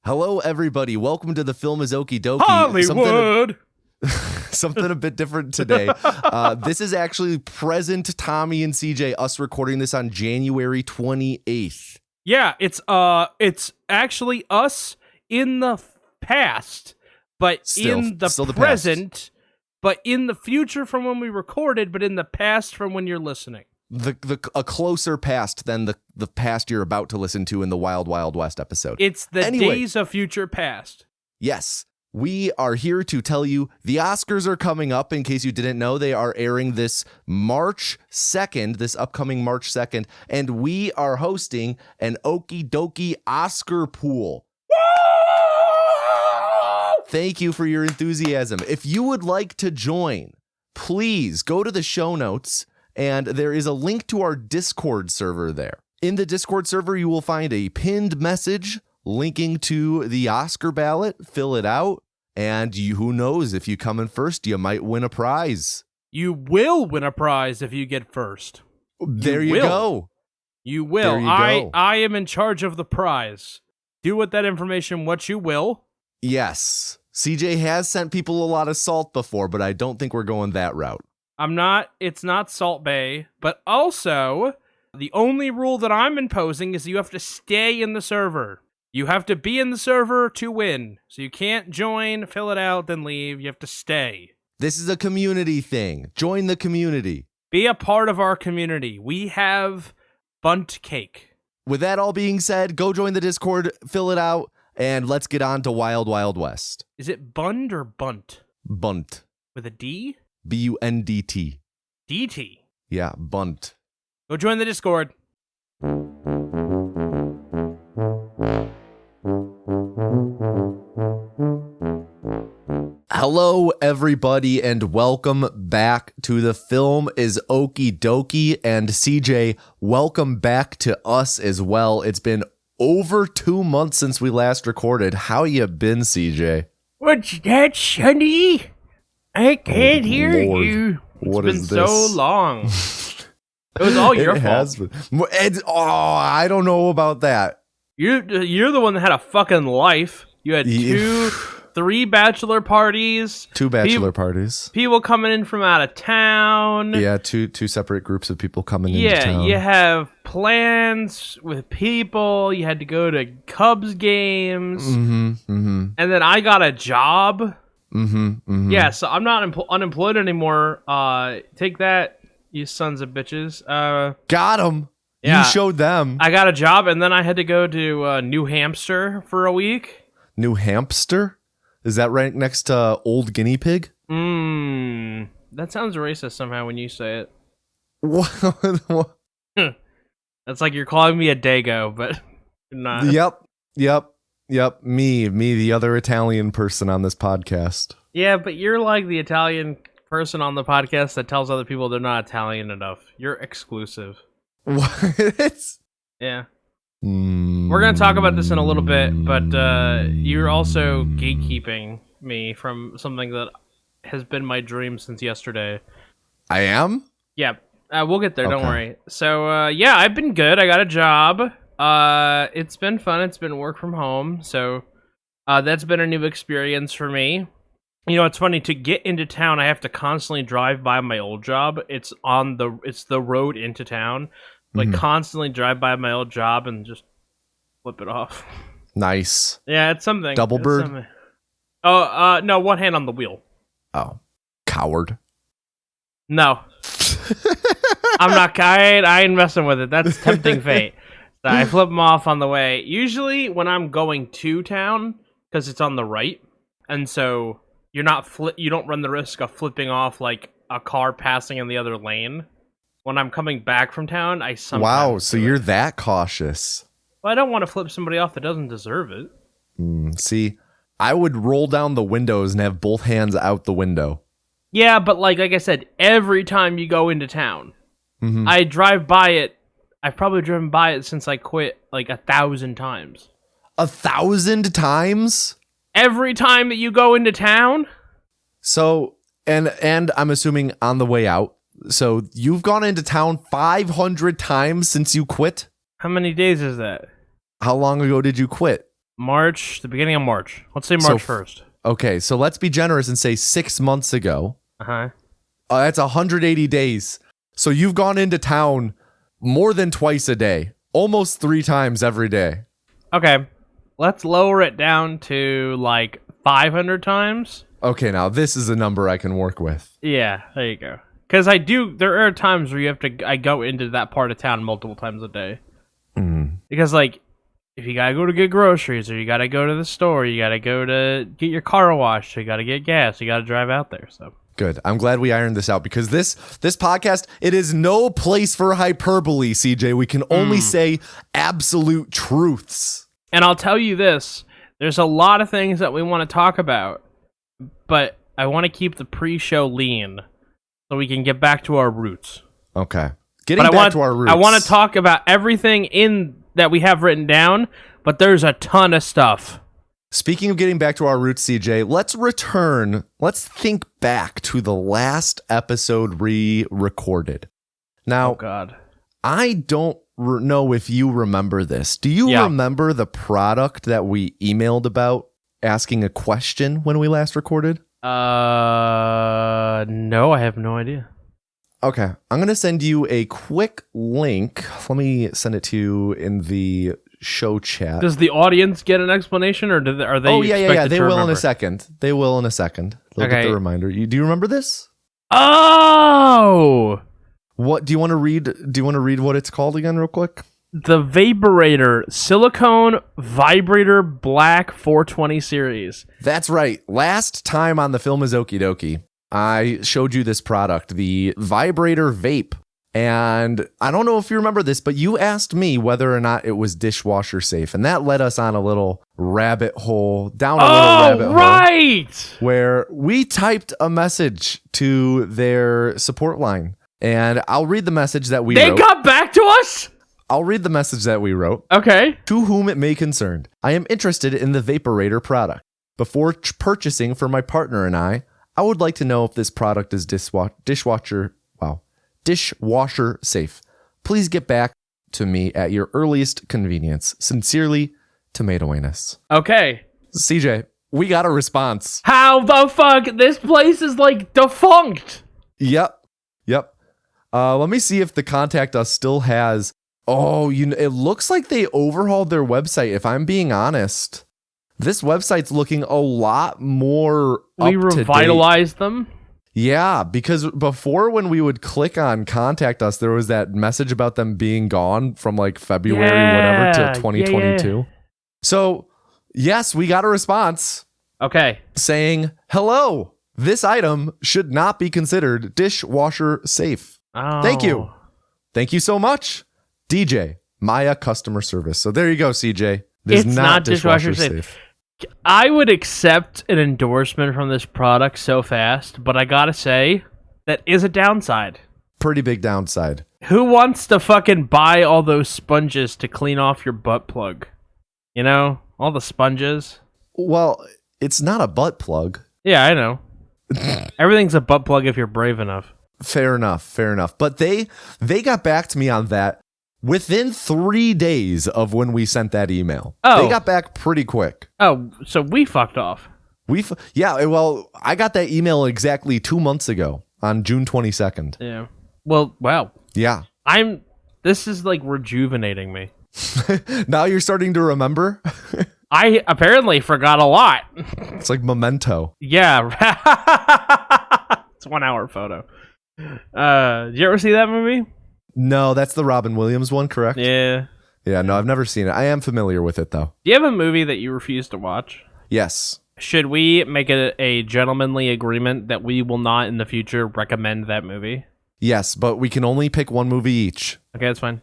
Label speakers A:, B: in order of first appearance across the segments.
A: Hello, everybody. Welcome to The Film is Okie Dokie.
B: Hollywood!
A: Something a bit different today. This is actually present Tommy and CJ, us recording this on January 28th.
B: Yeah, it's actually us in the past, but in the present, but in the future from when we recorded, but in the past from when you're listening.
A: A closer past than the past you're about to listen to in the Wild Wild West episode.
B: It's the days of future past.
A: Yes. We are here to tell you the Oscars are coming up. In case you didn't know, they are airing this March 2nd, this upcoming March 2nd, and we are hosting an Okie Dokie Oscar pool. Thank you for your enthusiasm. If you would like to join, please go to the show notes, and there is a link to our Discord server there. In the Discord server, you will find a pinned message linking to the Oscar ballot. Fill it out. And who knows, if you come in first, you might win a prize.
B: You will win a prize if you get first.
A: There you go.
B: You will.
A: There you go.
B: I am in charge of the prize. Do with that information what you will.
A: Yes. CJ has sent people a lot of salt before, but I don't think we're going that route.
B: It's not Salt Bay, but also the only rule that I'm imposing is you have to stay in the server. You have to be in the server to win. So you can't join, fill it out, then leave. You have to stay.
A: This is a community thing. Join the community.
B: Be a part of our community. We have bunt cake.
A: With that all being said, go join the Discord, fill it out, and let's get on to Wild Wild West.
B: Is it bund or bunt?
A: Bunt.
B: With a D?
A: B-U-N-D-T.
B: DT.
A: Yeah, bunt.
B: Go join the Discord.
A: Hello, everybody, and welcome back to The Film is Okie Dokie. And CJ, welcome back to us as well. It's been over 2 months since we last recorded. How you been, CJ?
B: What's that, Sonny? I can't hear you.
A: What
B: it's
A: is
B: been
A: this?
B: So long. It was all your fault.
A: Has been. I don't know about that.
B: You're the one that had a fucking life. You had 3 bachelor parties.
A: 2 bachelor parties.
B: People coming in from out of town.
A: Yeah, two separate groups of people coming into town.
B: Yeah, you have plans with people. You had to go to Cubs games. And then I got a job. Yeah, so I'm not unemployed anymore. Take that, you sons of bitches.
A: Got them.
B: Yeah,
A: you showed them.
B: I got a job, and then I had to go to New Hampshire for a week.
A: New Hampshire? Is that right next to Old Guinea Pig?
B: That sounds racist somehow when you say it.
A: What?
B: That's like you're calling me a dago, but you're not.
A: Yep. Me, the other Italian person on this podcast.
B: Yeah, but you're like the Italian person on the podcast that tells other people they're not Italian enough. You're exclusive.
A: What?
B: Yeah. We're going to talk about this in a little bit, but you're also gatekeeping me from something that has been my dream since yesterday.
A: I am?
B: Yeah, we'll get there, don't worry. So, yeah, I've been good. I got a job. It's been fun. It's been work from home, so that's been a new experience for me. You know, it's funny, to get into town, I have to constantly drive by my old job. It's the road into town. Like, constantly drive by my old job and just flip it off.
A: Nice.
B: Yeah, it's something.
A: Double bird?
B: Oh, no, one hand on the wheel.
A: Oh. Coward.
B: No. I'm not. I ain't messing with it. That's tempting fate. So I flip them off on the way. Usually when I'm going to town, because it's on the right, and so you don't run the risk of flipping off like a car passing in the other lane. When I'm coming back from town, I sometimes...
A: Wow, so you're that cautious.
B: Well, I don't want to flip somebody off that doesn't deserve it.
A: See, I would roll down the windows and have both hands out the window.
B: Yeah, but like I said, every time you go into town, I drive by it. I've probably driven by it since I quit like 1,000 times.
A: 1,000 times?
B: Every time that you go into town?
A: So, and I'm assuming on the way out. So you've gone into town 500 times since you quit?
B: How many days is that?
A: How long ago did you quit?
B: March, the beginning of March. Let's say March 1st.
A: Okay, so let's be generous and say 6 months ago.
B: Uh-huh.
A: That's 180 days. So you've gone into town more than twice a day, almost 3 times every day.
B: Okay, let's lower it down to like 500 times.
A: Okay, now this is a number I can work with.
B: Yeah, there you go. Because there are times where I go into that part of town multiple times a day.
A: Mm.
B: Because like, if you gotta go to get groceries, or you gotta go to the store, you gotta go to get your car washed, you gotta get gas, you gotta drive out there, so.
A: Good. I'm glad we ironed this out because this podcast, it is no place for hyperbole, CJ. We can only say absolute truths.
B: And I'll tell you this, there's a lot of things that we want to talk about, but I want to keep the pre-show lean so we can get back to our roots.
A: Okay. Getting back to our roots.
B: I want to talk about everything that we have written down, but there's a ton of stuff.
A: Speaking of getting back to our roots, CJ, let's think back to the last episode we recorded. Now,
B: oh God.
A: I don't know if you remember this. Do you remember the product that we emailed about asking a question when we last recorded?
B: No, I have no idea.
A: Okay, I'm going to send you a quick link. Let me send it to you in the show chat.
B: Does the audience get an explanation, or are they?
A: Oh, yeah. They will
B: remember?
A: in a second. They'll get the reminder. Do you remember this?
B: Oh!
A: What do you want to read? Do you want to read what it's called again, real quick?
B: The Vaporator Silicone Vibrator Black 420 series.
A: That's right. Last time on the Film is Okie Dokie, I showed you this product, the Vibrator Vape. And I don't know if you remember this, but you asked me whether or not it was dishwasher safe. And that led us on a little rabbit hole,
B: right!
A: Where we typed a message to their support line. And I'll read the message that we wrote.
B: They got back to us?
A: I'll read the message that we wrote.
B: Okay.
A: To whom it may concern, I am interested in the Vaporator product. Before purchasing for my partner and I would like to know if this product is dishwasher safe. Please get back to me at your earliest convenience. Sincerely, Tomato Anus.
B: Okay.
A: CJ, we got a response.
B: How the fuck? This place is like defunct.
A: Yep. Let me see if the contact us still has. Oh, it looks like they overhauled their website. If I'm being honest, this website's looking a lot more up to date.
B: We revitalized them.
A: Yeah, because before when we would click on contact us, there was that message about them being gone from like February, whatever, to 2022. Yeah. So, yes, we got a response.
B: Okay.
A: Saying, hello, this item should not be considered dishwasher safe.
B: Oh.
A: Thank you. Thank you so much, DJ, Maya Customer Service. So there you go, CJ. It's not dishwasher safe.
B: I would accept an endorsement from this product so fast, but I gotta say, that is a downside.
A: Pretty big downside.
B: Who wants to fucking buy all those sponges to clean off your butt plug? You know, all the sponges.
A: Well, it's not a butt plug.
B: Yeah, I know. Everything's a butt plug if you're brave enough.
A: Fair enough. But they got back to me on that within 3 days of when we sent that email.
B: Oh.
A: They got back pretty quick.
B: Oh, so we fucked off.
A: Well, I got that email exactly 2 months ago on June 22nd.
B: Yeah. Well, wow.
A: Yeah.
B: This is like rejuvenating me.
A: Now you're starting to remember?
B: I apparently forgot a lot.
A: It's like Memento.
B: Yeah. It's a 1 hour photo. Did you ever see that movie?
A: No, that's the Robin Williams one, correct?
B: Yeah.
A: Yeah, no, I've never seen it. I am familiar with it, though.
B: Do you have a movie that you refuse to watch?
A: Yes.
B: Should we make a gentlemanly agreement that we will not in the future recommend that movie?
A: Yes, but we can only pick one movie each.
B: Okay, that's fine.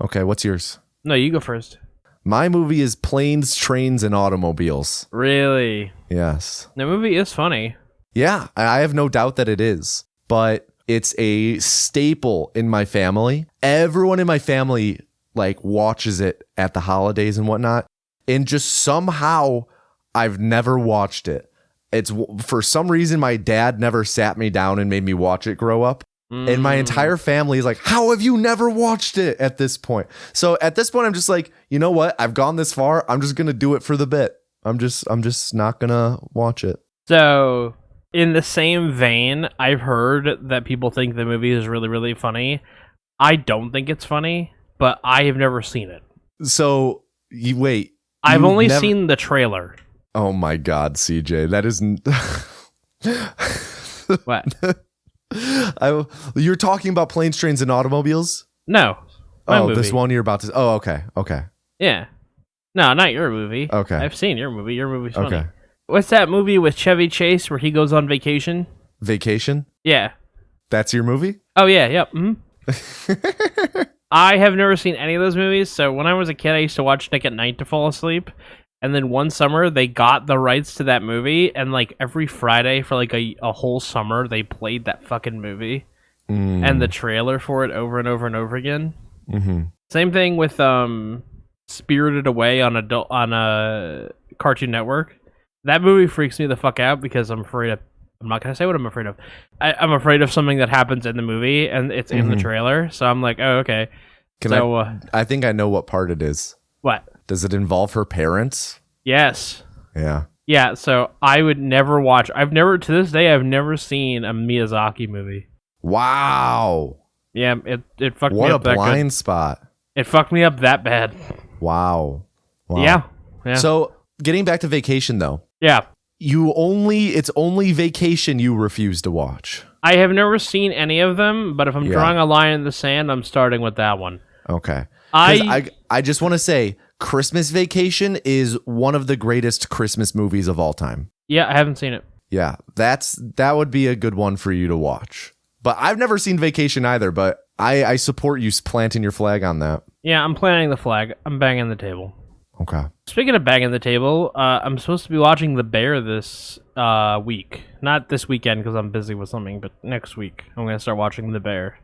A: Okay, what's yours?
B: No, you go first.
A: My movie is Planes, Trains, and Automobiles.
B: Really?
A: Yes.
B: The movie is funny.
A: Yeah, I have no doubt that it is. But it's a staple in my family. Everyone in my family like watches it at the holidays and whatnot. And just somehow I've never watched it. It's for some reason my dad never sat me down and made me watch it grow up. And my entire family is like, how have you never watched it at this point? So at this point, I'm just like, you know what? I've gone this far. I'm just going to do it for the bit. I'm just not going to watch it.
B: So in the same vein, I've heard that people think the movie is really, really funny. I don't think it's funny, but I have never seen it.
A: So wait.
B: I've only seen the trailer.
A: Oh my God, CJ. That isn't...
B: What?
A: You're talking about planes, trains, and automobiles?
B: No.
A: Oh, movie. This one you're about to... Oh, okay.
B: Yeah. No, not your movie.
A: Okay.
B: I've seen your movie. Your movie's funny.
A: Okay.
B: What's that movie with Chevy Chase where he goes on vacation?
A: Vacation?
B: Yeah.
A: That's your movie?
B: Oh, yeah. Yep. Mm-hmm. I have never seen any of those movies, so when I was a kid, I used to watch Nick at Night to fall asleep. And then one summer, they got the rights to that movie, and like every Friday for like a whole summer, they played that fucking movie and the trailer for it over and over and over again.
A: Mm-hmm.
B: Same thing with Spirited Away on a Cartoon Network. That movie freaks me the fuck out because I'm afraid of... I'm not going to say what I'm afraid of. I'm afraid of something that happens in the movie, and it's in the trailer, so I'm like, oh, okay.
A: I think I know what part it is.
B: What?
A: Does it involve her parents?
B: Yes.
A: Yeah.
B: Yeah, so I would never watch... to this day, I've never seen a Miyazaki movie.
A: Wow.
B: Yeah, it fucked me up.
A: What a blind spot.
B: It fucked me up that bad.
A: Wow.
B: Yeah.
A: So, getting back to Vacation, though.
B: Yeah.
A: It's only Vacation you refuse to watch.
B: I have never seen any of them, but if I'm drawing a line in the sand, I'm starting with that one.
A: Okay. I just want to say, Christmas Vacation is one of the greatest Christmas movies of all time.
B: Yeah, I haven't seen it.
A: Yeah, that would be a good one for you to watch. But I've never seen Vacation either, but I support you planting your flag on that.
B: Yeah, I'm planting the flag. I'm banging the table.
A: Okay.
B: Speaking of banging the table, I'm supposed to be watching The Bear this week. Not this weekend because I'm busy with something, but next week I'm going to start watching The Bear.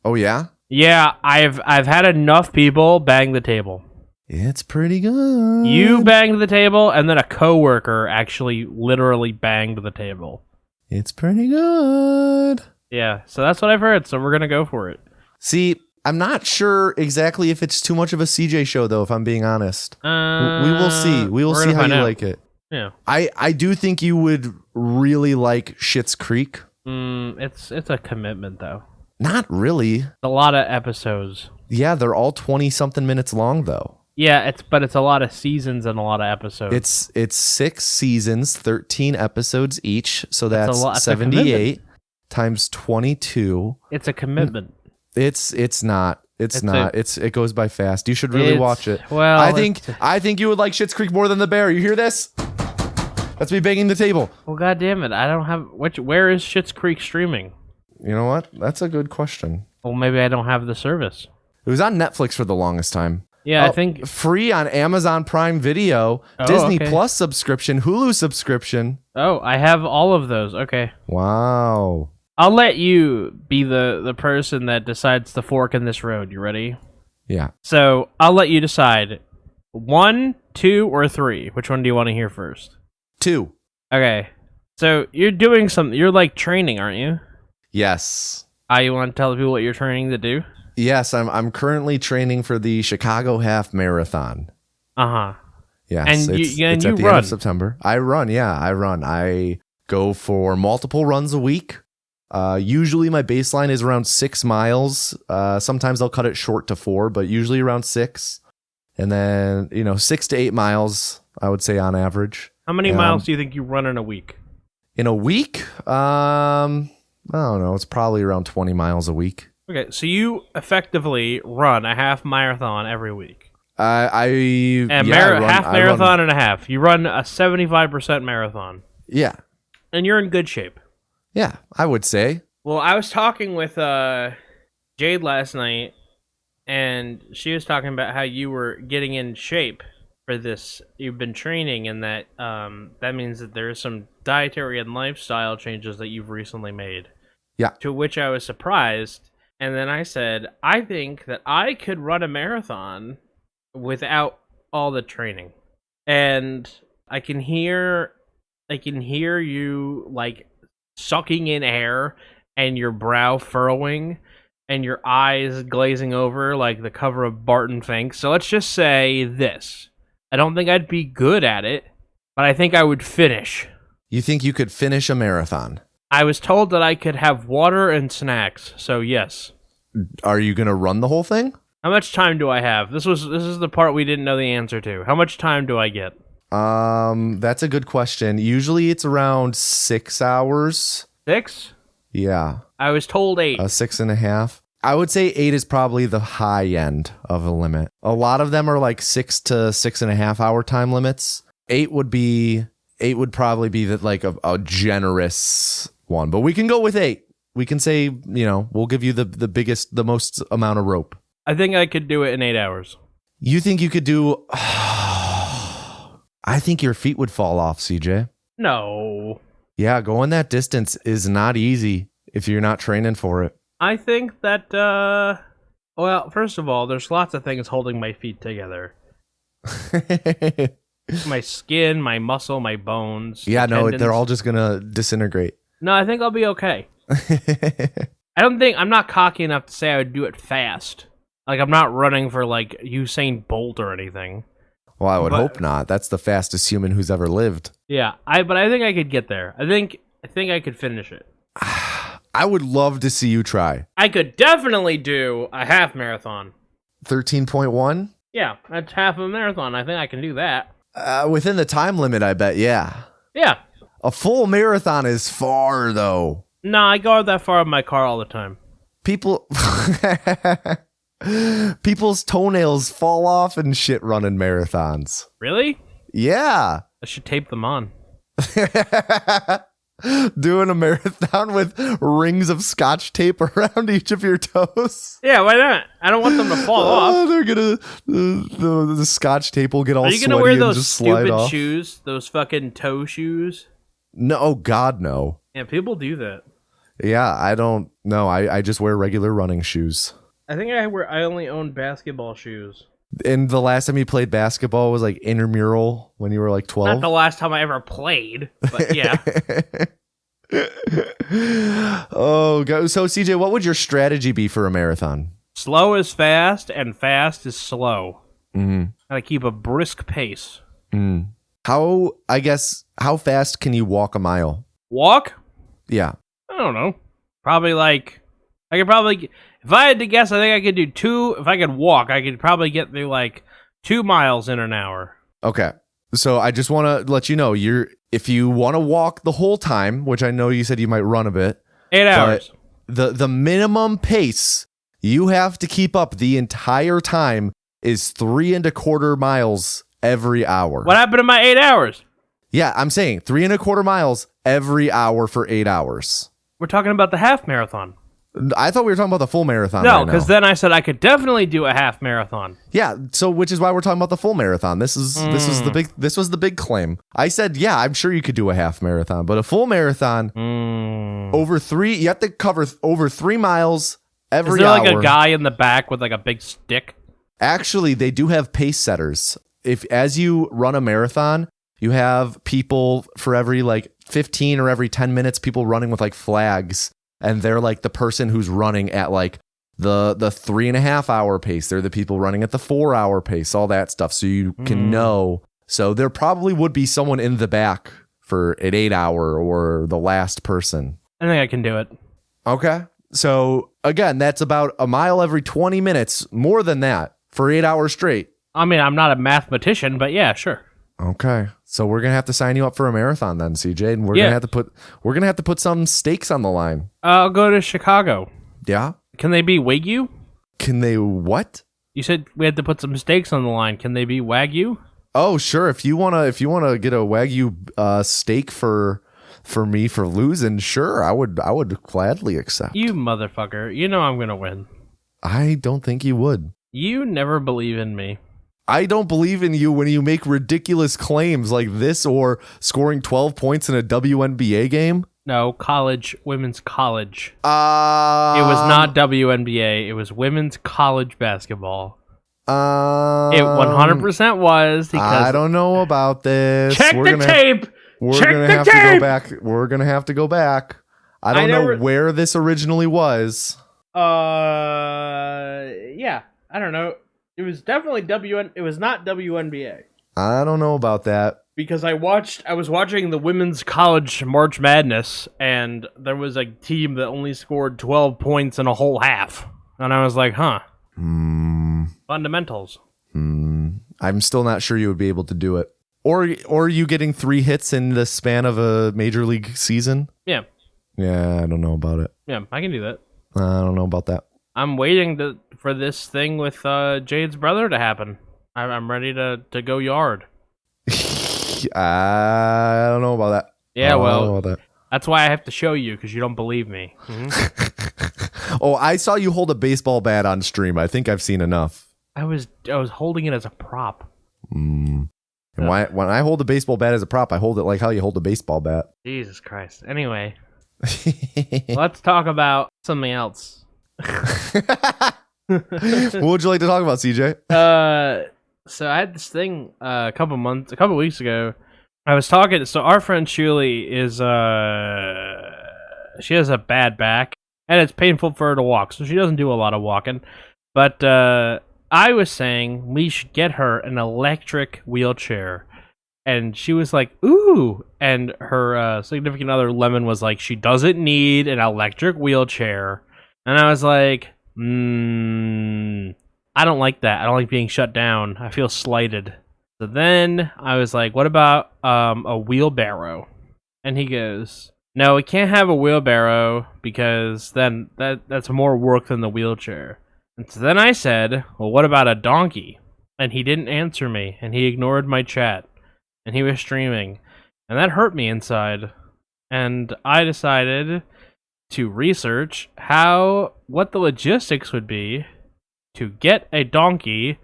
A: Oh, yeah?
B: Yeah, I've had enough people bang the table.
A: It's pretty good.
B: You banged the table, and then a coworker actually literally banged the table.
A: It's pretty good.
B: Yeah, so that's what I've heard, so we're going to go for it.
A: See, I'm not sure exactly if it's too much of a CJ show, though, if I'm being honest. We will see. We will see how you like it.
B: Yeah.
A: I do think you would really like Schitt's Creek.
B: It's a commitment, though.
A: Not really.
B: A lot of episodes.
A: Yeah, they're all 20-something minutes long, though.
B: Yeah, but it's a lot of seasons and a lot of episodes.
A: It's 6 seasons, 13 episodes each, so that's 78 times 22.
B: It's a commitment.
A: It's not. It goes by fast. You should really watch it.
B: Well,
A: I think you would like Schitt's Creek more than The Bear. You hear this? That's me banging the table.
B: Well, God damn it! I don't have where is Schitt's Creek streaming?
A: You know what? That's a good question.
B: Well, maybe I don't have the service.
A: It was on Netflix for the longest time.
B: Yeah, I think
A: free on Amazon Prime Video, Disney Plus subscription, Hulu subscription.
B: Oh, I have all of those. Okay.
A: Wow.
B: I'll let you be the person that decides the fork in this road. You ready?
A: Yeah.
B: So I'll let you decide. 1, 2, or 3. Which one do you want to hear first?
A: 2.
B: Okay. So you're doing something. You're like training, aren't you?
A: Yes.
B: You want to tell the people what you're training to do?
A: Yes, I'm currently training for the Chicago Half Marathon.
B: Uh-huh.
A: Yes,
B: and
A: it's
B: you
A: at the
B: run.
A: end of September. I run. I go for multiple runs a week. Usually my baseline is around 6 miles. Sometimes I'll cut it short to 4, but usually around 6. And then, 6 to 8 miles, I would say on average.
B: How many miles do you think you run in a week?
A: In a week? I don't know. It's probably around 20 miles a week.
B: Okay, so you effectively run a half marathon every week.
A: Half
B: marathon and a half. You run a 75% marathon.
A: Yeah.
B: And you're in good shape.
A: Yeah, I would say.
B: Well, I was talking with Jade last night, and she was talking about how you were getting in shape for this. You've been training, and that means that there's some dietary and lifestyle changes that you've recently made.
A: Yeah.
B: To which I was surprised. And then I said, I think that I could run a marathon without all the training. And I can hear you like sucking in air and your brow furrowing and your eyes glazing over like the cover of Barton Fink. So let's just say this. I don't think I'd be good at it, but I think I would finish.
A: You think you could finish a marathon?
B: I was told that I could have water and snacks, so yes.
A: Are you going to run the whole thing?
B: How much time do I have? This is the part we didn't know the answer to. How much time do I get?
A: That's a good question. Usually it's around 6 hours.
B: 6?
A: Yeah.
B: I was told 8.
A: 6.5. I would say 8 is probably the high end of a limit. A lot of them are like 6 to 6.5 hour time limits. 8 would probably be like a generous one, but we can go with 8. We can say, we'll give you the most amount of rope.
B: I think I could do it in 8 hours.
A: You think you could do... I think your feet would fall off, CJ.
B: No.
A: Yeah, going that distance is not easy if you're not training for it.
B: I think that, well, first of all, there's lots of things holding my feet together. My skin, my muscle, my bones.
A: Yeah, no,
B: tendons.
A: they're all just going to disintegrate.
B: No, I think I'll be okay. I'm not cocky enough to say I would do it fast. Like, I'm not running for, like, Usain Bolt or anything.
A: Well, I would hope not. That's the fastest human who's ever lived.
B: Yeah, but I think I could get there. I think I could finish it.
A: I would love to see you try.
B: I could definitely do a half marathon.
A: 13.1?
B: Yeah, that's half a marathon. I think I can do that.
A: Within the time limit, I bet, yeah.
B: Yeah.
A: A full marathon is far, though.
B: No, I go that far in my car all the time.
A: People's toenails fall off and shit running marathons.
B: Really?
A: Yeah.
B: I should tape them on.
A: Doing a marathon with rings of scotch tape around each of your toes.
B: Yeah, why not? I don't want them to fall off.
A: They're gonna the scotch tape will get all
B: sweaty. Are you
A: gonna
B: wear those
A: just slide
B: stupid
A: off.
B: shoes? Those fucking toe shoes?
A: No, oh God, no.
B: Yeah, people do that.
A: Yeah, I don't know. I just wear regular running shoes.
B: I think I only own basketball shoes.
A: And the last time you played basketball was like intramural when you were like 12?
B: Not the last time I ever played, but yeah.
A: Oh, so CJ, what would your strategy be for a marathon?
B: Slow is fast, and fast is slow.
A: Mm-hmm.
B: Gotta keep a brisk pace.
A: Mm. How fast can you walk a mile?
B: Walk?
A: Yeah.
B: I don't know. If I had to guess, I think I could do 2. If I could walk, I could probably get through like 2 miles in an hour.
A: Okay. So I just want to let you know, if you want to walk the whole time, which I know you said you might run a bit.
B: 8 hours.
A: The minimum pace you have to keep up the entire time is 3.25 miles every hour.
B: What happened to my 8 hours?
A: Yeah, I'm saying 3.25 miles every hour for 8 hours.
B: We're talking about the half marathon.
A: I thought we were talking about the full marathon.
B: No, because then I said I could definitely do a half marathon.
A: Yeah, so which is why we're talking about the full marathon. This was the big claim. I said, yeah, I'm sure you could do a half marathon, but a full marathon over 3, you have to cover over 3 miles every hour.
B: Is there like a guy in the back with like a big stick?
A: Actually, they do have pace setters. As you run a marathon, you have people for every like 15 or every 10 minutes, people running with like flags. And they're like the person who's running at like the 3.5 hour pace. They're the people running at the 4 hour pace, all that stuff. So you can know. So there probably would be someone in the back for an 8 hour or the last person.
B: I think I can do it.
A: Okay. So again, that's about a mile every 20 minutes, more than that for 8 hours straight.
B: I mean, I'm not a mathematician, but yeah, sure.
A: Okay. So we're going to have to sign you up for a marathon then, CJ, and we're going to have to put some stakes on the line.
B: I'll go to Chicago.
A: Yeah?
B: Can they be Wagyu?
A: Can they what?
B: You said we had to put some stakes on the line. Can they be Wagyu?
A: Oh, sure. If you want to get a Wagyu steak for me for losing, sure. I would gladly accept.
B: You motherfucker. You know I'm going to win.
A: I don't think you would.
B: You never believe in me.
A: I don't believe in you when you make ridiculous claims like this or scoring 12 points in a WNBA game.
B: No, women's college. It was not WNBA. It was women's college basketball. It 100% was. Because
A: I don't know about this.
B: Check the tape.
A: We're gonna have to go back. We're gonna have to go back. I don't know where this originally was.
B: Yeah, I don't know. It was definitely It was not WNBA.
A: I don't know about that.
B: Because I was watching the Women's College March Madness, and there was a team that only scored 12 points in a whole half. And I was like, fundamentals.
A: I'm still not sure you would be able to do it. Or you getting 3 hits in the span of a major league season?
B: Yeah.
A: Yeah, I don't know about it.
B: Yeah, I can do that.
A: I don't know about that.
B: I'm waiting for this thing with Jade's brother to happen. I'm ready to go yard.
A: I don't know about that.
B: Yeah, that's why I have to show you, because you don't believe me. Mm-hmm.
A: Oh, I saw you hold a baseball bat on stream. I think I've seen enough.
B: I was holding it as a prop.
A: And when I hold a baseball bat as a prop, I hold it like how you hold a baseball bat.
B: Jesus Christ. Anyway, let's talk about something else.
A: What would you like to talk about, CJ?
B: So I had this thing a couple weeks ago. I was talking. So our friend Shuli is she has a bad back, and it's painful for her to walk, so she doesn't do a lot of walking. But I was saying we should get her an electric wheelchair, and she was like, "Ooh!" And her significant other Lemon was like, "She doesn't need an electric wheelchair," and I was like, I don't like that. I don't like being shut down. I feel slighted. So then I was like, what about a wheelbarrow? And he goes, no, we can't have a wheelbarrow because then that's more work than the wheelchair. And so then I said, well, what about a donkey? And he didn't answer me, and he ignored my chat, and he was streaming. And that hurt me inside. And I decided to research what the logistics would be to get a donkey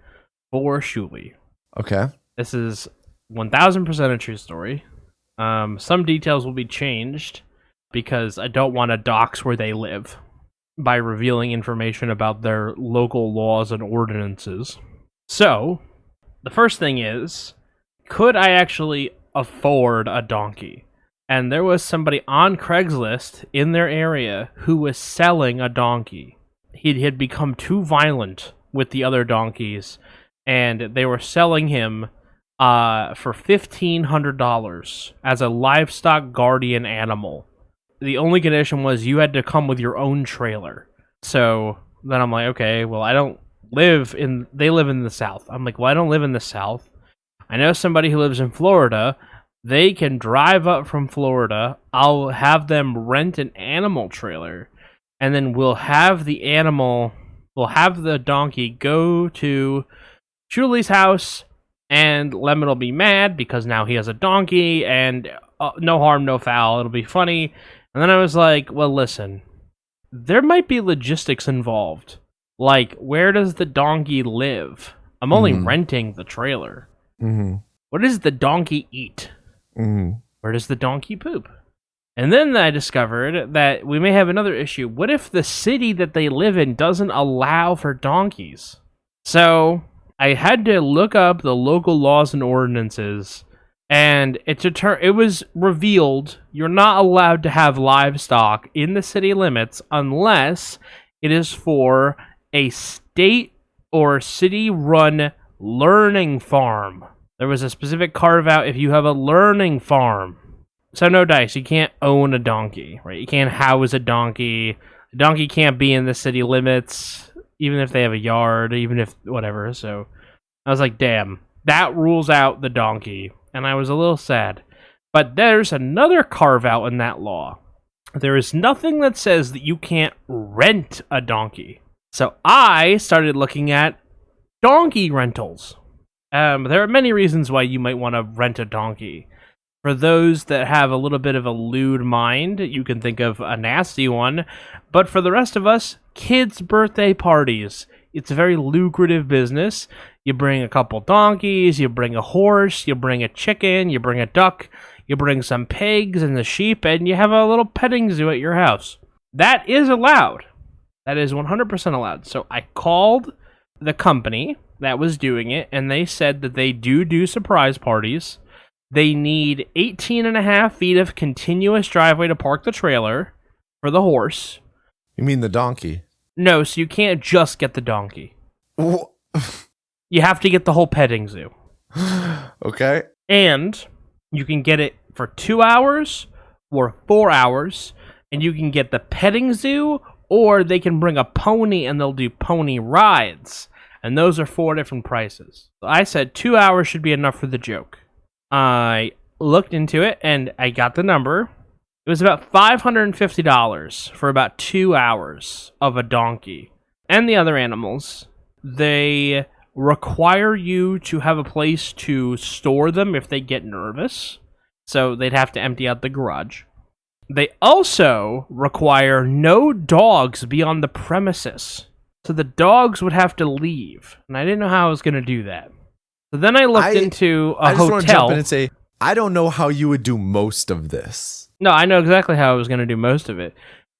B: for Shuli.
A: Okay.
B: This is 1000% a true story. Some details will be changed because I don't want to dox where they live by revealing information about their local laws and ordinances. So, the first thing is, could I actually afford a donkey? And there was somebody on Craigslist in their area who was selling a donkey. He had become too violent with the other donkeys, and they were selling him for $1,500 as a livestock guardian animal. The only condition was you had to come with your own trailer. So then I'm like, okay, well, they live in the South. I'm like, well, I don't live in the South. I know somebody who lives in Florida. They can drive up from Florida. I'll have them rent an animal trailer, and then we'll have the donkey go to Shuli's house, and Lemon will be mad because now he has a donkey, and no harm, no foul. It'll be funny. And then I was like, well, listen, there might be logistics involved. Like, where does the donkey live? I'm only renting the trailer.
A: Mm-hmm.
B: What does the donkey eat?
A: Mm-hmm.
B: Where does the donkey poop? And then I discovered that we may have another issue. What if the city that they live in doesn't allow for donkeys? So I had to look up the local laws and ordinances, and it was revealed you're not allowed to have livestock in the city limits unless it is for a state or city-run learning farm. There was a specific carve-out if you have a learning farm. So no dice, you can't own a donkey, right? You can't house a donkey. A donkey can't be in the city limits, even if they have a yard, even if whatever. So I was like, damn, that rules out the donkey. And I was a little sad. But there's another carve-out in that law. There is nothing that says that you can't rent a donkey. So I started looking at donkey rentals. There are many reasons why you might want to rent a donkey. For those that have a little bit of a lewd mind, you can think of a nasty one. But for the rest of us, kids' birthday parties. It's a very lucrative business. You bring a couple donkeys, you bring a horse, you bring a chicken, you bring a duck, you bring some pigs and the sheep, and you have a little petting zoo at your house. That is allowed. That is 100% allowed. So I called the company that was doing it, and they said that they do surprise parties. They need 18.5 feet of continuous driveway to park the trailer. for the horse.
A: You mean the donkey?
B: No, so you can't just get the donkey.
A: Wh-
B: You have to get the whole petting zoo.
A: Okay.
B: And you can get it for 2 hours or 4 hours, and you can get the petting zoo, or they can bring a pony and they'll do pony rides. And those are 4 different prices. So I said 2 hours should be enough for the joke. I looked into it and I got the number. It was about $550 for about 2 hours of a donkey. And the other animals, they require you to have a place to store them if they get nervous. So they'd have to empty out the garage. They also require no dogs be on the premises. So the dogs would have to leave. And I didn't know how I was going to do that. So then I looked into a hotel.
A: I just want to jump in and say, I don't know how you would do most of this.
B: No, I know exactly how I was going to do most of it.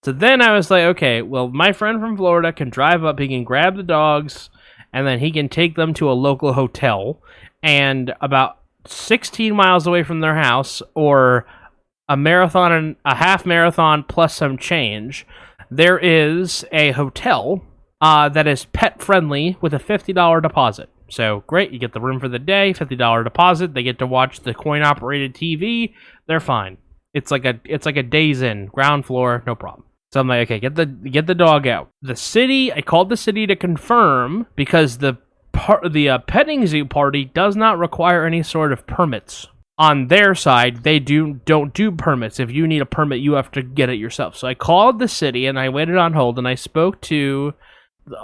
B: So then I was like, okay, well, my friend from Florida can drive up. He can grab the dogs, and then he can take them to a local hotel. And about 16 miles away from their house, or a marathon and a half marathon plus some change, there is a hotel that is pet friendly with a $50 deposit. So great, you get the room for the day, $50 deposit. They get to watch the coin operated TV. They're fine. It's like a Days Inn, ground floor, no problem. So I'm like, okay, get the dog out. The city, I called the city to confirm, because the petting zoo party does not require any sort of permits. On their side, they don't do permits. If you need a permit, you have to get it yourself. So I called the city and I waited on hold and I spoke to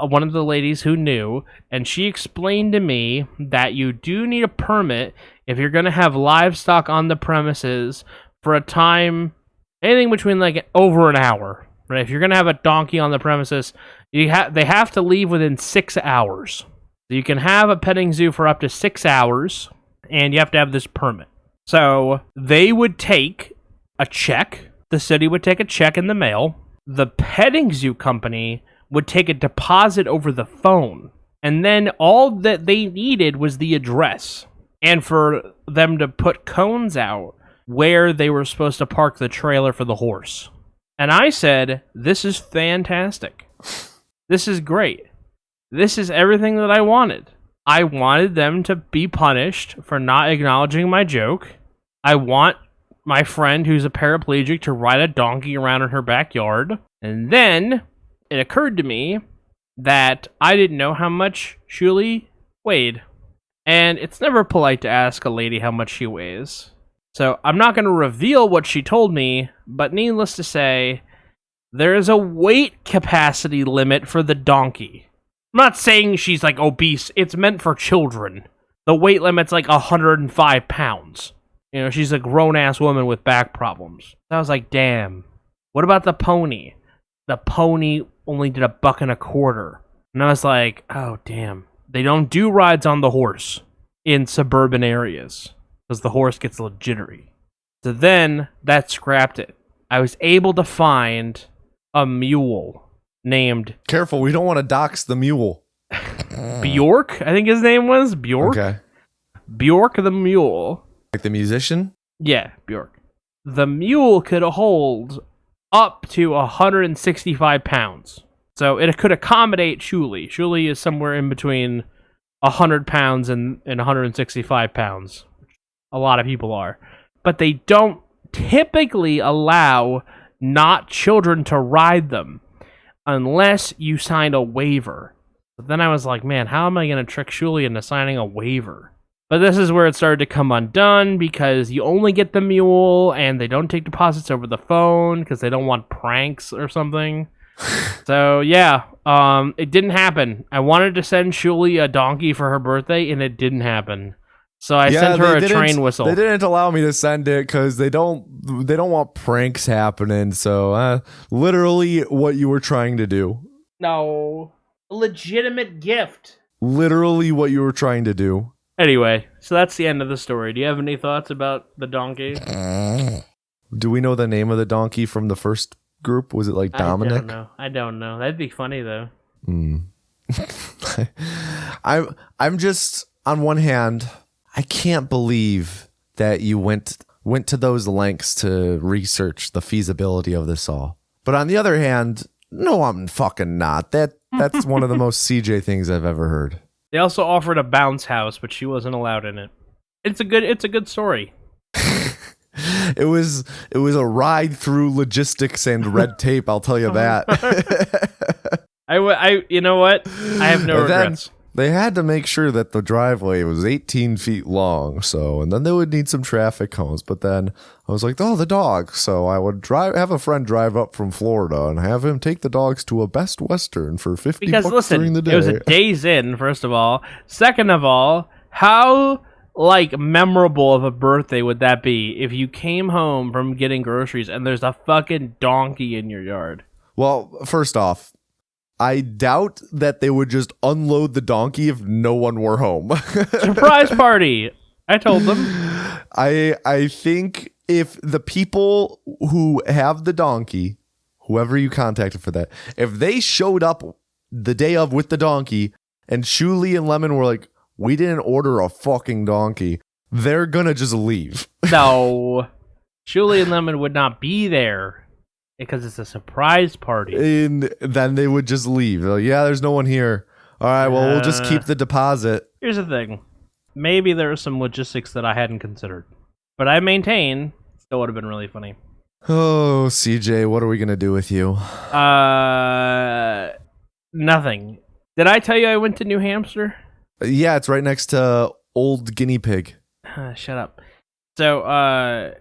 B: one of the ladies who knew, and she explained to me that you do need a permit if you're going to have livestock on the premises for a time, anything between like over an hour. Right? If you're going to have a donkey on the premises, they have to leave within 6 hours. So you can have a petting zoo for up to 6 hours, and you have to have this permit. So they would take a check. The city would take a check in the mail. The petting zoo company would take a deposit over the phone. And then all that they needed was the address. And for them to put cones out where they were supposed to park the trailer for the horse. And I said, this is fantastic. This is great. This is everything that I wanted. I wanted them to be punished for not acknowledging my joke. I want my friend who's a paraplegic to ride a donkey around in her backyard. And then it occurred to me that I didn't know how much Shuli weighed. And it's never polite to ask a lady how much she weighs. So I'm not going to reveal what she told me, but needless to say, there is a weight capacity limit for the donkey. I'm not saying she's like obese. It's meant for children. The weight limit's like 105 pounds. You know, she's a grown-ass woman with back problems. So I was like, damn. What about the pony? The pony only did $1.25. And I was like, oh, damn. They don't do rides on the horse in suburban areas because the horse gets a little jittery. So then that scrapped it. I was able to find a mule named...
A: Careful, we don't want to dox the mule.
B: Bjork, I think his name was. Bjork?
A: Okay.
B: Bjork the mule.
A: Like the musician?
B: Yeah, Bjork. The mule could hold up to 165 pounds. So it could accommodate Shuli. Shuli is somewhere in between 100 pounds and 165 pounds. A lot of people are. But they don't typically allow not children to ride them unless you sign a waiver. But then I was like, man, how am I going to trick Shuli into signing a waiver? But this is where it started to come undone because you only get the mule and they don't take deposits over the phone because they don't want pranks or something. So, yeah, it didn't happen. I wanted to send Shuli a donkey for her birthday and it didn't happen. So I sent her a train whistle.
A: They didn't allow me to send it because they don't want pranks happening. So literally what you were trying to do.
B: No. A legitimate gift.
A: Literally what you were trying to do.
B: Anyway, so that's the end of the story. Do you have any thoughts about the donkey?
A: Do we know the name of the donkey from the first group? Was it like Dominic?
B: I don't know. That'd be funny though.
A: I'm just, on one hand, I can't believe that you went to those lengths to research the feasibility of this all. But on the other hand, no, I'm fucking not. That's one of the most CJ things I've ever heard.
B: They also offered a bounce house, but she wasn't allowed in it. It's a good story.
A: It was a ride through logistics and red tape, I'll tell you that.
B: You know what? I have no regrets.
A: They had to make sure that the driveway was 18 feet long, and then they would need some traffic cones. But then I was like, oh, the dog. So I would have a friend drive up from Florida and have him take the dogs to a Best Western for $50 during the day.
B: It was a Days Inn, first of all. Second of all, how memorable of a birthday would that be if you came home from getting groceries and there's a fucking donkey in your yard?
A: Well, first off, I doubt that they would just unload the donkey if no one were home.
B: Surprise party! I told them.
A: I think if the people who have the donkey, whoever you contacted for that, if they showed up the day of with the donkey and Shuli and Lemon were like, we didn't order a fucking donkey, they're gonna just leave.
B: No. Shuli and Lemon would not be there. Because it's a surprise party.
A: And then they would just leave. They're like, yeah, there's no one here. All right, well, we'll just keep the deposit.
B: Here's the thing. Maybe there are some logistics that I hadn't considered. But I maintain, still would have been really funny.
A: Oh, CJ, what are we going to do with you?
B: Nothing. Did I tell you I went to New Hampshire?
A: Yeah, it's right next to Old Guinea Pig.
B: Shut up. So,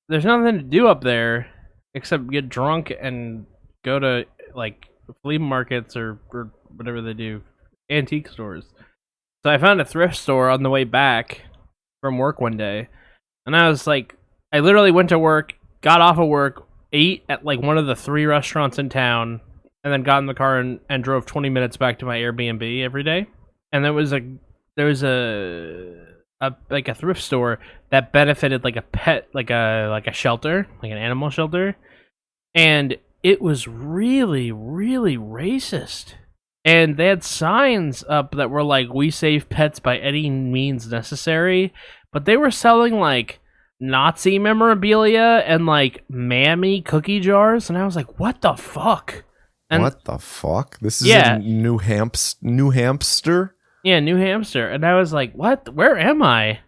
B: there's nothing to do up there. Except get drunk and go to flea markets or whatever they do, antique stores. So I found a thrift store on the way back from work one day, and I was like, I literally went to work, got off of work, ate at one of the 3 restaurants in town, and then got in the car and drove 20 minutes back to my Airbnb every day. And there was a thrift store that benefited a pet, a shelter, an animal shelter, and it was really, really racist. And they had signs up that were we save pets by any means necessary, but they were selling Nazi memorabilia and Mammy cookie jars, and I was like, what the fuck? And
A: what the fuck? This is in New Hampshire?
B: Yeah, New Hampshire. And I was like, what? Where am I?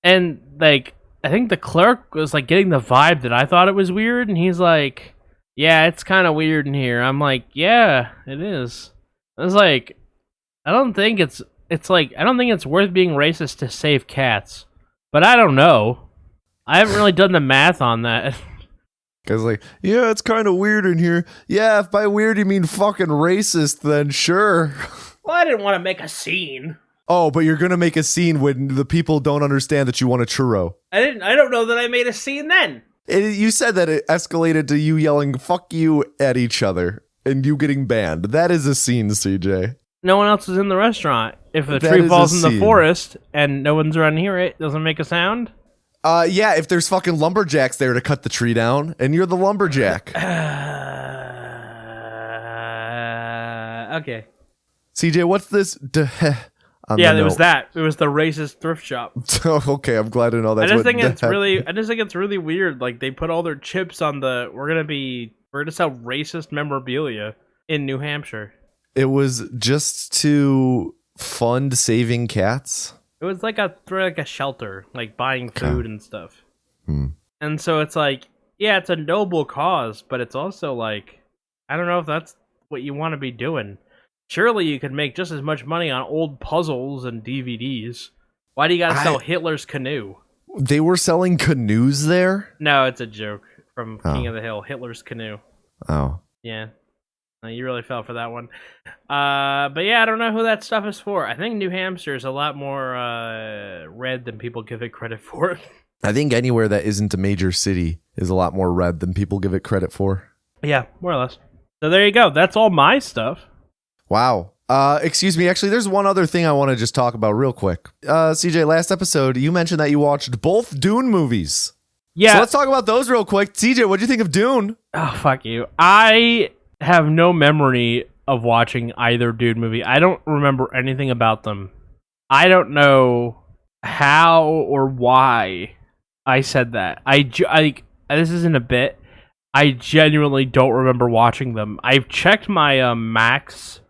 B: And I think the clerk was getting the vibe that I thought it was weird, and he's like, yeah, it's kind of weird in here. I'm like, yeah, it is. I was like, I don't think it's worth being racist to save cats. But I don't know. I haven't really done the math on that.
A: Because yeah, it's kind of weird in here. Yeah, if by weird you mean fucking racist, then sure.
B: Well, I didn't want to make a scene.
A: Oh, but you're gonna make a scene when the people don't understand that you want a churro.
B: I don't know that I made a scene then.
A: You said that it escalated to you yelling "fuck you" at each other and you getting banned. That is a scene, CJ.
B: No one else is in the restaurant. If a tree falls in the forest and no one's around here, it doesn't make a sound.
A: Yeah, if there's fucking lumberjacks there to cut the tree down, and you're the lumberjack.
B: Okay.
A: CJ, what's this?
B: Yeah, there was that. It was the racist thrift shop.
A: Okay, I'm glad to know that.
B: I just think it's really weird. They put all their chips on we're gonna sell racist memorabilia in New Hampshire.
A: It was just to fund saving cats.
B: It was like a shelter, buying food and stuff. And so it's yeah, it's a noble cause, but it's also I don't know if that's what you want to be doing. Surely you could make just as much money on old puzzles and DVDs. Why do you gotta sell Hitler's canoe?
A: They were selling canoes there?
B: No, it's a joke from King of the Hill. Hitler's canoe.
A: Oh.
B: Yeah. No, you really fell for that one. But yeah, I don't know who that stuff is for. I think New Hampshire is a lot more red than people give it credit for.
A: I think anywhere that isn't a major city is a lot more red than people give it credit for.
B: Yeah, more or less. So there you go. That's all my stuff.
A: Wow. Excuse me. Actually, there's one other thing I want to just talk about real quick. CJ, last episode, you mentioned that you watched both Dune movies.
B: Yeah.
A: So let's talk about those real quick. CJ, what'd you think of Dune?
B: Oh, fuck you. I have no memory of watching either Dune movie. I don't remember anything about them. I don't know how or why I said that. This isn't a bit. I genuinely don't remember watching them. I've checked my Max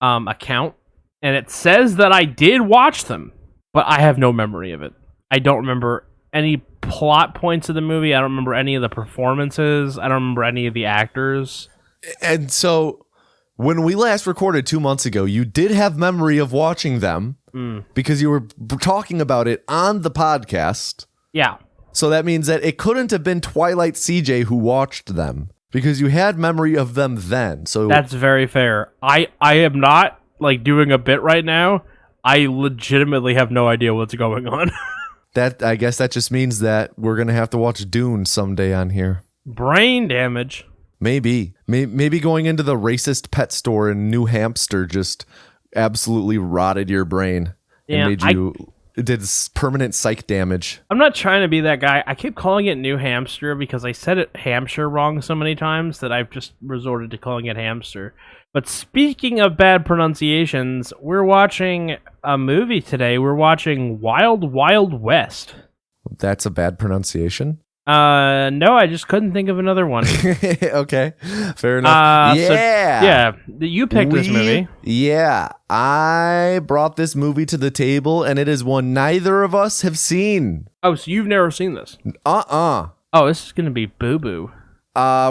B: account, and it says that I did watch them, but I have no memory of it. I don't remember any plot points of the movie. I don't remember any of the performances. I don't remember any of the actors.
A: And so when we last recorded 2 months ago, you did have memory of watching them because you were talking about it on the podcast.
B: Yeah.
A: So that means that it couldn't have been Twilight CJ who watched them because you had memory of them then. So
B: that's very fair. I am not like doing a bit right now. I legitimately have no idea what's going on.
A: That I guess that just means that we're going to have to watch Dune someday on here.
B: Brain damage.
A: Maybe going into the racist pet store in New Hampshire just absolutely rotted your brain and made you it did permanent psych damage.
B: I'm not trying to be that guy. I keep calling it New Hampshire because I said it Hampshire wrong so many times that I've just resorted to calling it Hamster. But speaking of bad pronunciations, we're watching a movie today. We're watching Wild Wild West.
A: That's a bad pronunciation?
B: No, I just couldn't think of another one.
A: Okay, fair enough.
B: You picked this movie.
A: Yeah, I brought this movie to the table, and it is one neither of us have seen.
B: Oh, so you've never seen this? Oh, this is gonna be Boo Boo.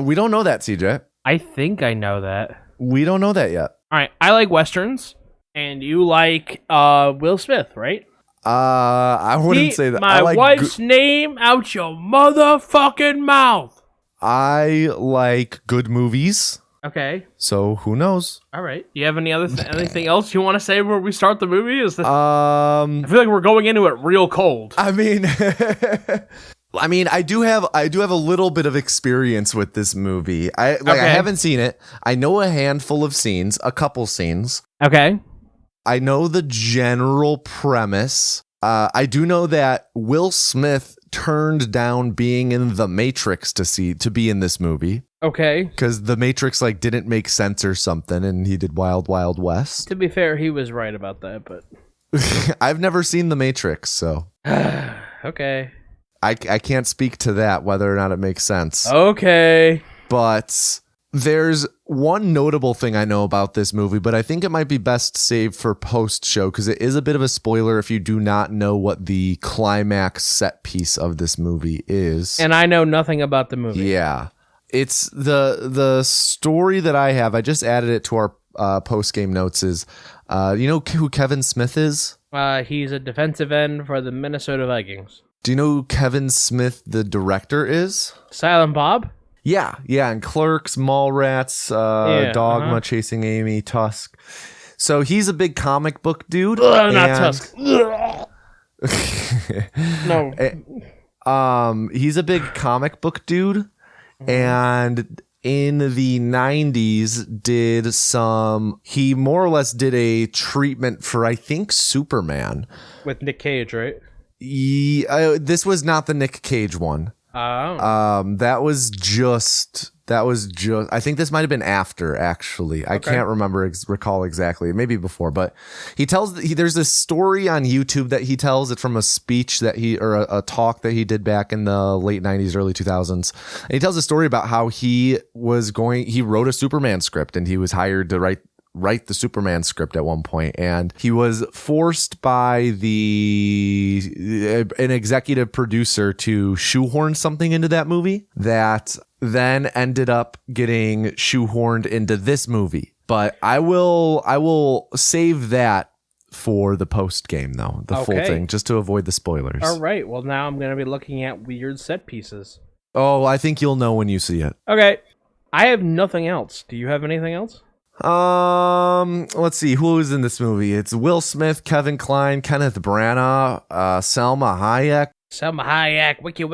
A: We don't know that, CJ.
B: I think I know that.
A: We don't know that yet.
B: All right, I like westerns, and you like Will Smith, right?
A: I wouldn't say that.
B: My wife's name out your motherfucking mouth.
A: I like good movies.
B: Okay.
A: So who knows?
B: All right. Do you have any other anything else you want to say before we start the movie? Is this? I feel like we're going into it real cold.
A: I mean, I do have a little bit of experience with this movie. I haven't seen it. I know a handful of scenes, a couple scenes.
B: Okay.
A: I know the general premise. I do know that Will Smith turned down being in The Matrix to be in this movie.
B: Okay.
A: Because The Matrix didn't make sense or something, and he did Wild Wild West.
B: To be fair, he was right about that, but
A: I've never seen The Matrix, so
B: okay.
A: I can't speak to that whether or not it makes sense.
B: Okay.
A: But there's one notable thing I know about this movie, but I think it might be best saved for post-show because it is a bit of a spoiler if you do not know what the climax set piece of this movie is.
B: And I know nothing about the movie.
A: Yeah. It's the story that I have. I just added it to our post-game notes is, you know who Kevin Smith is?
B: He's a defensive end for the Minnesota Vikings.
A: Do you know who Kevin Smith, the director, is?
B: Silent Bob?
A: Yeah, and Clerks, Mallrats, Dogma, Chasing Amy, Tusk. So he's a big comic book dude.
B: Not Tusk. No.
A: He's a big comic book dude, and in the 90s he more or less did a treatment for, I think, Superman.
B: With Nick Cage, right?
A: This was not the Nick Cage one.
B: Oh.
A: That was just. I think this might have been after. Actually, I can't recall exactly. Maybe before, but there's this story on YouTube that he tells it from a speech that a talk that he did back in the late 90s, early 2000s. And he tells a story about how he wrote a Superman script and he was hired to write the Superman script at one point, and he was forced by an executive producer to shoehorn something into that movie that then ended up getting shoehorned into this movie. But I will save that for the post game though, the full thing, just to avoid the spoilers.
B: All right. Well, now I'm going to be looking at weird set pieces.
A: Oh, I think you'll know when you see it.
B: Okay. I have nothing else. Do you have anything else?
A: Let's see who's in this movie. It's Will Smith, Kevin Kline, Kenneth Branagh, Selma Hayek.
B: Selma Hayek, wiki.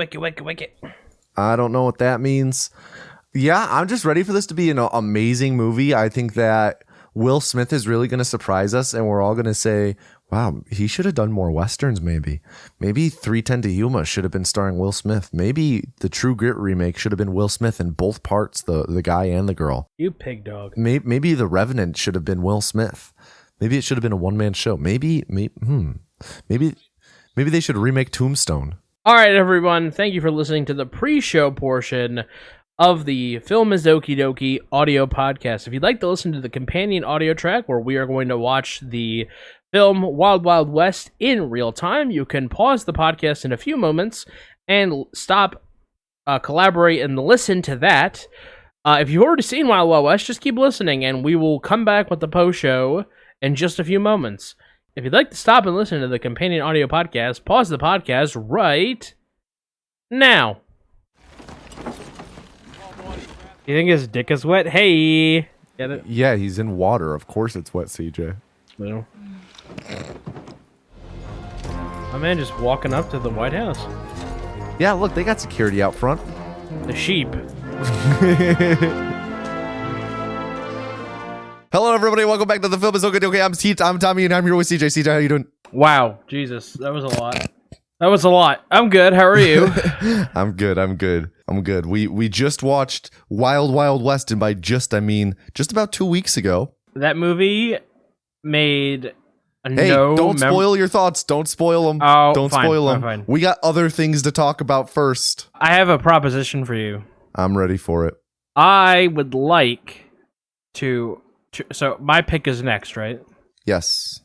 A: I don't know what that means. Yeah, I'm just ready for this to be an amazing movie. I think that Will Smith is really going to surprise us, and we're all going to say, wow, he should have done more Westerns maybe. Maybe 3:10 to Yuma should have been starring Will Smith. Maybe the True Grit remake should have been Will Smith in both parts, the guy and the girl.
B: You pig dog.
A: Maybe The Revenant should have been Will Smith. Maybe it should have been a one-man show. Maybe they should remake Tombstone.
B: All right, everyone. Thank you for listening to the pre-show portion of the Film is Okie Dokie audio podcast. If you'd like to listen to the companion audio track where we are going to watch the film Wild Wild West in real time, you can pause the podcast in a few moments and stop, collaborate, and listen to that. If you've already seen Wild Wild West, just keep listening, and we will come back with the post-show in just a few moments. If you'd like to stop and listen to the companion audio podcast, pause the podcast right now. You think his dick is wet? Hey! Get it?
A: Yeah, he's in water. Of course it's wet, CJ.
B: No. My man just walking up to the White House.
A: Yeah, look, they got security out front.
B: The sheep.
A: Hello, everybody. Welcome back to the Film is Okie Dokie. I'm Tommy, and I'm here with CJ. CJ, how you doing?
B: Wow. Jesus. That was a lot. That was a lot. I'm good. How are you?
A: I'm good. We just watched Wild Wild West, and by just, I mean just about 2 weeks ago.
B: That movie made
A: don't spoil your thoughts. Don't spoil them.
B: Oh,
A: don't
B: fine,
A: spoil them.
B: fine.
A: We got other things to talk about first.
B: I have a proposition for you.
A: I'm ready for it.
B: I would like to so my pick is next, right?
A: Yes.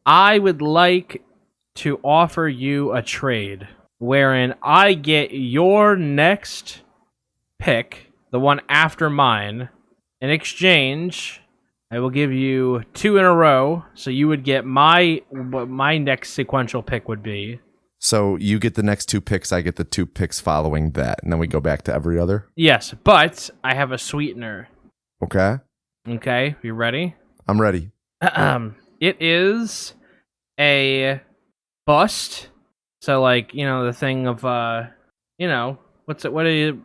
B: I would like to offer you a trade wherein I get your next pick, the one after mine. In exchange, I will give you 2 in a row, so you would get what my next sequential pick would be.
A: So you get the next 2 picks, I get the 2 picks following that, and then we go back to every other?
B: Yes, but I have a sweetener.
A: Okay.
B: Okay, you ready?
A: I'm ready.
B: It is a bust. So, like, the thing of, what's it? What are you?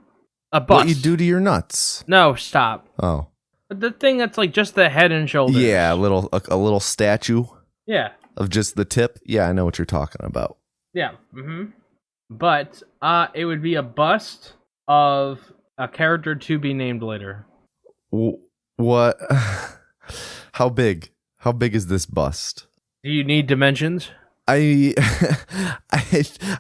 B: A bust.
A: What you do to your nuts?
B: No, stop.
A: Oh.
B: The thing that's like just the head and shoulders.
A: Yeah, a little statue.
B: Yeah.
A: Of just the tip. Yeah, I know what you're talking about.
B: Yeah. But it would be a bust of a character to be named later.
A: What? How big? How big is this bust?
B: Do you need dimensions?
A: I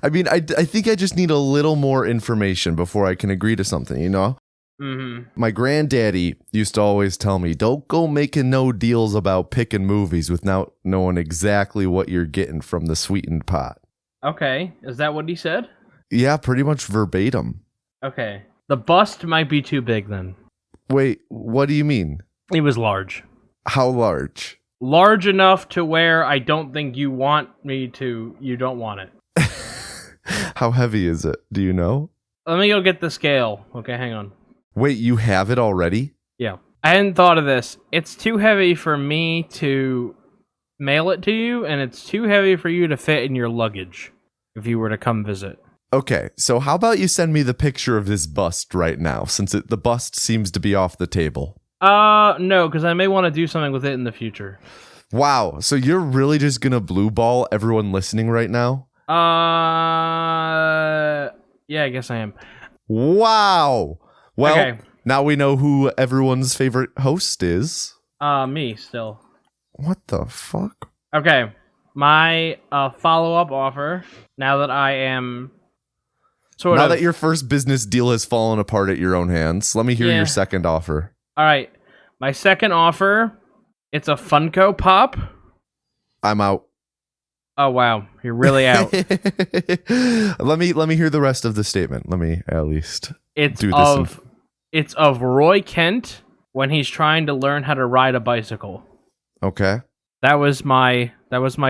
A: mean, I think I just need a little more information before I can agree to something, you know?
B: Mm-hmm.
A: My granddaddy used to always tell me, don't go making no deals about picking movies without knowing exactly what you're getting from the sweetened pot.
B: Okay. Is that what he said?
A: Yeah, pretty much verbatim.
B: Okay. The bust might be too big then.
A: Wait, what do you mean?
B: It was large.
A: How large?
B: Large enough to where I don't think you want you don't want it.
A: How heavy is it? Do you know?
B: Let me go get the scale. Okay, hang on.
A: Wait, you have it already?
B: Yeah. I hadn't thought of this. It's too heavy for me to mail it to you, and it's too heavy for you to fit in your luggage if you were to come visit.
A: Okay, so how about you send me the picture of this bust right now, since the bust seems to be off the table?
B: No, because I may want to do something with it in the future.
A: Wow, so you're really just gonna blue ball everyone listening right now?
B: Yeah, I guess I am.
A: Wow! Well,
B: okay.
A: Now we know who everyone's favorite host is.
B: Me, still.
A: What the fuck?
B: Okay, my follow-up offer, now that I am
A: Now that your first business deal has fallen apart at your own hands, let me hear your second offer.
B: All right, my second offer, it's a Funko Pop.
A: I'm out.
B: Oh wow, you're really out.
A: Let me hear the rest of the statement. Let me at least
B: It's of Roy Kent when he's trying to learn how to ride a bicycle.
A: Okay.
B: That was my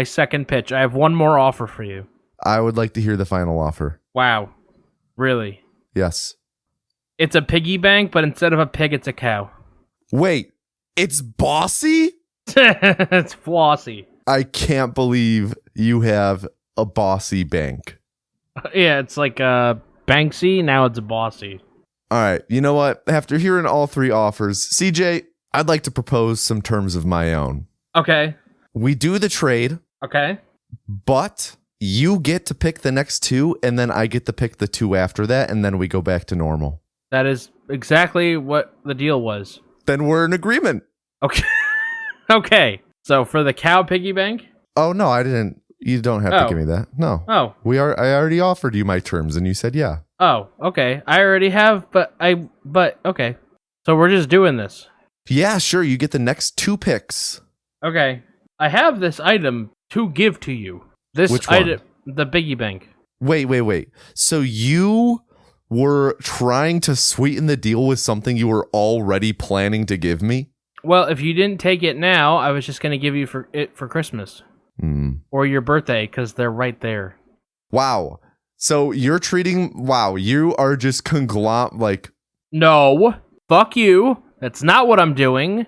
B: second pitch. I have one more offer for you.
A: I would like to hear the final offer.
B: Wow. Really?
A: Yes.
B: It's a piggy bank, but instead of a pig, it's a cow.
A: Wait, it's bossy?
B: It's flossy.
A: I can't believe you have a bossy bank.
B: Yeah, it's like Banksy, now it's bossy.
A: All right, you know what? After hearing all 3 offers, CJ, I'd like to propose some terms of my own.
B: Okay.
A: We do the trade.
B: Okay.
A: But you get to pick the next 2, and then I get to pick the 2 after that, and then we go back to normal.
B: That is exactly what the deal was.
A: Then we're in agreement.
B: Okay. Okay. So for the cow piggy bank?
A: Oh, no, I didn't. You don't have to give me that. No.
B: Oh.
A: I already offered you my terms, and you said yeah.
B: Oh, okay. I already have, but okay. So we're just doing this.
A: Yeah, sure. You get the next 2 picks.
B: Okay. I have this item to give to you. This
A: Which one?
B: item, the piggy bank.
A: Wait. So you were trying to sweeten the deal with something you were already planning to give me?
B: Well, if you didn't take it now, I was just going to give you for Christmas. Or your birthday, because they're right there.
A: Wow. So you are just
B: No, fuck you. That's not what I'm doing.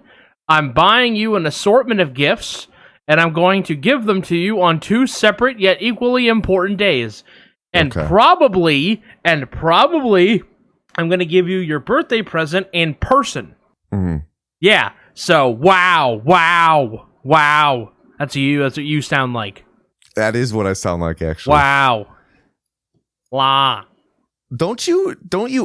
B: I'm buying you an assortment of gifts, and I'm going to give them to you on 2 separate yet equally important days. And probably, I'm going to give you your birthday present in person. Yeah. So, wow. That's you. That's what you sound like.
A: That is what I sound like, actually.
B: Wow. La.
A: Don't you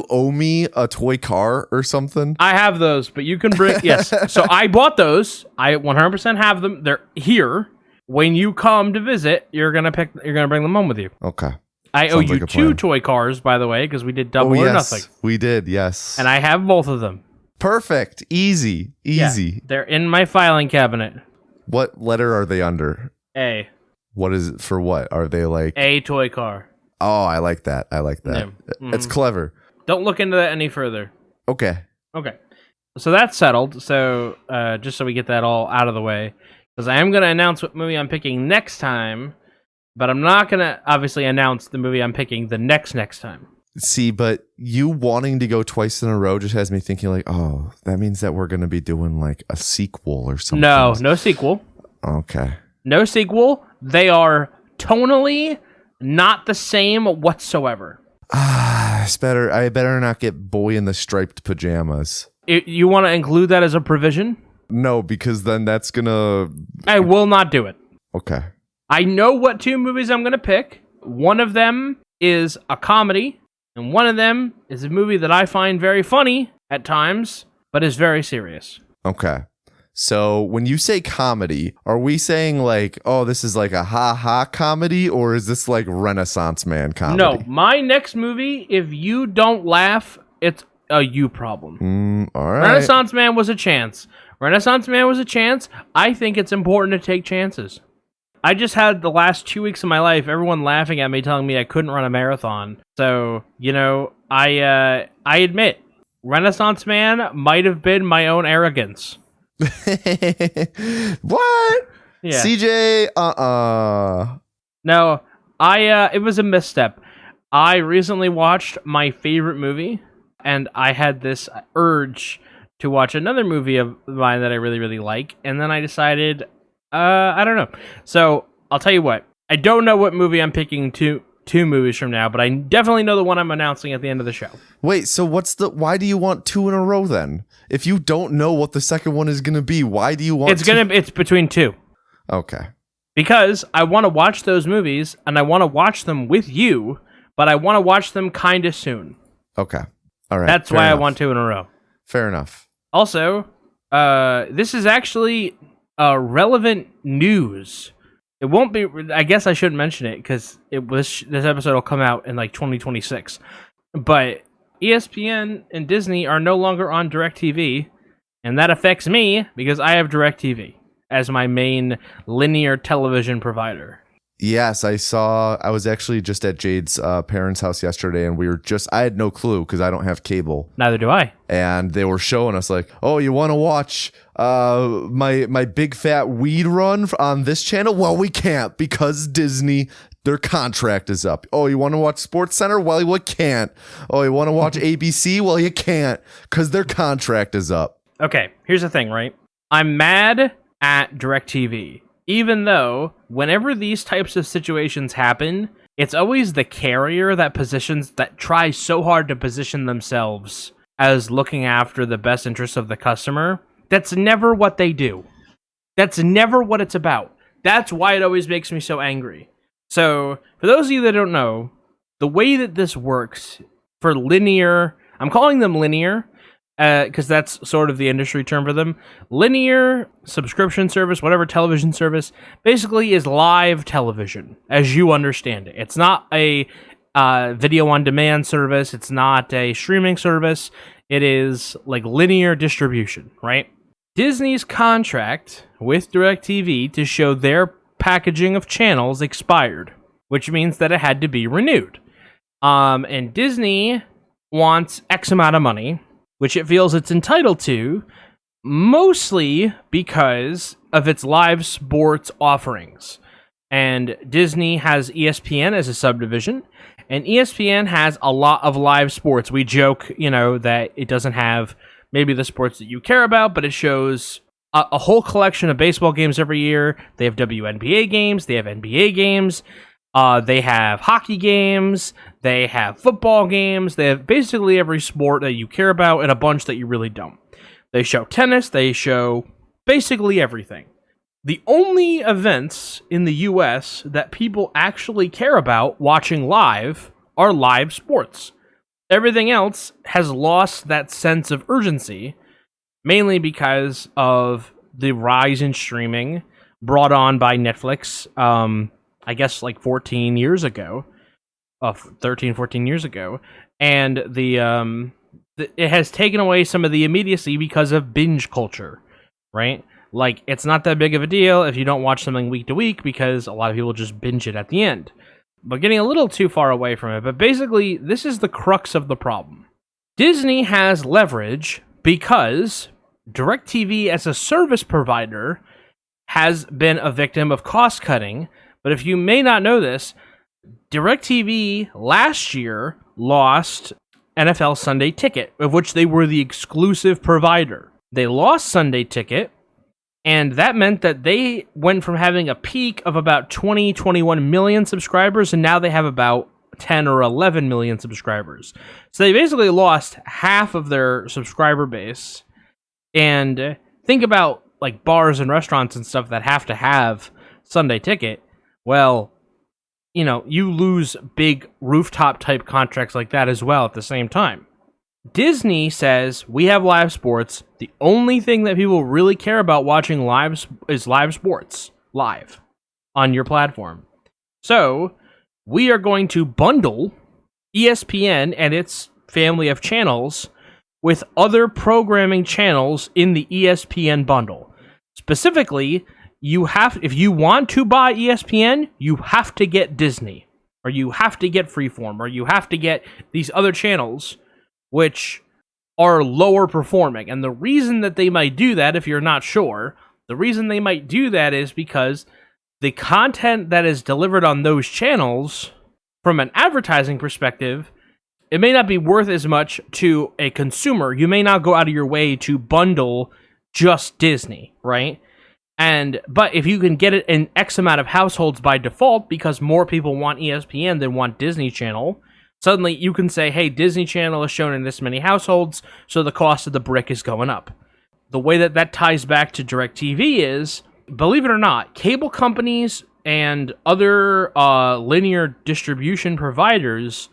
A: owe me a toy car or something?
B: I have those, but you can bring... Yes. So I bought those. I 100% have them. They're here. When you come to visit, you're going to bring them home with you.
A: Okay.
B: I owe you 2 toy cars, by the way, because we did double or nothing.
A: We did, yes.
B: And I have both of them.
A: Perfect. Easy.
B: Yeah, they're in my filing cabinet.
A: What letter are they under?
B: A.
A: What is it for what? Are they like...
B: A toy car.
A: Oh, I like that.
B: Yeah.
A: It's clever.
B: Don't look into that any further.
A: Okay.
B: So that's settled. So just so we get that all out of the way, because I am going to announce what movie I'm picking next time, but I'm not going to obviously announce the movie I'm picking the next time.
A: See, but you wanting to go twice in a row just has me thinking like, oh, that means that we're going to be doing like a sequel or something.
B: No sequel.
A: Okay.
B: No sequel. They are tonally not the same whatsoever.
A: I better not get boy in the striped pajamas.
B: You want to include that as a provision?
A: No, because then that's gonna...
B: I will not do it.
A: Okay.
B: I know what 2 movies I'm going to pick. One of them is a comedy, and one of them is a movie that I find very funny at times, but is very serious.
A: Okay. So when you say comedy, are we saying like, oh, this is like a ha-ha comedy, or is this like Renaissance Man comedy?
B: No, my next movie, if you don't laugh, it's a you problem.
A: All right.
B: Renaissance Man was a chance. I think it's important to take chances. I just had the last 2 weeks of my life, everyone laughing at me, telling me I couldn't run a marathon. So, I admit, Renaissance Man might have been my own arrogance.
A: What?
B: Yeah.
A: CJ,
B: No, it was a misstep. I recently watched my favorite movie, and I had this urge to watch another movie of mine that I really, really like, and then I decided, I don't know. So, I'll tell you what. I don't know what movie I'm picking two movies from now, but I definitely know the one I'm announcing at the end of the show.
A: Wait, so why do you want 2 in a row then? If you don't know what the second one is going to be, why do you want
B: It's between 2.
A: Okay.
B: Because I want to watch those movies, and I want to watch them with you, but I want to watch them kind of soon.
A: Okay. All right.
B: That's why I want 2 in a row.
A: Fair enough.
B: Also, this is actually relevant news. It won't be... I guess I shouldn't mention it, because this episode will come out in like 2026. But ESPN and Disney are no longer on DirecTV, and that affects me because I have DirecTV as my main linear television provider.
A: Yes, I was actually just at Jade's parents' house yesterday, and I had no clue because I don't have cable.
B: Neither do I.
A: And they were showing us like, oh, you want to watch my big fat weed run on this channel? Well, we can't because Disney, their contract is up. Oh, you want to watch SportsCenter? Well, we can't. Oh, you want to watch ABC? Well, you can't because their contract is up.
B: Okay, here's the thing, right? I'm mad at DirecTV. Even though, whenever these types of situations happen, it's always the carrier that tries so hard to position themselves as looking after the best interests of the customer. That's never what they do. That's never what it's about. That's why it always makes me so angry. So, for those of you that don't know, the way that this works for linear, I'm calling them linear, because that's sort of the industry term for them. Linear subscription service, whatever television service, basically is live television, as you understand it. It's not a video on demand service. It's not a streaming service. It is like linear distribution, right? Disney's contract with DirecTV to show their packaging of channels expired, which means that it had to be renewed. And Disney wants X amount of money, which it feels it's entitled to, mostly because of its live sports offerings. And Disney has ESPN as a subdivision, and ESPN has a lot of live sports. We joke, that it doesn't have maybe the sports that you care about, but it shows a whole collection of baseball games every year. They have WNBA games, they have NBA games, they have hockey games, they have football games, they have basically every sport that you care about and a bunch that you really don't. They show tennis, they show basically everything. The only events in the US that people actually care about watching live are live sports. Everything else has lost that sense of urgency, mainly because of the rise in streaming brought on by Netflix, I guess like 14 years ago, 13, 14 years ago, and it has taken away some of the immediacy because of binge culture, right? Like, it's not that big of a deal if you don't watch something week to week because a lot of people just binge it at the end. But getting a little too far away from it, but basically, this is the crux of the problem. Disney has leverage because DirecTV as a service provider has been a victim of cost cutting, but if you may not know this, DirecTV last year lost NFL Sunday Ticket, of which they were the exclusive provider. They lost Sunday Ticket, and that meant that they went from having a peak of about 20, 21 million subscribers, and now they have about 10 or 11 million subscribers. So they basically lost half of their subscriber base. And think about like bars and restaurants and stuff that have to have Sunday Ticket. Well, you lose big rooftop type contracts like that as well at the same time. Disney says, we have live sports. The only thing that people really care about watching live is live sports, live, on your platform. So, we are going to bundle ESPN and its family of channels with other programming channels in the ESPN bundle. Specifically, if you want to buy ESPN, you have to get Disney, or you have to get Freeform, or you have to get these other channels, which are lower performing. And the reason that they might do that, if you're not sure, the reason they might do that is because the content that is delivered on those channels, from an advertising perspective, it may not be worth as much to a consumer. You may not go out of your way to bundle just Disney, right? But if you can get it in X amount of households by default, because more people want ESPN than want Disney Channel, suddenly you can say, hey, Disney Channel is shown in this many households, so the cost of the brick is going up. The way that ties back to DirecTV is, believe it or not, cable companies and other linear distribution providers,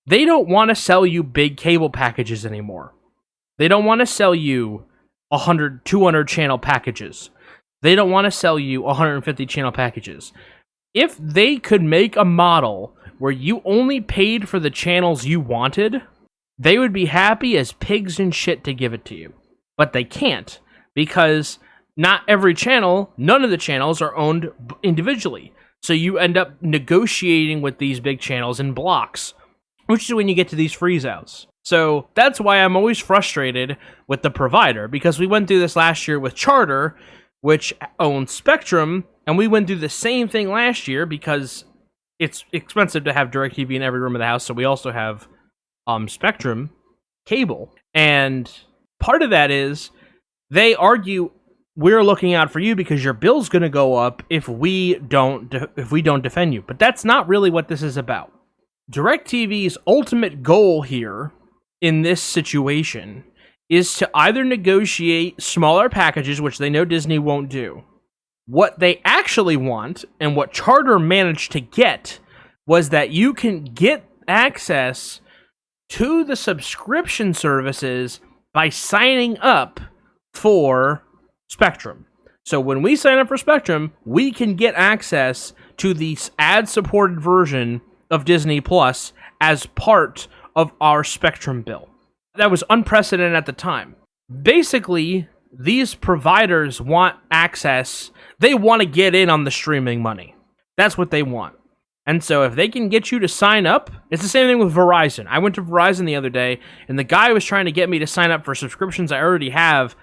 B: they don't want to sell you big cable packages anymore. They don't want to sell you 100, 200 channel packages. They don't want to sell you 150 channel packages. If they could make a model where you only paid for the channels you wanted, they would be happy as pigs in shit to give it to you. But they can't, because not every channel, none of the channels are owned individually. So you end up negotiating with these big channels in blocks, which is when you get to these freeze-outs. So that's why I'm always frustrated with the provider, because we went through this last year with Charter, which owns Spectrum, and we went through the same thing last year because it's expensive to have DirecTV in every room of the house, so we also have Spectrum cable. And part of that is they argue, we're looking out for you because your bill's going to go up if we don't defend you. But that's not really what this is about. DirecTV's ultimate goal here in this situation is to either negotiate smaller packages, which they know Disney won't do. What they actually want, and what Charter managed to get, was that you can get access to the subscription services by signing up for Spectrum. So when we sign up for Spectrum, we can get access to the ad-supported version of Disney Plus as part of our Spectrum bill. That was unprecedented at the time. Basically, these providers want access. They want to get in on the streaming money. That's what they want. And so if they can get you to sign up, it's the same thing with Verizon. I went to Verizon the other day, and the guy was trying to get me to sign up for subscriptions I already have,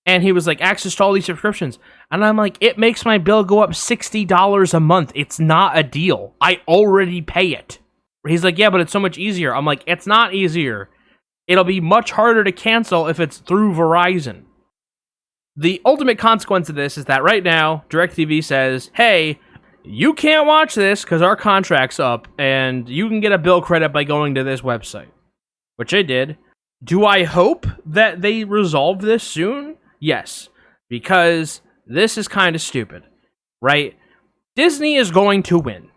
B: and he was like, access to all these subscriptions. And I'm like, it makes my bill go up $60 a month. It's not a deal. I already pay it. He's like, yeah, but it's so much easier. I'm like, it's not easier. It'll be much harder to cancel if it's through Verizon. The ultimate consequence of this is that right now, DirecTV says, hey, you can't watch this because our contract's up, and you can get a bill credit by going to this website. Which I did. Do I hope that they resolve this soon? Yes. Because this is kind of stupid, right? Disney is going to win.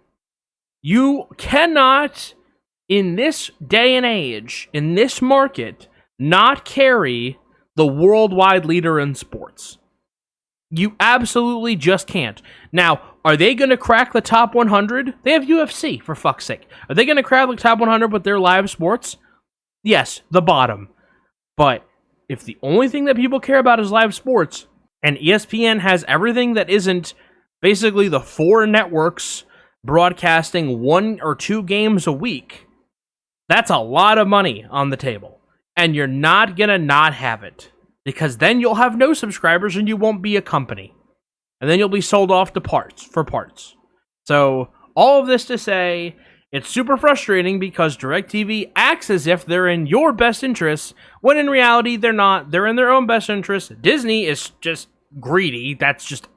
B: You cannot, in this day and age, in this market, not carry the worldwide leader in sports. You absolutely just can't. Now, are they going to crack the top 100? They have UFC, for fuck's sake. Are they going to crack the top 100 with their live sports? Yes, the bottom. But if the only thing that people care about is live sports, and ESPN has everything that isn't basically the 4 networks broadcasting 1 or 2 games a week, that's a lot of money on the table. And you're not going to not have it. Because then you'll have no subscribers and you won't be a company. And then you'll be sold off to parts. So, all of this to say, it's super frustrating because DirecTV acts as if they're in your best interests, when in reality they're not. They're in their own best interests. Disney is just greedy. That's just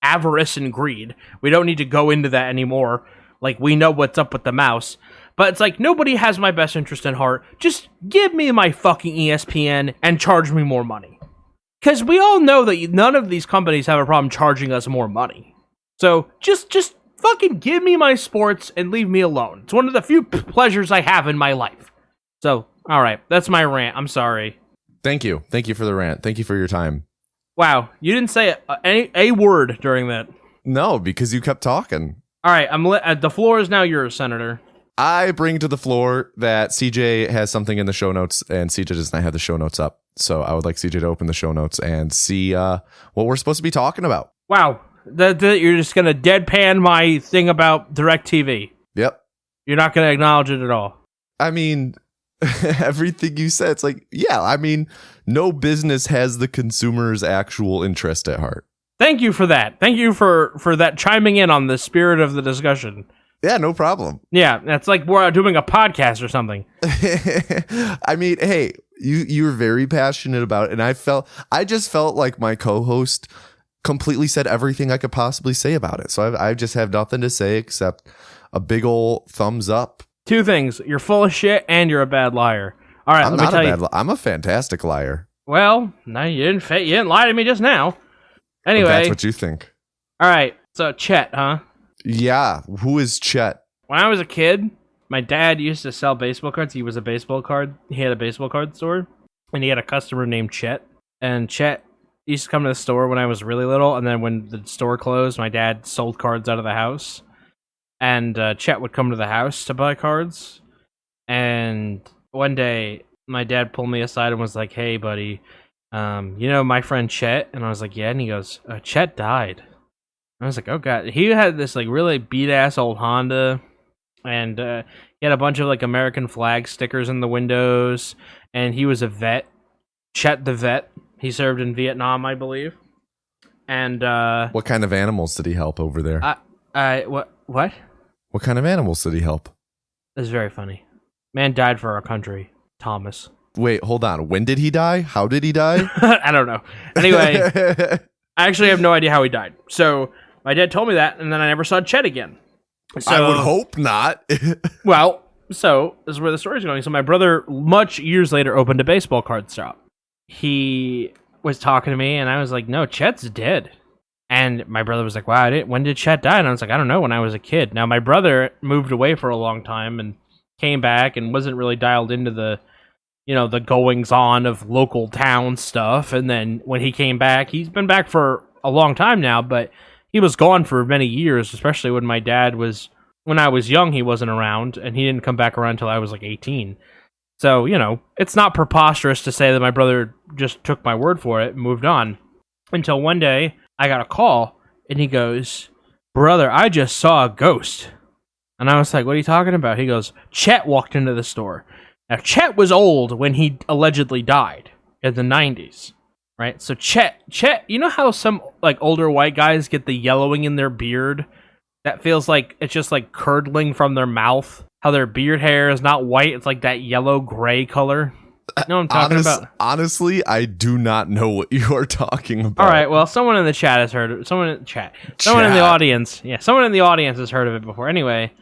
B: avarice and greed. We don't need to go into that anymore. Like, we know what's up with the mouse. But it's like, nobody has my best interest in heart. Just give me my fucking ESPN and charge me more money. Because we all know that none of these companies have a problem charging us more money. So, just fucking give me my sports and leave me alone. It's one of the few pleasures I have in my life. So, alright, that's my rant. I'm sorry.
A: Thank you. Thank you for the rant. Thank you for your time.
B: Wow, you didn't say a word during that.
A: No, because you kept talking.
B: Alright, the floor is now yours, Senator.
A: I bring to the floor that CJ has something in the show notes, and CJ does not have the show notes up. So I would like CJ to open the show notes and see what we're supposed to be talking about.
B: Wow. You're just going to deadpan my thing about DirecTV.
A: Yep.
B: You're not going to acknowledge it at all.
A: I mean, everything you said, it's like, yeah, I mean, no business has the consumer's actual interest at heart.
B: Thank you for that. Thank you for that chiming in on the spirit of the discussion.
A: Yeah, no problem.
B: Yeah, that's like we're doing a podcast or something.
A: I mean, hey, you were very passionate about it, and I just felt like my co-host completely said everything I could possibly say about it. So I just have nothing to say except a big ol' thumbs up.
B: 2 things. You're full of shit and you're a bad liar. All right, let me tell you.
A: I'm a fantastic liar.
B: Well, no, you didn't lie to me just now. Anyway.
A: That's what you think.
B: All right, so Chet, huh?
A: Yeah, who is Chet?
B: When I was a kid, my dad used to sell baseball cards. He had a baseball card store, and he had a customer named Chet. And Chet used to come to the store when I was really little, and then when the store closed, my dad sold cards out of the house. And Chet would come to the house to buy cards. And one day, my dad pulled me aside and was like, hey, buddy, you know my friend Chet? And I was like, yeah. And he goes, Chet died. I was like, oh god. He had this like really beat ass old Honda, and he had a bunch of like American flag stickers in the windows, and he was a vet. Chet the vet. He served in Vietnam, I believe. And
A: what kind of animals did he help over there?
B: What?
A: What kind of animals did he help?
B: That's very funny. Man died for our country. Thomas.
A: Wait, hold on. When did he die? How did he die?
B: I don't know. Anyway, I actually have no idea how he died. So my dad told me that, and then I never saw Chet again. So,
A: I would hope not.
B: Well, so this is where the story's going. So my brother, much years later, opened a baseball card shop. He was talking to me, and I was like, no, Chet's dead. And my brother was like, wow, when did Chet die? And I was like, I don't know, when I was a kid. Now, my brother moved away for a long time and came back and wasn't really dialed into the goings-on of local town stuff. And then when he came back, he's been back for a long time now, but he was gone for many years, especially when my dad was when I was young, he wasn't around, and he didn't come back around until I was like 18. So, it's not preposterous to say that my brother just took my word for it and moved on. Until one day, I got a call, and he goes, "Brother, I just saw a ghost." And I was like, "What are you talking about?" He goes, "Chet walked into the store." Now, Chet was old when he allegedly died in the 90s, right? So Chet, you know how some like older white guys get the yellowing in their beard? That feels like it's just like curdling from their mouth. How their beard hair is not white, it's like that yellow-gray color. You know what I'm talking about?
A: Honestly, I do not know what you are talking about.
B: All right, well, someone in the chat has heard of it. Someone in the chat. Someone in the audience. Yeah, someone in the audience has heard of it before. Anyway,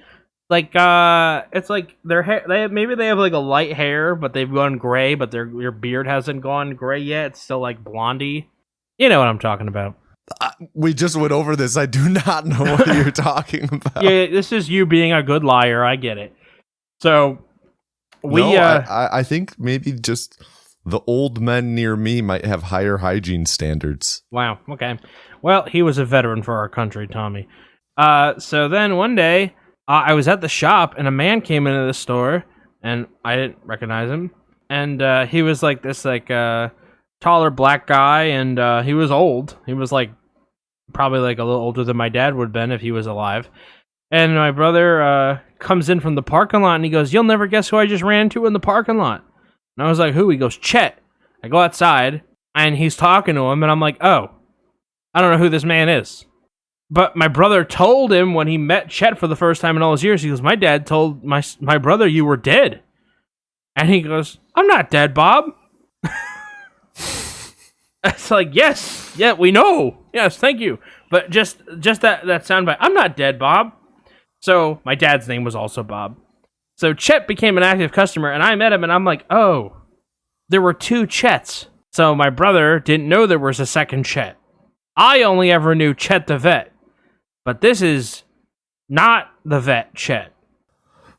B: like it's like their hair, maybe they have like a light hair, but they've gone gray, but your beard hasn't gone gray yet. It's still like blondie. You know what I'm talking about.
A: We just went over this. I do not know what you're talking about.
B: Yeah, this is you being a good liar. I get it. So
A: I think maybe just the old men near me might have higher hygiene standards.
B: Wow. Okay. Well, he was a veteran for our country, Tommy. So then one day I was at the shop and a man came into the store and I didn't recognize him. And he was like this taller black guy and he was old. He was like probably like a little older than my dad would have been if he was alive. And my brother comes in from the parking lot and he goes, "You'll never guess who I just ran into in the parking lot." And I was like, "Who?" He goes, "Chet." I go outside and he's talking to him and I'm like, "Oh, I don't know who this man is." But my brother told him when he met Chet for the first time in all his years, he goes, "My dad told my brother you were dead." And he goes, "I'm not dead, Bob." It's like, yes, yeah, we know. Yes, thank you. But just that soundbite, "I'm not dead, Bob." So my dad's name was also Bob. So Chet became an active customer, and I met him, and I'm like, oh, there were two Chets. So my brother didn't know there was a second Chet. I only ever knew Chet the vet. But this is not the vet Chet.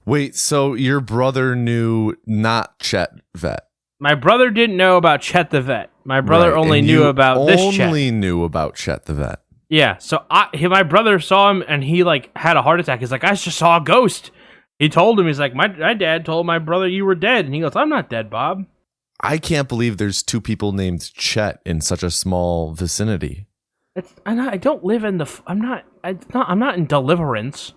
A: Wait, so your brother knew not Chet vet?
B: My brother didn't know about Chet the vet. My brother only knew about this Chet.
A: Only knew about Chet the vet.
B: Yeah, so my brother saw him and he like had a heart attack. He's like, "I just saw a ghost." He told him, he's like, my dad told my brother you were dead. And he goes, "I'm not dead, Bob."
A: I can't believe there's two people named Chet in such a small vicinity.
B: I don't live in I'm not in Deliverance,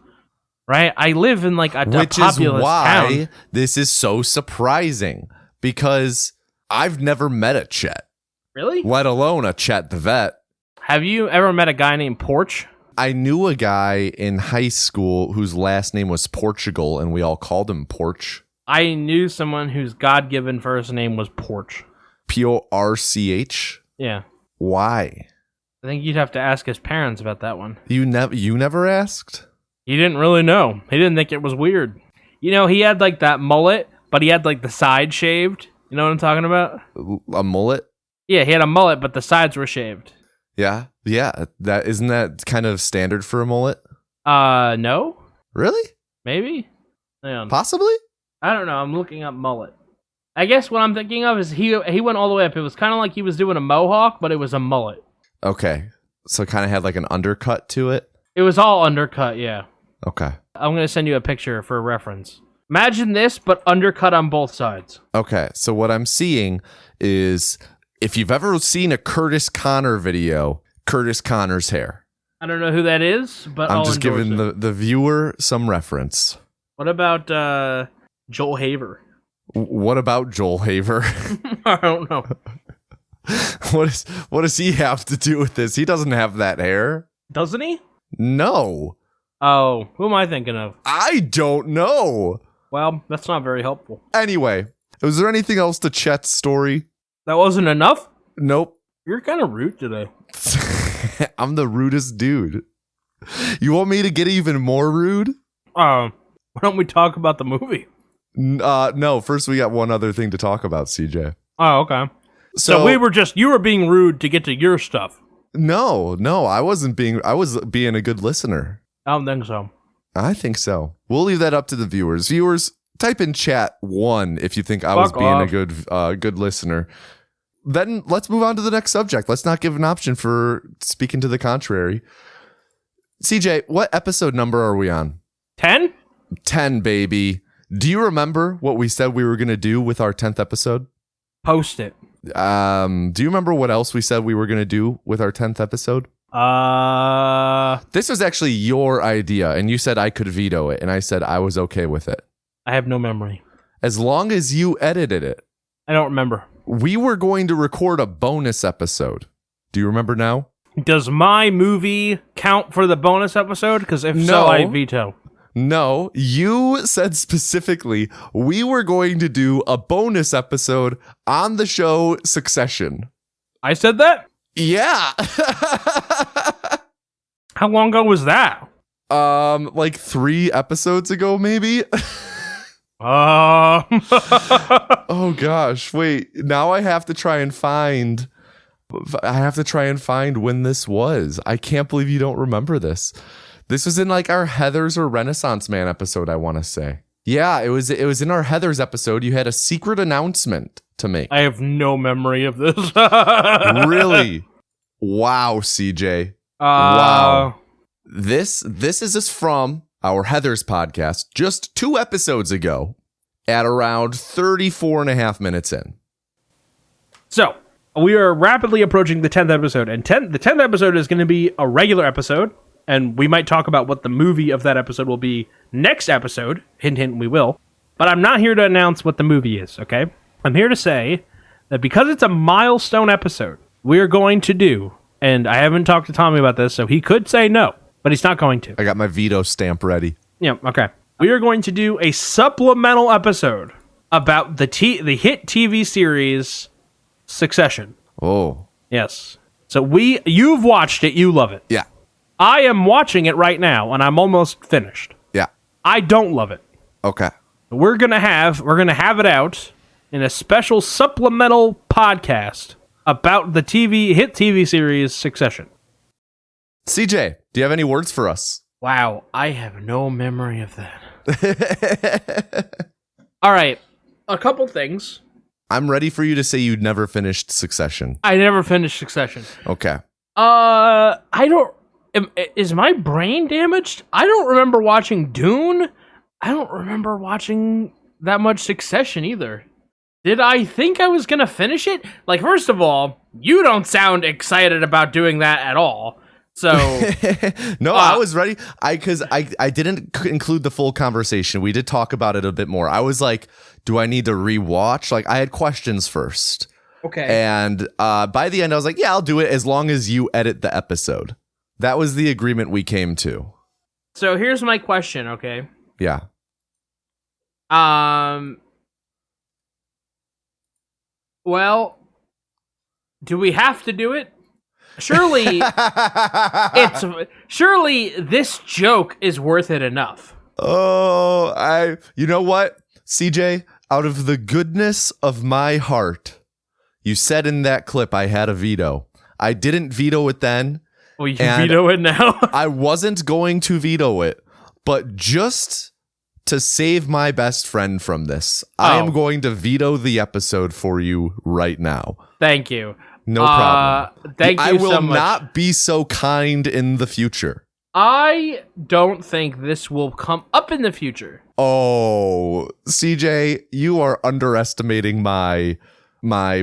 B: right? I live in like a populous town. Which is why
A: this is so surprising, because I've never met a Chet.
B: Really?
A: Let alone a Chet the vet.
B: Have you ever met a guy named Porch?
A: I knew a guy in high school whose last name was Portugal, and we all called him Porch.
B: I knew someone whose God-given first name was Porch.
A: Porch?
B: Yeah.
A: Why?
B: I think you'd have to ask his parents about that one.
A: You never asked?
B: He didn't really know. He didn't think it was weird. You know, he had like that mullet, but he had like the side shaved. You know what I'm talking about?
A: A mullet?
B: Yeah, he had a mullet, but the sides were shaved.
A: Yeah. Isn't that kind of standard for a mullet?
B: No.
A: Really?
B: Maybe. Hang on.
A: Possibly?
B: I don't know. I'm looking up mullet. I guess what I'm thinking of is he went all the way up. It was kind of like he was doing a mohawk, but it was a mullet.
A: Okay. So it kind of had like an undercut to it?
B: It was all undercut, yeah.
A: Okay.
B: I'm going to send you a picture for reference. Imagine this, but undercut on both sides.
A: Okay. So what I'm seeing is, if you've ever seen a Curtis Connor video, Curtis Connor's hair.
B: I don't know who that is, but
A: I'm just giving the viewer some reference.
B: What about Joel Haver?
A: What about Joel Haver?
B: I don't know.
A: What does he have to do with this? He doesn't have that hair.
B: Doesn't he?
A: No.
B: Oh, who am I thinking of?
A: I don't know.
B: Well, that's not very helpful.
A: Anyway, was there anything else to Chet's story?
B: That wasn't enough?
A: Nope.
B: You're kind of rude today.
A: I'm the rudest dude. You want me to get even more rude?
B: Why don't we talk about the movie?
A: No, first we got one other thing to talk about, CJ.
B: Oh, okay. So you were being rude to get to your stuff.
A: No, I was being a good listener.
B: I don't think so.
A: I think so. We'll leave that up to the viewers. Viewers, type in chat 1 if you think I was being a good listener. Then let's move on to the next subject. Let's not give an option for speaking to the contrary. CJ, what episode number are we on?
B: 10?
A: 10, baby. Do you remember what we said we were going to do with our 10th episode?
B: Post it.
A: Do you remember what else we said we were going to do with our 10th episode? This was actually your idea, and you said I could veto it, and I said I was okay with it.
B: I have no memory.
A: As long as you edited it.
B: I don't remember.
A: We were going to record a bonus episode. Do you remember now?
B: Does my movie count for the bonus episode? Because if so, I veto.
A: No, you said specifically we were going to do a bonus episode on the show Succession.
B: I said that?
A: Yeah.
B: How long ago was that?
A: Like 3 episodes ago, maybe. Oh gosh, wait. Now I have to try and find when this was. I can't believe you don't remember this. This was in like our Heathers or Renaissance Man episode, I want to say. Yeah, it was in our Heathers episode. You had a secret announcement to make.
B: I have no memory of this.
A: Really? Wow, CJ. Wow. This is from our Heathers podcast just 2 episodes ago at around 34 and a half minutes in.
B: So, we are rapidly approaching the 10th episode, and the 10th episode is going to be a regular episode, and we might talk about what the movie of that episode will be next episode. Hint, hint, we will. But I'm not here to announce what the movie is, okay? I'm here to say that because it's a milestone episode, we're going to do, and I haven't talked to Tommy about this, so he could say no, but he's not going to.
A: I got my veto stamp ready.
B: Yeah, okay. We are going to do a supplemental episode about the hit TV series Succession.
A: Oh.
B: Yes. So you've watched it, you love it.
A: Yeah.
B: I am watching it right now, and I'm almost finished.
A: Yeah.
B: I don't love it.
A: Okay.
B: We're gonna have it out in a special supplemental podcast about the hit TV series Succession.
A: CJ, do you have any words for us?
B: Wow, I have no memory of that. All right, a couple things.
A: I'm ready for you to say you'd never finished Succession.
B: I never finished Succession.
A: Okay.
B: I don't. Is my brain damaged? I don't remember watching Dune. I don't remember watching that much Succession either. Did I think I was gonna finish it? Like, first of all, you don't sound excited about doing that at all. So
A: no, I was ready. Because I didn't include the full conversation. We did talk about it a bit more. I was like, do I need to rewatch? Like, I had questions first.
B: Okay.
A: And by the end, I was like, yeah, I'll do it as long as you edit the episode. That was the agreement we came to.
B: So here's my question, okay?
A: Yeah.
B: Well, do we have to do it? Surely this joke is worth it enough.
A: Oh, you know what, CJ? Out of the goodness of my heart, you said in that clip I had a veto. I didn't veto it then.
B: Well, you can veto it now.
A: I wasn't going to veto it, but just to save my best friend from this, I am going to veto the episode for you right now.
B: Thank you.
A: No problem.
B: Thank you so much.
A: I will not be so kind in the future.
B: I don't think this will come up in the future.
A: Oh, CJ, you are underestimating my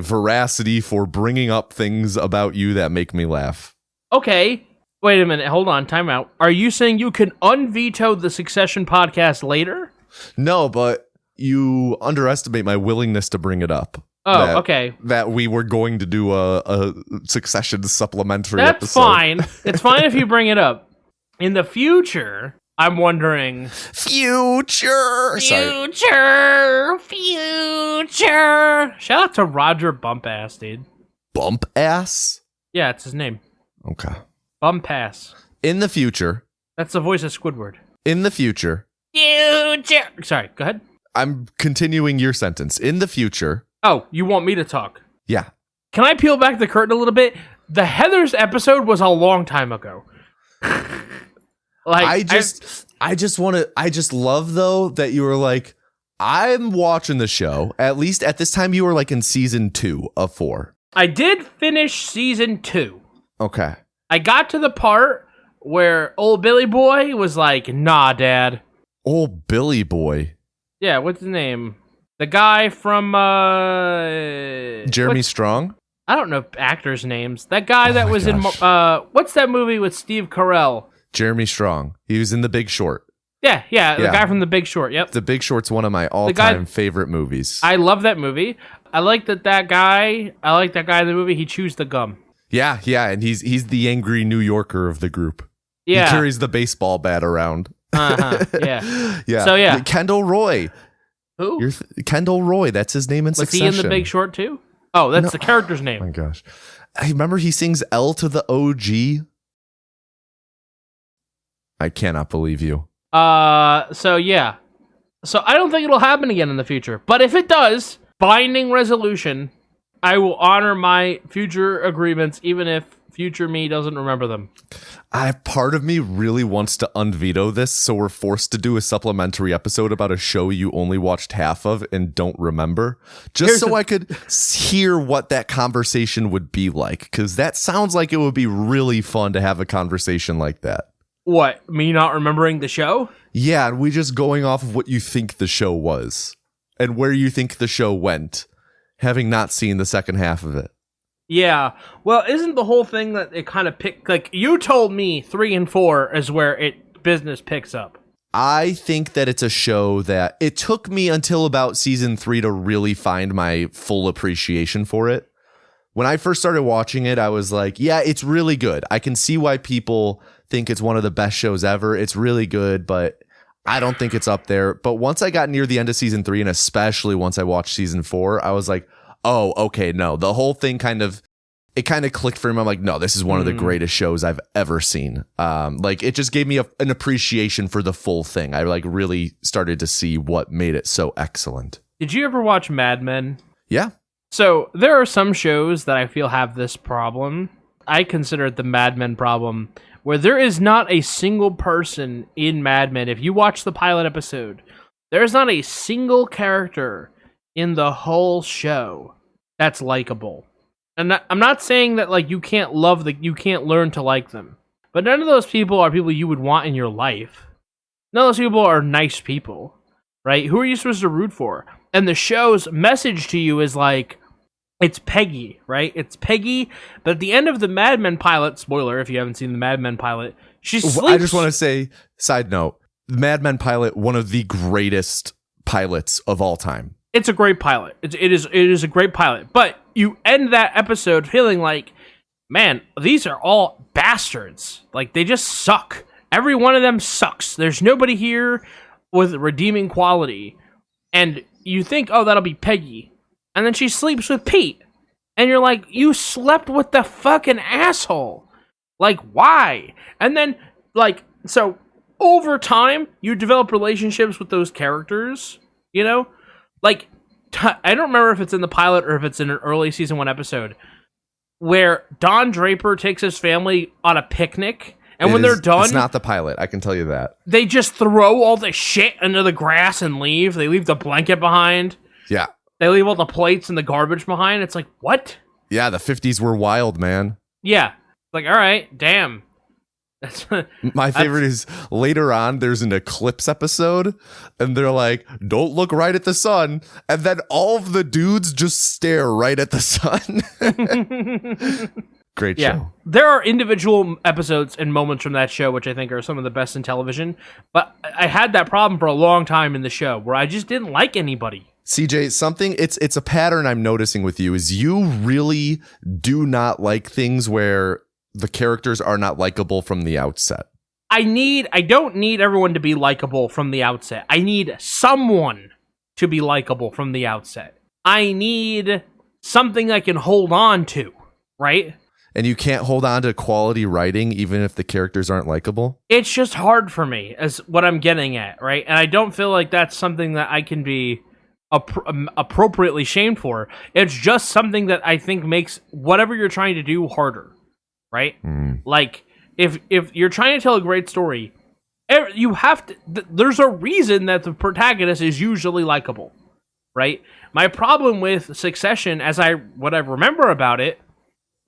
A: veracity for bringing up things about you that make me laugh.
B: Okay. Wait a minute. Hold on. Time out. Are you saying you can unveto the Succession podcast later?
A: No, but you underestimate my willingness to bring it up.
B: Oh, okay.
A: That we were going to do a Succession supplementary
B: episode.
A: That's
B: fine. It's fine if you bring it up. In the future, I'm wondering...
A: Future!
B: Shout out to Roger Bumpass, dude.
A: Bumpass?
B: Yeah, it's his name.
A: Okay.
B: Bumpass.
A: In the future...
B: That's the voice of Squidward.
A: In the future...
B: Sorry, go ahead.
A: I'm continuing your sentence. In the future...
B: Oh, you want me to talk?
A: Yeah.
B: Can I peel back the curtain a little bit? The Heathers episode was a long time ago.
A: I just love though that you were like, I'm watching the show. At least at this time you were like in season 2 of 4.
B: I did finish season 2.
A: Okay.
B: I got to the part where old Billy Boy was like, nah, Dad,
A: Oh, Billy Boy.
B: Yeah, what's his name? The guy from
A: Jeremy Strong?
B: I don't know actors' names. That guy that was
A: gosh.
B: in what's that movie with Steve Carell?
A: Jeremy Strong. He was in The Big Short.
B: Yeah, the guy from The Big Short. Yep.
A: The Big Short's one of my all-time favorite movies.
B: I love that movie. I like that guy. I like that guy in the movie. He chews the gum.
A: Yeah, and he's the angry New Yorker of the group.
B: Yeah.
A: He carries the baseball bat around.
B: Yeah.
A: Yeah.
B: So yeah.
A: Kendall Roy.
B: Who?
A: Kendall Roy. That's his name in Succession.
B: Was he in The Big Short too? Oh, that's the character's name.
A: Oh my gosh. I remember he sings L to the OG. I cannot believe you.
B: So yeah. So I don't think it'll happen again in the future. But if it does, binding resolution, I will honor my future agreements even if future me doesn't remember them.
A: Part of me really wants to unveto this, so we're forced to do a supplementary episode about a show you only watched half of and don't remember, just I could hear what that conversation would be like, because that sounds like it would be really fun to have a conversation like that.
B: What, me not remembering the show?
A: Yeah, and we just going off of what you think the show was and where you think the show went, having not seen the second half of it.
B: Yeah. Well, isn't the whole thing that it kind of picked, like, you told me 3 and 4 is where business picks up.
A: I think that it's a show that it took me until about season 3 to really find my full appreciation for it. When I first started watching it, I was like, yeah, it's really good. I can see why people think it's one of the best shows ever. It's really good, but I don't think it's up there. But once I got near the end of season 3, and especially once I watched season 4, I was like, oh, okay, no. The whole thing kind of clicked for me. I'm like, no, this is one of the greatest shows I've ever seen. Like, it just gave me an appreciation for the full thing. I like really started to see what made it so excellent.
B: Did you ever watch Mad Men?
A: Yeah.
B: So there are some shows that I feel have this problem. I consider it the Mad Men problem, where there is not a single person in Mad Men. If you watch the pilot episode, there's not a single character in the whole show that's likable. And I'm not saying that like you can't learn to like them, but none of those people are people you would want in your life. None of those people are nice people, right? Who are you supposed to root for? And the show's message to you is like, it's Peggy, right? It's Peggy, but at the end of the Mad Men pilot, spoiler if you haven't seen the Mad Men pilot, she sleeps.
A: I just want to say, side note, the Mad Men pilot, one of the greatest pilots of all time.
B: It's a great pilot. It is a great pilot. But you end that episode feeling like, man, these are all bastards. Like, they just suck. Every one of them sucks. There's nobody here with redeeming quality. And you think, oh, that'll be Peggy. And then she sleeps with Pete. And you're like, you slept with the fucking asshole. Like, why? And then, like, so over time, you develop relationships with those characters, you know? Like, I don't remember if it's in the pilot or if it's in an early season 1 episode where Don Draper takes his family on a picnic, and when they're done,
A: it's not the pilot. I can tell you that
B: they just throw all the shit into the grass and leave. They leave the blanket behind.
A: Yeah,
B: they leave all the plates and the garbage behind. It's like, what?
A: Yeah, the 50s were wild, man.
B: Yeah, like, all right, damn.
A: My favorite is later on there's an eclipse episode and they're like, don't look right at the sun, and then all of the dudes just stare right at the sun. Great show.
B: There are individual episodes and moments from that show which I think are some of the best in television, but I had that problem for a long time in the show where I just didn't like anybody.
A: CJ, it's a pattern I'm noticing with you is you really do not like things where the characters are not likable from the outset.
B: I don't need everyone to be likable from the outset. I need someone to be likable from the outset. I need something I can hold on to, right?
A: And you can't hold on to quality writing even if the characters aren't likable?
B: It's just hard for me, is what I'm getting at, right? And I don't feel like that's something that I can be appropriately shamed for. It's just something that I think makes whatever you're trying to do harder. Right? Like, if you're trying to tell a great story, you have to. There's a reason that the protagonist is usually likable, right? My problem with Succession, what I remember about it,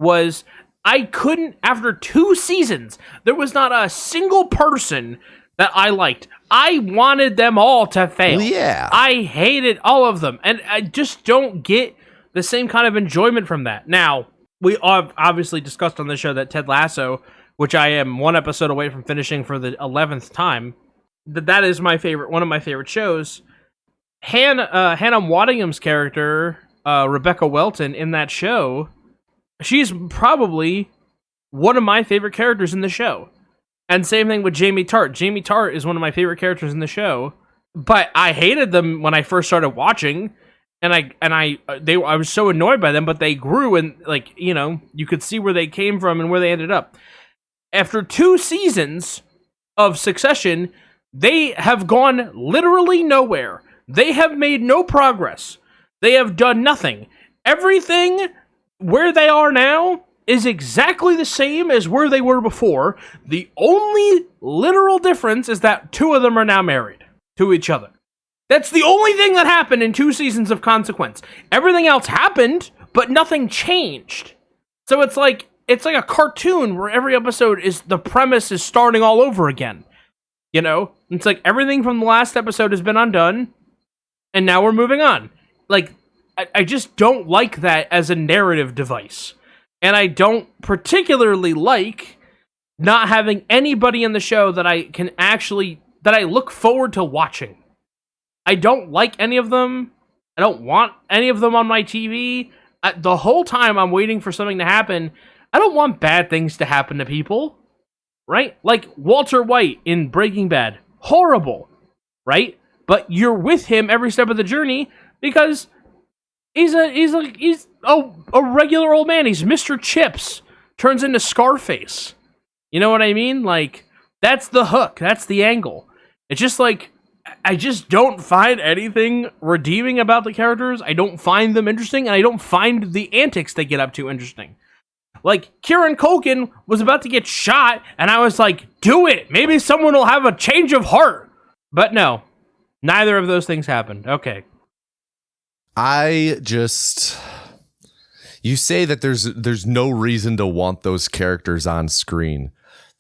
B: was I couldn't. After 2 seasons, there was not a single person that I liked. I wanted them all to fail.
A: Yeah.
B: I hated all of them. And I just don't get the same kind of enjoyment from that. Now, we have obviously discussed on the show that Ted Lasso, which I am one episode away from finishing for the 11th time, that is my favorite, one of my favorite shows. Hannah Waddingham's character, Rebecca Welton, in that show, she's probably one of my favorite characters in the show. And same thing with Jamie Tart. Jamie Tart is one of my favorite characters in the show, but I hated them when I first started watching, and I was so annoyed by them, but they grew, and like, you know, you could see where they came from and where they ended up. After 2 seasons of Succession, they have gone literally nowhere. They have made no progress. They have done nothing. Everything where they are now is exactly the same as where they were before. The only literal difference is that 2 of them are now married to each other. That's the only thing that happened in 2 seasons of consequence. Everything else happened, but nothing changed. So it's like a cartoon where every episode is the premise is starting all over again. You know? It's like everything from the last episode has been undone, and now we're moving on. Like, I just don't like that as a narrative device. And I don't particularly like not having anybody in the show that I look forward to watching. I don't like any of them. I don't want any of them on my TV. The whole time I'm waiting for something to happen, I don't want bad things to happen to people, right? Like Walter White in Breaking Bad. Horrible, right? But you're with him every step of the journey because he's a regular old man. He's Mr. Chips, turns into Scarface. You know what I mean? Like, that's the hook. That's the angle. It's just like, I just don't find anything redeeming about the characters. I don't find them interesting, and I don't find the antics they get up to interesting. Like, Kieran Culkin was about to get shot, and I was like, do it! Maybe someone will have a change of heart! But no, neither of those things happened. Okay.
A: You say that there's no reason to want those characters on screen.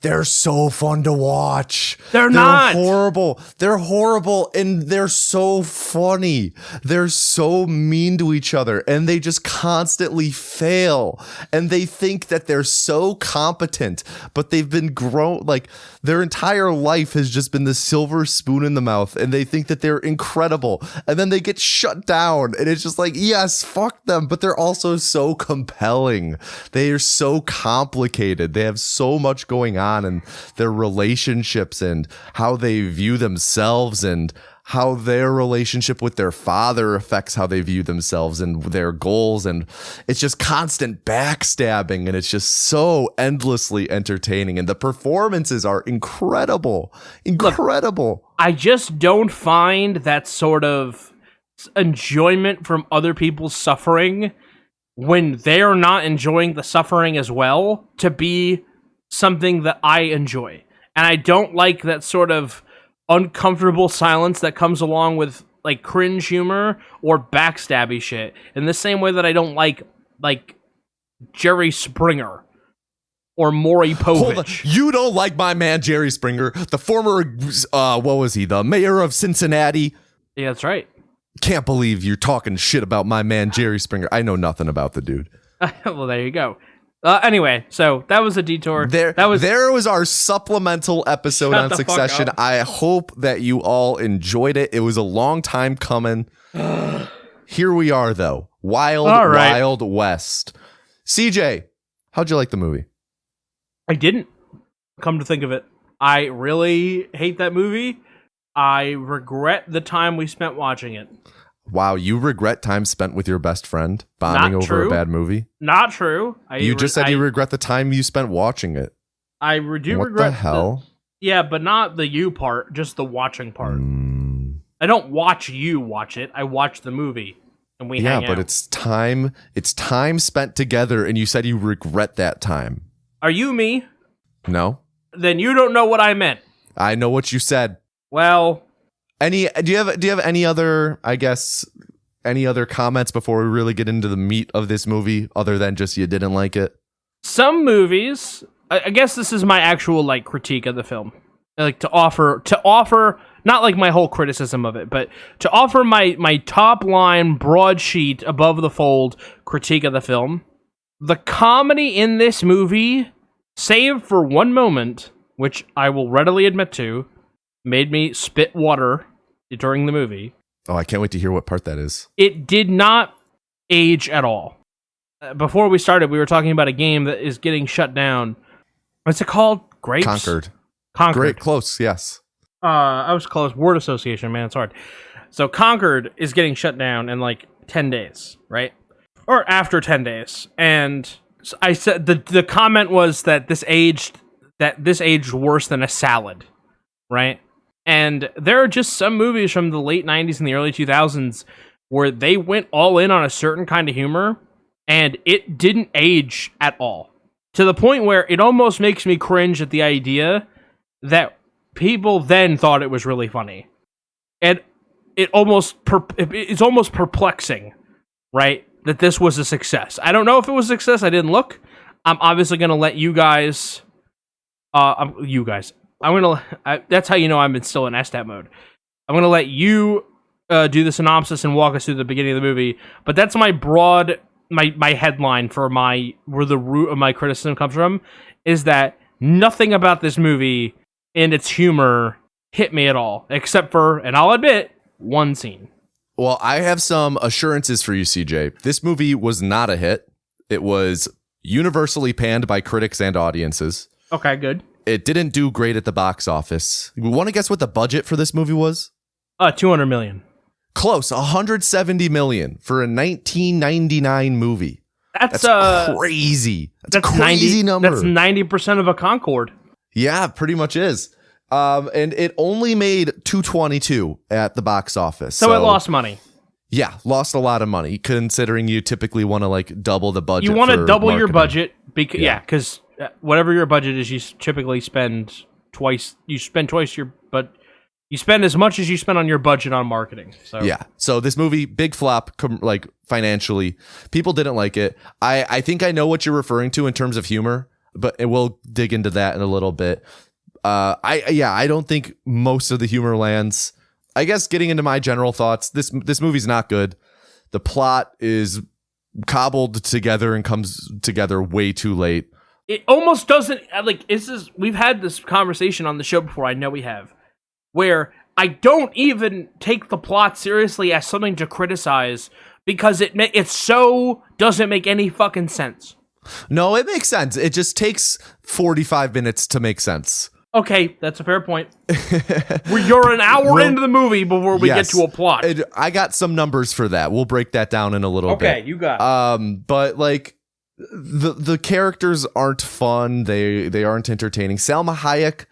A: They're so fun to watch.
B: They're not
A: horrible. They're horrible, and they're so funny. They're so mean to each other, and they just constantly fail. And they think that they're so competent, but they've been grown, like their entire life has just been the silver spoon in the mouth, and they think that they're incredible. And then they get shut down, and it's just like, yes, fuck them, but they're also so compelling. They are so complicated. They have so much going on. And their relationships and how they view themselves and how their relationship with their father affects how they view themselves and their goals. And it's just constant backstabbing, and it's just so endlessly entertaining. And the performances are incredible. Look,
B: I just don't find that sort of enjoyment from other people's suffering when they're not enjoying the suffering as well to be something that I enjoy. And I don't like that sort of uncomfortable silence that comes along with like cringe humor or backstabby shit. In the same way that I don't like Jerry Springer or Maury Povich.
A: You don't like my man Jerry Springer, the former what was he, the mayor of Cincinnati?
B: Yeah, that's right.
A: Can't believe you're talking shit about my man Jerry Springer. I know nothing about the dude.
B: Well, there you go. Anyway, so that was a detour. There
A: was our supplemental episode on Succession. I hope that you all enjoyed it. It was a long time coming. Here we are, though. Wild West. CJ, how'd you like the movie?
B: I didn't. Come to think of it, I really hate that movie. I regret the time we spent watching it.
A: Wow, you regret time spent with your best friend bonding over a bad movie?
B: Not true.
A: You just said you regret the time you spent watching it.
B: I do regret.
A: What the hell?
B: Yeah, but not the you part, just the watching part. I don't watch you watch it. I watch the movie, and we hang out.
A: Yeah, but it's time spent together, and you said you regret that time.
B: Are you me?
A: No.
B: Then you don't know what I meant.
A: I know what you said.
B: Well...
A: Do you have any other, I guess, any other comments before we really get into the meat of this movie, other than just you didn't like it?
B: Some movies, I guess this is my actual critique of the film. like to offer not like my whole criticism of it, but to offer my top line broadsheet above the fold critique of the film. The comedy in this movie, save for one moment, which I will readily admit to, made me spit water during the movie.
A: Oh, I can't wait to hear what part that is.
B: It did not age at all. Before we started, we were talking about a game that is getting shut down. What's it called? Grapes?
A: Conquered.
B: Conquered.
A: Close, yes.
B: I was close. Word association, man, it's hard. So Conquered is getting shut down in like 10 days, right? Or after 10 days. And I said the comment was that this aged worse than a salad, right? And there are just some movies from the late 90s and the early 2000s where they went all in on a certain kind of humor and it didn't age at all. To the point where it almost makes me cringe at the idea that people then thought it was really funny. And it's almost perplexing, right? That this was a success. I don't know if it was a success. I didn't look. I'm obviously going to let you guys... that's how you know I'm still in STAT mode. I'm going to let you do the synopsis and walk us through the beginning of the movie. But that's my broad... My headline for where the root of my criticism comes from is that nothing about this movie and its humor hit me at all, except for, and I'll admit, one scene.
A: Well, I have some assurances for you, CJ. This movie was not a hit. It was universally panned by critics and audiences.
B: Okay, good.
A: It didn't do great at the box office. You want to guess what the budget for this movie was?
B: $200 million.
A: Close, $170 million for a 1999 movie. That's crazy. That's a crazy number.
B: That's 90% of a Concorde.
A: Yeah, pretty much is. And it only made $222 at the box office.
B: So it lost money.
A: Yeah, lost a lot of money, considering you typically want to like double the budget.
B: You want to double
A: marketing.
B: your budget because whatever your budget is, you typically spend twice. You spend twice but you spend as much as you spend on your budget on marketing. So
A: yeah. So this movie, big flop, like financially, people didn't like it. I think I know what you're referring to in terms of humor, but we'll dig into that in a little bit. I don't think most of the humor lands. I guess getting into my general thoughts, this movie's not good. The plot is cobbled together and comes together way too late.
B: It almost doesn't we've had this conversation on the show before. I know we have, where I don't even take the plot seriously as something to criticize because it so doesn't make any fucking sense.
A: No, it makes sense. It just takes 45 minutes to make sense.
B: Okay, that's a fair point. You're an hour into the movie before we get to a plot.
A: I got some numbers for that. We'll break that down in a little bit.
B: Okay, you got it.
A: But like the characters aren't fun. They aren't entertaining. Salma Hayek,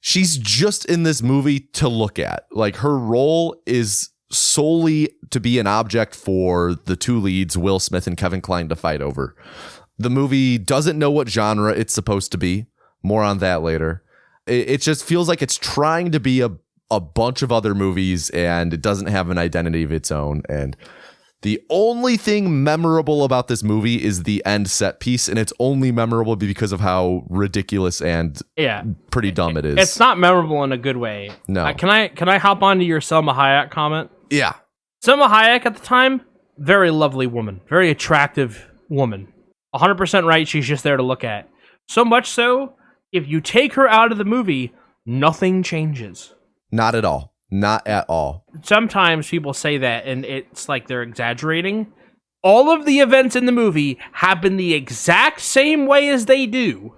A: she's just in this movie to look at. Like her role is solely to be an object for the two leads, Will Smith and Kevin Kline, to fight over. The movie doesn't know what genre it's supposed to be. More on that later. It just feels like it's trying to be a bunch of other movies, and it doesn't have an identity of its own. And the only thing memorable about this movie is the end set piece, and it's only memorable because of how ridiculous and pretty dumb it is.
B: It's not memorable in a good way.
A: No.
B: Can I hop onto your Selma Hayek comment?
A: Yeah.
B: Selma Hayek at the time, very lovely woman, very attractive woman. 100% right, she's just there to look at. So much so, if you take her out of the movie, nothing changes.
A: Not at all. Not at all.
B: Sometimes people say that, and it's like they're exaggerating. All of the events in the movie happen the exact same way as they do,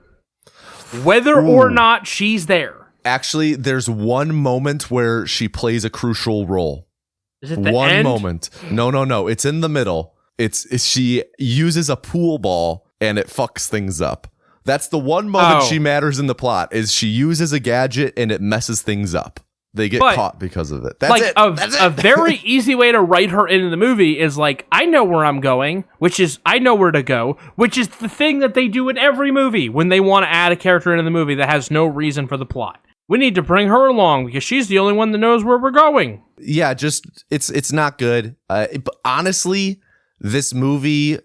B: whether or not she's there.
A: Actually, there's one moment where she plays a crucial role.
B: Is it the
A: one
B: end?
A: moment? No. It's in the middle. It's she uses a pool ball and it fucks things up. That's the one moment she matters in the plot, is she uses a gadget and it messes things up. They get caught because of it. That's it.
B: A very easy way to write her into the movie is like, I know where I'm going, which is I know where to go, which is the thing that they do in every movie when they want to add a character into the movie that has no reason for the plot. We need to bring her along because she's the only one that knows where we're going.
A: Yeah, just it's not good. But honestly, this movie,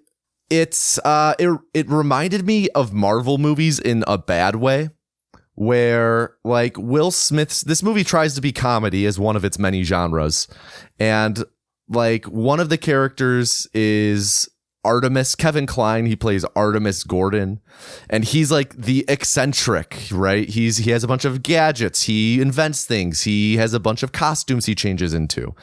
A: it reminded me of Marvel movies in a bad way, where like Will Smith's, this movie tries to be comedy as one of its many genres. And like one of the characters is Artemis, Kevin Kline. He plays Artemis Gordon, and he's like the eccentric, right? He has a bunch of gadgets. He invents things. He has a bunch of costumes he changes into.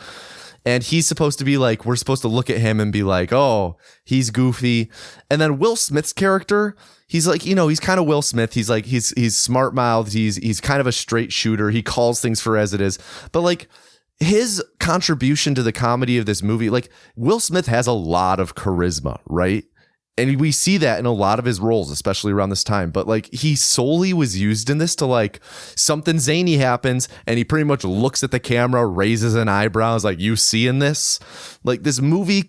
A: And he's supposed to be like, we're supposed to look at him and be like, oh, he's goofy. And then Will Smith's character, he's like, you know, he's kind of Will Smith. He's like, he's smart mouthed. He's kind of a straight shooter. He calls things for as it is. But like his contribution to the comedy of this movie, like Will Smith has a lot of charisma, right? And we see that in a lot of his roles, especially around this time. But like he solely was used in this to like something zany happens and he pretty much looks at the camera, raises an eyebrow, is like, you seeing this? Like this movie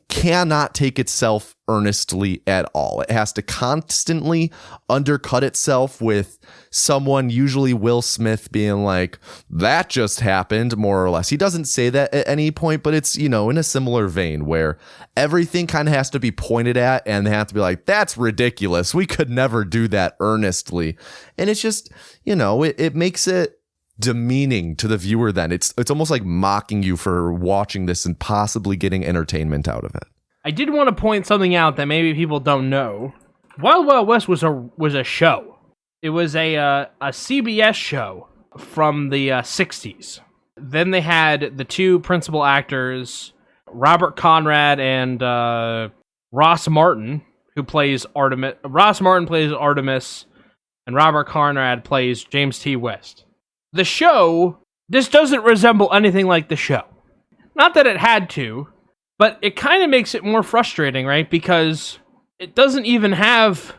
A: cannot take itself earnestly at all. It has to constantly undercut itself with someone, usually Will Smith, being like, that just happened, more or less. He doesn't say that at any point, but it's, you know, in a similar vein where everything kind of has to be pointed at and they have to be like, that's ridiculous. We could never do that earnestly. And it's just, you know, it makes it demeaning to the viewer then. It's almost like mocking you for watching this and possibly getting entertainment out of it.
B: I did want to point something out that maybe people don't know. Wild Wild West was a show. It was a CBS show from the 60s. Then they had the two principal actors, Robert Conrad and Ross Martin, who plays Artemis. Ross Martin plays Artemis, and Robert Conrad plays James T. West. The show, this doesn't resemble anything like the show. Not that it had to, but it kind of makes it more frustrating, right? Because it doesn't even have,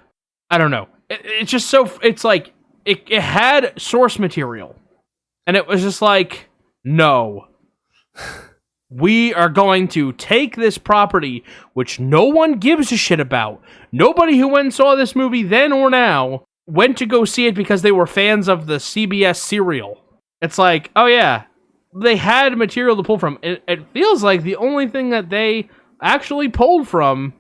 B: I don't know. It's just so, it's like, it had source material. And it was just like, no. We are going to take this property, which no one gives a shit about. Nobody who went and saw this movie then or now went to go see it because they were fans of the CBS serial. It's like, oh yeah, they had material to pull from. It feels like the only thing that they actually pulled from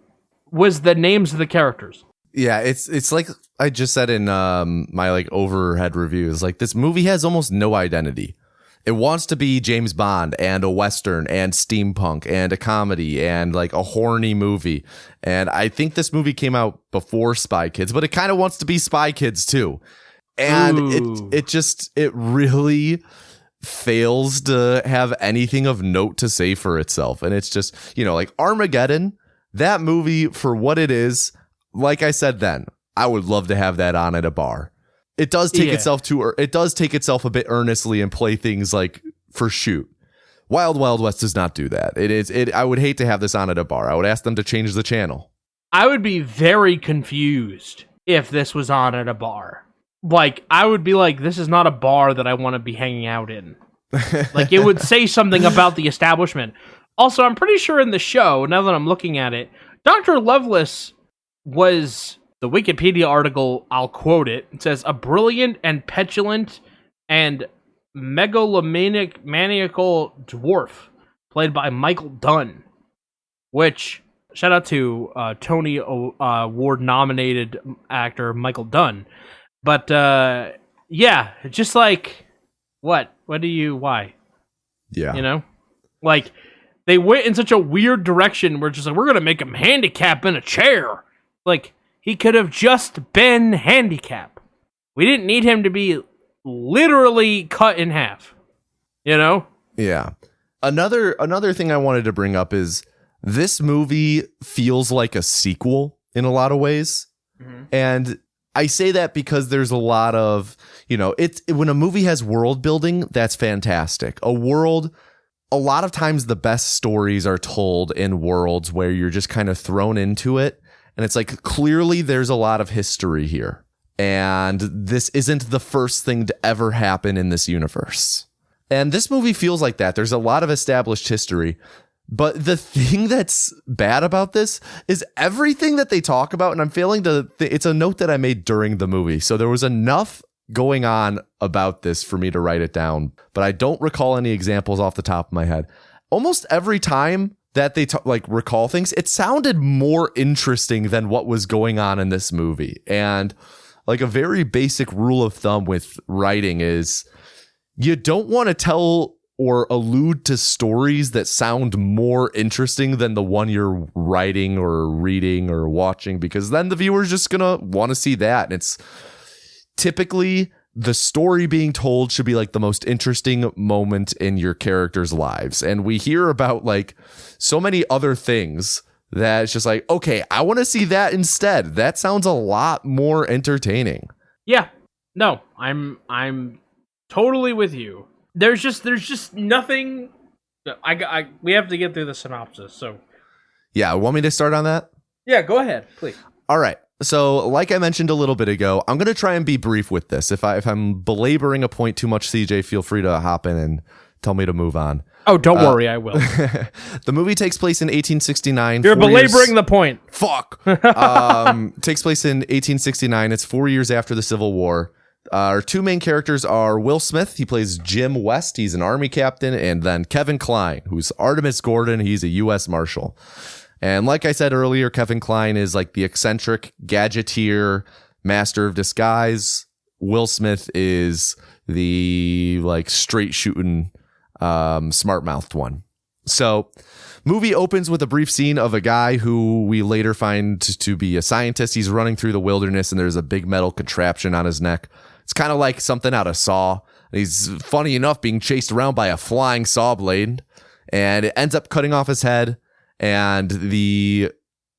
B: was the names of the characters.
A: Yeah, it's like I just said in my like overhead reviews, like this movie has almost no identity. It wants to be James Bond and a Western and steampunk and a comedy and like a horny movie. And I think this movie came out before Spy Kids, but it kind of wants to be Spy Kids too. And it really fails to have anything of note to say for itself. And it's just, you know, like Armageddon, that movie for what it is, like I said then, I would love to have that on at a bar. It does take itself a bit earnestly and play things like for shoot. Wild Wild West does not do that. I would hate to have this on at a bar. I would ask them to change the channel.
B: I would be very confused if this was on at a bar. Like, I would be like, this is not a bar that I want to be hanging out in. Like, it would say something about the establishment. Also, I'm pretty sure in the show, now that I'm looking at it, Dr. Lovelace was, the Wikipedia article, I'll quote it, it says, a brilliant and petulant and maniacal dwarf played by Michael Dunn, which, shout out to Tony Award nominated actor Michael Dunn. But yeah, just like, why?
A: Yeah.
B: You know? Like, they went in such a weird direction where just like, we're going to make him handicapped in a chair. Like, he could have just been handicapped. We didn't need him to be literally cut in half. You know?
A: Yeah. Another thing I wanted to bring up is this movie feels like a sequel in a lot of ways. Mm-hmm. And I say that because there's a lot of, you know, when a movie has world building, that's fantastic. A lot of times the best stories are told in worlds where you're just kind of thrown into it. And it's like, clearly there's a lot of history here. And this isn't the first thing to ever happen in this universe. And this movie feels like that. There's a lot of established history. But the thing that's bad about this is everything that they talk about, and I'm failing to, it's a note that I made during the movie. So there was enough going on about this for me to write it down, but I don't recall any examples off the top of my head. Almost every time that they recall things, it sounded more interesting than what was going on in this movie. And like a very basic rule of thumb with writing is you don't want to tell or allude to stories that sound more interesting than the one you're writing or reading or watching, because then the viewer's just gonna want to see that. And it's typically the story being told should be like the most interesting moment in your characters' lives. And we hear about like so many other things that it's just like, okay, I want to see that instead. That sounds a lot more entertaining.
B: Yeah. No, I'm totally with you. There's just nothing. We have to get through the synopsis. So,
A: yeah, want me to start on that?
B: Yeah, go ahead, please.
A: All right. So, like I mentioned a little bit ago, I'm going to try and be brief with this. If I'm belaboring a point too much, CJ, feel free to hop in and tell me to move on.
B: Oh, don't worry, I will.
A: The movie takes place in 1869.
B: You're belaboring the point.
A: Fuck. Takes place in 1869. It's 4 years after the Civil War. Our two main characters are Will Smith. He plays Jim West. He's an army captain. And then Kevin Kline, who's Artemis Gordon. He's a U.S. Marshal. And like I said earlier, Kevin Kline is like the eccentric gadgeteer, master of disguise. Will Smith is the like straight shooting, smart-mouthed one. So movie opens with a brief scene of a guy who we later find to be a scientist. He's running through the wilderness and there's a big metal contraption on his neck. It's kind of like something out of Saw. He's, funny enough, being chased around by a flying saw blade, and it ends up cutting off his head. And the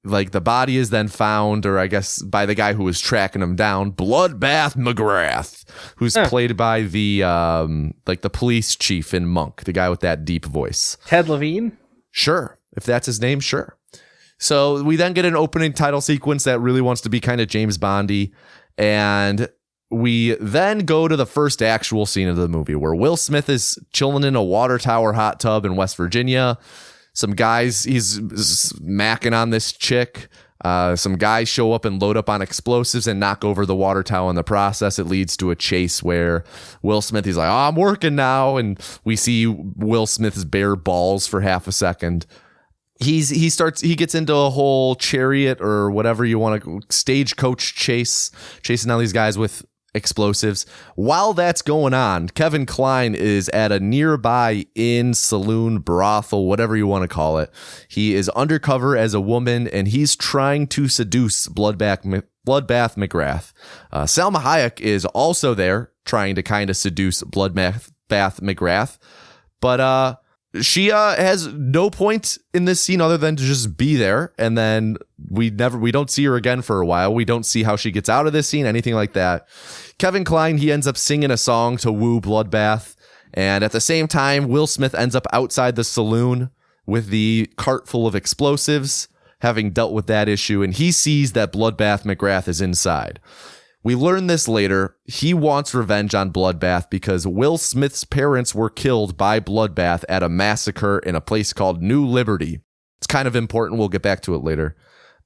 A: body is then found, or I guess by the guy who was tracking him down, Bloodbath McGrath, who's played by the the police chief in Monk, the guy with that deep voice.
B: Ted Levine?
A: Sure. If that's his name, sure. So we then get an opening title sequence that really wants to be kind of James Bondy. And we then go to the first actual scene of the movie where Will Smith is chilling in a water tower hot tub in West Virginia. Some guys, he's macking on this chick. Some guys show up and load up on explosives and knock over the water tower in the process. It leads to a chase where Will Smith, he's like, oh, I'm working now. And we see Will Smith's bare balls for half a second. He gets into a whole chariot or whatever you want to, stagecoach chase, chasing down these guys with explosives. While that's going on, Kevin Kline is at a nearby inn, saloon, brothel, whatever you want to call it. He is undercover as a woman, and he's trying to seduce Bloodbath McGrath. Salma Hayek is also there, trying to kind of seduce Bloodbath McGrath, but she has no point in this scene other than to just be there, and then we don't see her again for a while. We don't see how she gets out of this scene, anything like that. Kevin Kline, he ends up singing a song to woo Bloodbath, and at the same time, Will Smith ends up outside the saloon with the cart full of explosives, having dealt with that issue, and he sees that Bloodbath McGrath is inside. We learn this later. He wants revenge on Bloodbath because Will Smith's parents were killed by Bloodbath at a massacre in a place called New Liberty. It's kind of important. We'll get back to it later.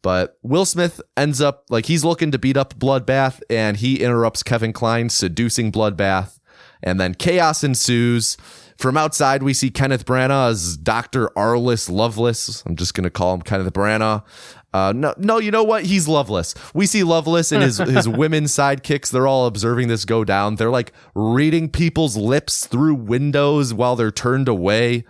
A: But Will Smith ends up, like, he's looking to beat up Bloodbath, and he interrupts Kevin Kline seducing Bloodbath. And then chaos ensues. From outside, we see Kenneth Branagh as Dr. Arliss Lovelace. I'm just going to call him Kenneth Branagh. No, you know what? He's Loveless. We see Loveless and his women sidekicks. They're all observing this go down. They're like reading people's lips through windows while they're turned away.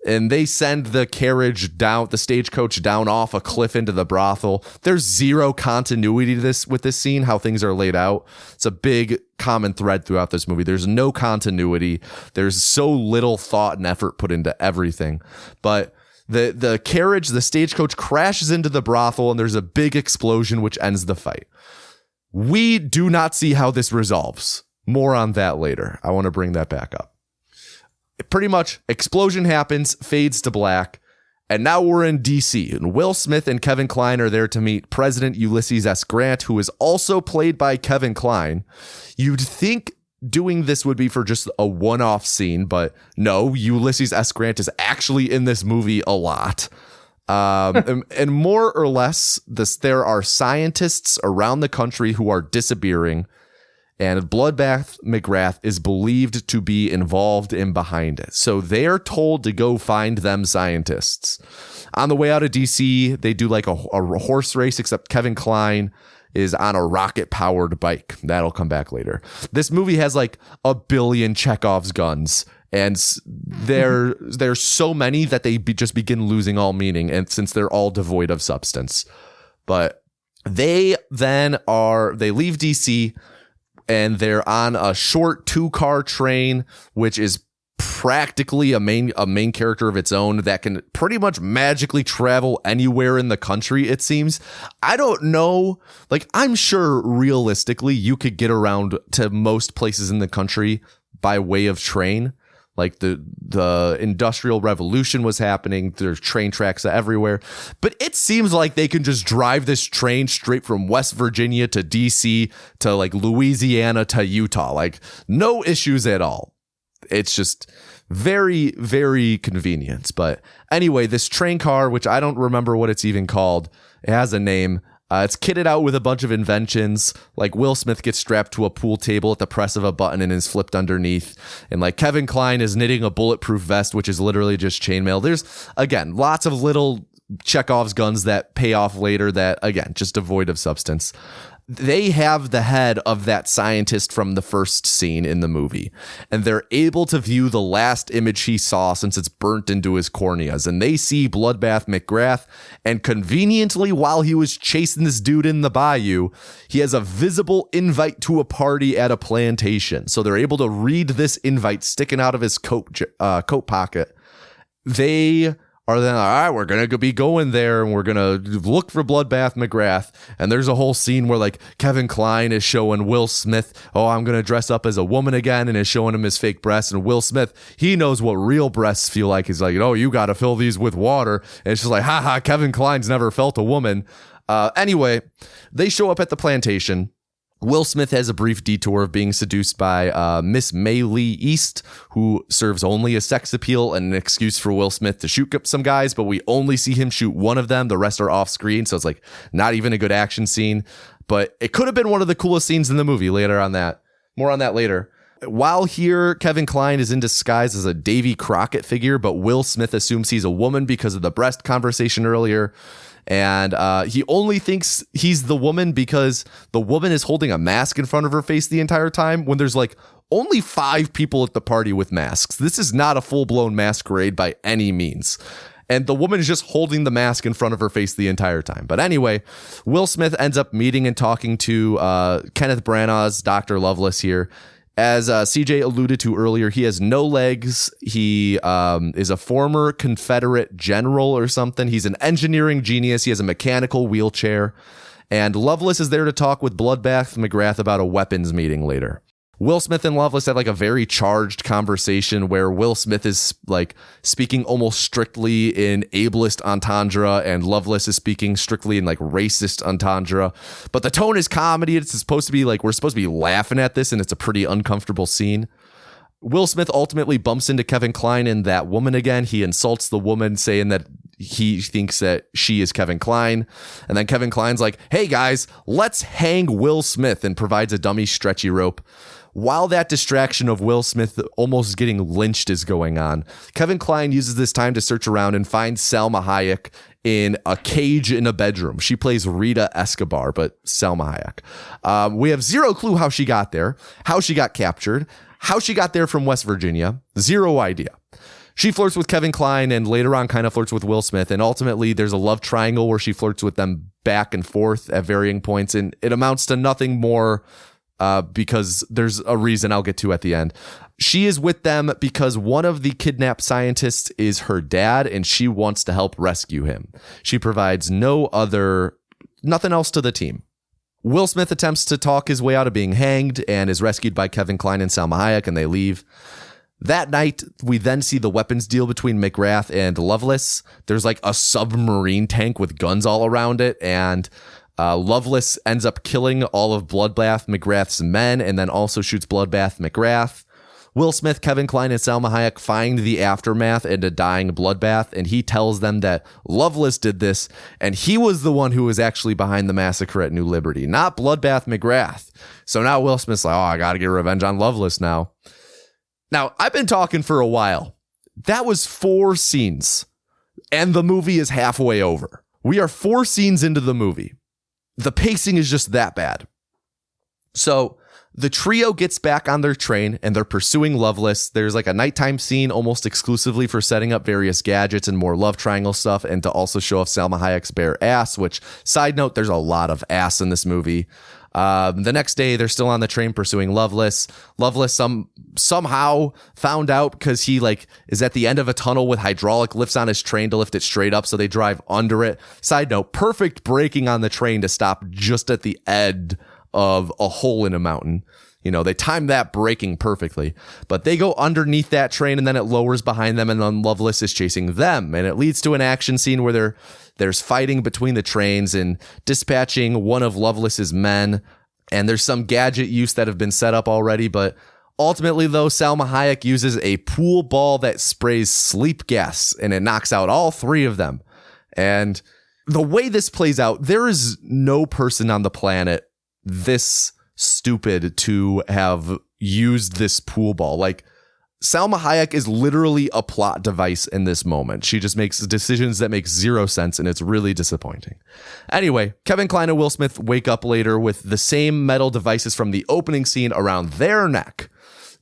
A: And they send the carriage down, the stagecoach down off a cliff into the brothel. There's zero continuity to with this scene, how things are laid out. It's a big common thread throughout this movie. There's no continuity. There's so little thought and effort put into everything. But the carriage, the stagecoach crashes into the brothel, and there's a big explosion which ends the fight. We do not see how this resolves. More on that later. I want to bring that back up. Pretty much, explosion happens, fades to black, and now we're in D.C., and Will Smith and Kevin Kline are there to meet President Ulysses S. Grant, who is also played by Kevin Kline. You'd think doing this would be for just a one-off scene, but no, Ulysses S. Grant is actually in this movie a lot. And more or less, there are scientists around the country who are disappearing, and Bloodbath McGrath is believed to be involved and behind it. So they're told to go find them scientists. On the way out of DC, they do like a horse race, except Kevin Kline is on a rocket-powered bike. That'll come back later. This movie has like a billion Chekhov's guns, and there's so many that they just begin losing all meaning, and since they're all devoid of substance. But they leave DC, and they're on a short 2-car train, which is practically a main character of its own that can pretty much magically travel anywhere in the country, it seems. I don't know. Like, I'm sure realistically you could get around to most places in the country by way of train. Like the Industrial Revolution was happening. There's train tracks everywhere. But it seems like they can just drive this train straight from West Virginia to DC to like Louisiana to Utah. Like, no issues at all. It's just very, very convenient. But anyway, this train car, which I don't remember what it's even called, it has a name. It's kitted out with a bunch of inventions. Like, Will Smith gets strapped to a pool table at the press of a button and is flipped underneath. And like Kevin Kline is knitting a bulletproof vest, which is literally just chainmail. There's, again, lots of little Chekhov's guns that pay off later that, again, just devoid of substance. They have the head of that scientist from the first scene in the movie, and they're able to view the last image he saw since it's burnt into his corneas. And they see Bloodbath McGrath, and conveniently, while he was chasing this dude in the bayou, he has a visible invite to a party at a plantation. So they're able to read this invite sticking out of his coat pocket. They are then, all right, we're going to be going there and we're going to look for Bloodbath McGrath. And there's a whole scene where like Kevin Kline is showing Will Smith, oh, I'm going to dress up as a woman again, and is showing him his fake breasts. And Will Smith, he knows what real breasts feel like. He's like, oh, you got to fill these with water. And it's just like, haha, Kevin Kline's never felt a woman. Anyway, they show up at the plantation. Will Smith has a brief detour of being seduced by Miss May Lee East, who serves only a sex appeal and an excuse for Will Smith to shoot some guys, but we only see him shoot one of them. The rest are off screen, so it's like not even a good action scene. But it could have been one of the coolest scenes in the movie. Later on that. More on that later. While here, Kevin Kline is in disguise as a Davy Crockett figure, but Will Smith assumes he's a woman because of the breast conversation earlier. And he only thinks he's the woman because the woman is holding a mask in front of her face the entire time, when there's like only 5 people at the party with masks. This is not a full-blown masquerade by any means. And the woman is just holding the mask in front of her face the entire time. But anyway, Will Smith ends up meeting and talking to Kenneth Branagh's Dr. Lovelace here. As CJ alluded to earlier, he has no legs. He is a former Confederate general or something. He's an engineering genius. He has a mechanical wheelchair. And Lovelace is there to talk with Bloodbath McGrath about a weapons meeting later. Will Smith and Lovelace have like a very charged conversation where Will Smith is like speaking almost strictly in ableist entendre and Lovelace is speaking strictly in like racist entendre. But the tone is comedy. It's supposed to be like, we're supposed to be laughing at this, and it's a pretty uncomfortable scene. Will Smith ultimately bumps into Kevin Kline and that woman again. He insults the woman, saying that he thinks that she is Kevin Kline. And then Kevin Kline's like, hey guys, let's hang Will Smith, and provides a dummy stretchy rope. While that distraction of Will Smith almost getting lynched is going on, Kevin Kline uses this time to search around and find Salma Hayek in a cage in a bedroom. She plays Rita Escobar, but Salma Hayek. We have zero clue how she got there, how she got captured, how she got there from West Virginia. Zero idea. She flirts with Kevin Kline and later on kind of flirts with Will Smith. And ultimately there's a love triangle where she flirts with them back and forth at varying points. And it amounts to nothing more because there's a reason I'll get to at the end. She is with them because one of the kidnapped scientists is her dad, and she wants to help rescue him. She provides nothing else to the team. Will Smith attempts to talk his way out of being hanged and is rescued by Kevin Kline and Salma Hayek, and they leave. That night, we then see the weapons deal between McGrath and Lovelace. There's like a submarine tank with guns all around it, and Lovelace ends up killing all of Bloodbath McGrath's men and then also shoots Bloodbath McGrath. Will Smith, Kevin Kline, and Salma Hayek find the aftermath and a dying Bloodbath, and he tells them that Lovelace did this, and he was the one who was actually behind the massacre at New Liberty, not Bloodbath McGrath. So now Will Smith's like, oh, I gotta get revenge on Lovelace now. Now, I've been talking for a while. That was 4 scenes, and the movie is halfway over. We are 4 scenes into the movie. the pacing is just that bad. So the trio gets back on their train and they're pursuing Loveless. There's like a nighttime scene almost exclusively for setting up various gadgets and more love triangle stuff, and to also show off Salma Hayek's bare ass, which, side note, there's a lot of ass in this movie. The next day, they're still on the train pursuing Loveless. Loveless somehow found out because he is at the end of a tunnel with hydraulic lifts on his train to lift it straight up, so they drive under it. Side note, perfect braking on the train to stop just at the end of a hole in a mountain. They timed that braking perfectly, but they go underneath that train and then it lowers behind them, and then Loveless is chasing them, and it leads to an action scene where there's fighting between the trains and dispatching one of Loveless's men, and there's some gadget use that have been set up already, but ultimately though, Salma Hayek uses a pool ball that sprays sleep gas and it knocks out all three of them. And the way this plays out, there is no person on the planet this stupid to have used this pool ball. Salma Hayek is literally a plot device in this moment. She just makes decisions that make zero sense, and it's really disappointing. Anyway, Kevin Kline and Will Smith wake up later with the same metal devices from the opening scene around their neck.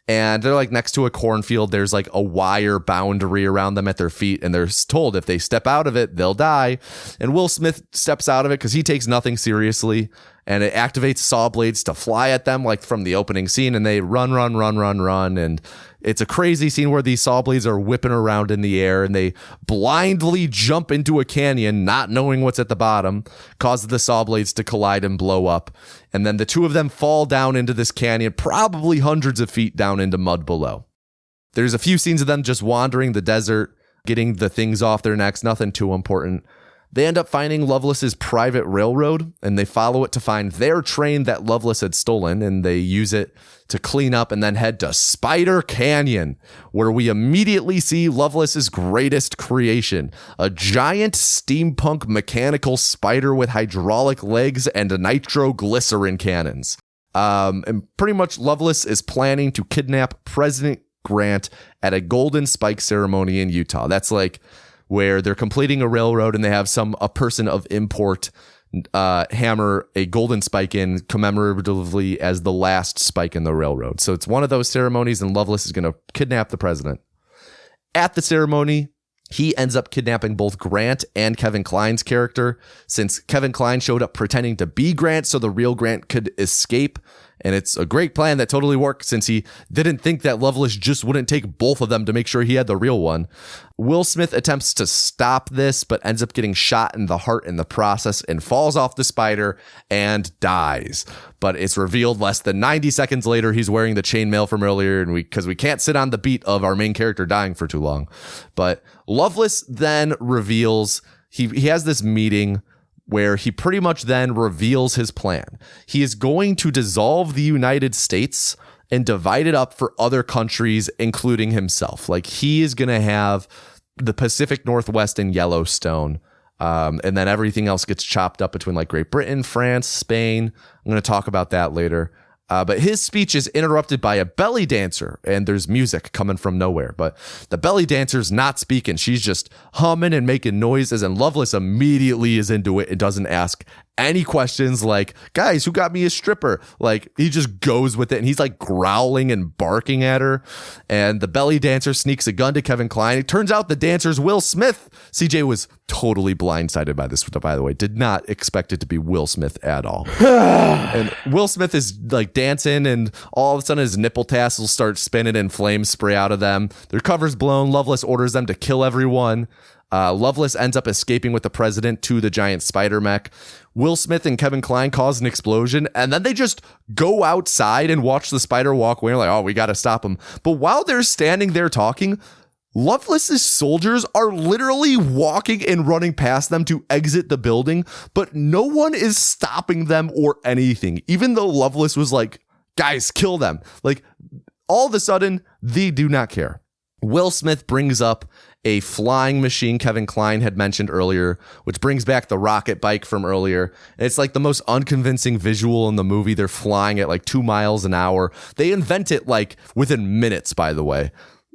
A: And they're next to a cornfield. There's a wire boundary around them at their feet, and they're told if they step out of it, they'll die. And Will Smith steps out of it because he takes nothing seriously, and it activates saw blades to fly at them from the opening scene, and they run. And it's a crazy scene where these saw blades are whipping around in the air, and they blindly jump into a canyon, not knowing what's at the bottom, causes the saw blades to collide and blow up. And then the two of them fall down into this canyon, probably hundreds of feet down into mud below. There's a few scenes of them just wandering the desert, getting the things off their necks, nothing too important. They end up finding Loveless's private railroad, and they follow it to find their train that Loveless had stolen, and they use it to clean up and then head to Spider Canyon, where we immediately see Loveless's greatest creation, a giant steampunk mechanical spider with hydraulic legs and nitroglycerin cannons. And pretty much Loveless is planning to kidnap President Grant at a golden spike ceremony in Utah. That's where they're completing a railroad and they have a person of import hammer a golden spike in commemoratively as the last spike in the railroad. So it's one of those ceremonies, and Loveless is going to kidnap the president. At the ceremony, he ends up kidnapping both Grant and Kevin Kline's character, since Kevin Kline showed up pretending to be Grant so the real Grant could escape. And it's a great plan that totally worked, since he didn't think that Loveless just wouldn't take both of them to make sure he had the real one. Will Smith attempts to stop this, but ends up getting shot in the heart in the process and falls off the spider and dies. But it's revealed less than 90 seconds later he's wearing the chainmail from earlier, and because we can't sit on the beat of our main character dying for too long. But Loveless then reveals he has this meeting where he pretty much then reveals his plan. He is going to dissolve the United States and divide it up for other countries, including himself. He is going to have the Pacific Northwest and Yellowstone, and then everything else gets chopped up between Great Britain, France, Spain. I'm going to talk about that later. But his speech is interrupted by a belly dancer, and there's music coming from nowhere. But the belly dancer's not speaking. She's just humming and making noises, and Loveless immediately is into it and doesn't ask any questions guys, who got me a stripper? He just goes with it, and he's growling and barking at her. And the belly dancer sneaks a gun to Kevin Kline. It turns out the dancer's Will Smith. CJ was totally blindsided by this, by the way. Did not expect it to be Will Smith at all. And Will Smith is dancing, and all of a sudden his nipple tassels start spinning and flames spray out of them. Their cover's blown. Loveless orders them to kill everyone. Loveless ends up escaping with the president to the giant spider mech. Will Smith and Kevin Kline cause an explosion, and then they just go outside and watch the spider walk away. Oh, we got to stop him. But while they're standing there talking, Loveless's soldiers are literally walking and running past them to exit the building, but no one is stopping them or anything, even though Loveless was guys, kill them. All of a sudden, they do not care. Will Smith brings up a flying machine Kevin Kline had mentioned earlier, which brings back the rocket bike from earlier. And it's the most unconvincing visual in the movie. They're flying at 2 miles an hour. They invent it within minutes, by the way.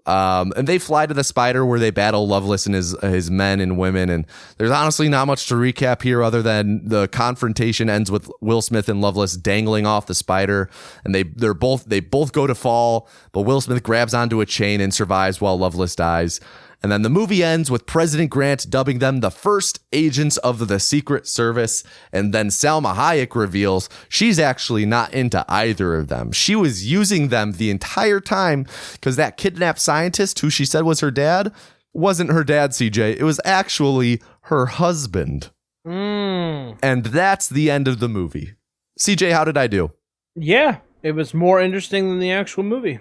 A: And they fly to the Spider where they battle Loveless and his men and women. And there's honestly not much to recap here other than the confrontation ends with Will Smith and Loveless dangling off the Spider. And they both go to fall, but Will Smith grabs onto a chain and survives while Loveless dies. And then the movie ends with President Grant dubbing them the first agents of the Secret Service. And then Salma Hayek reveals she's actually not into either of them. She was using them the entire time because that kidnapped scientist who she said was her dad wasn't her dad, CJ. It was actually her husband. And that's the end of the movie. CJ, how did I do?
B: Yeah. It was more interesting than the actual movie.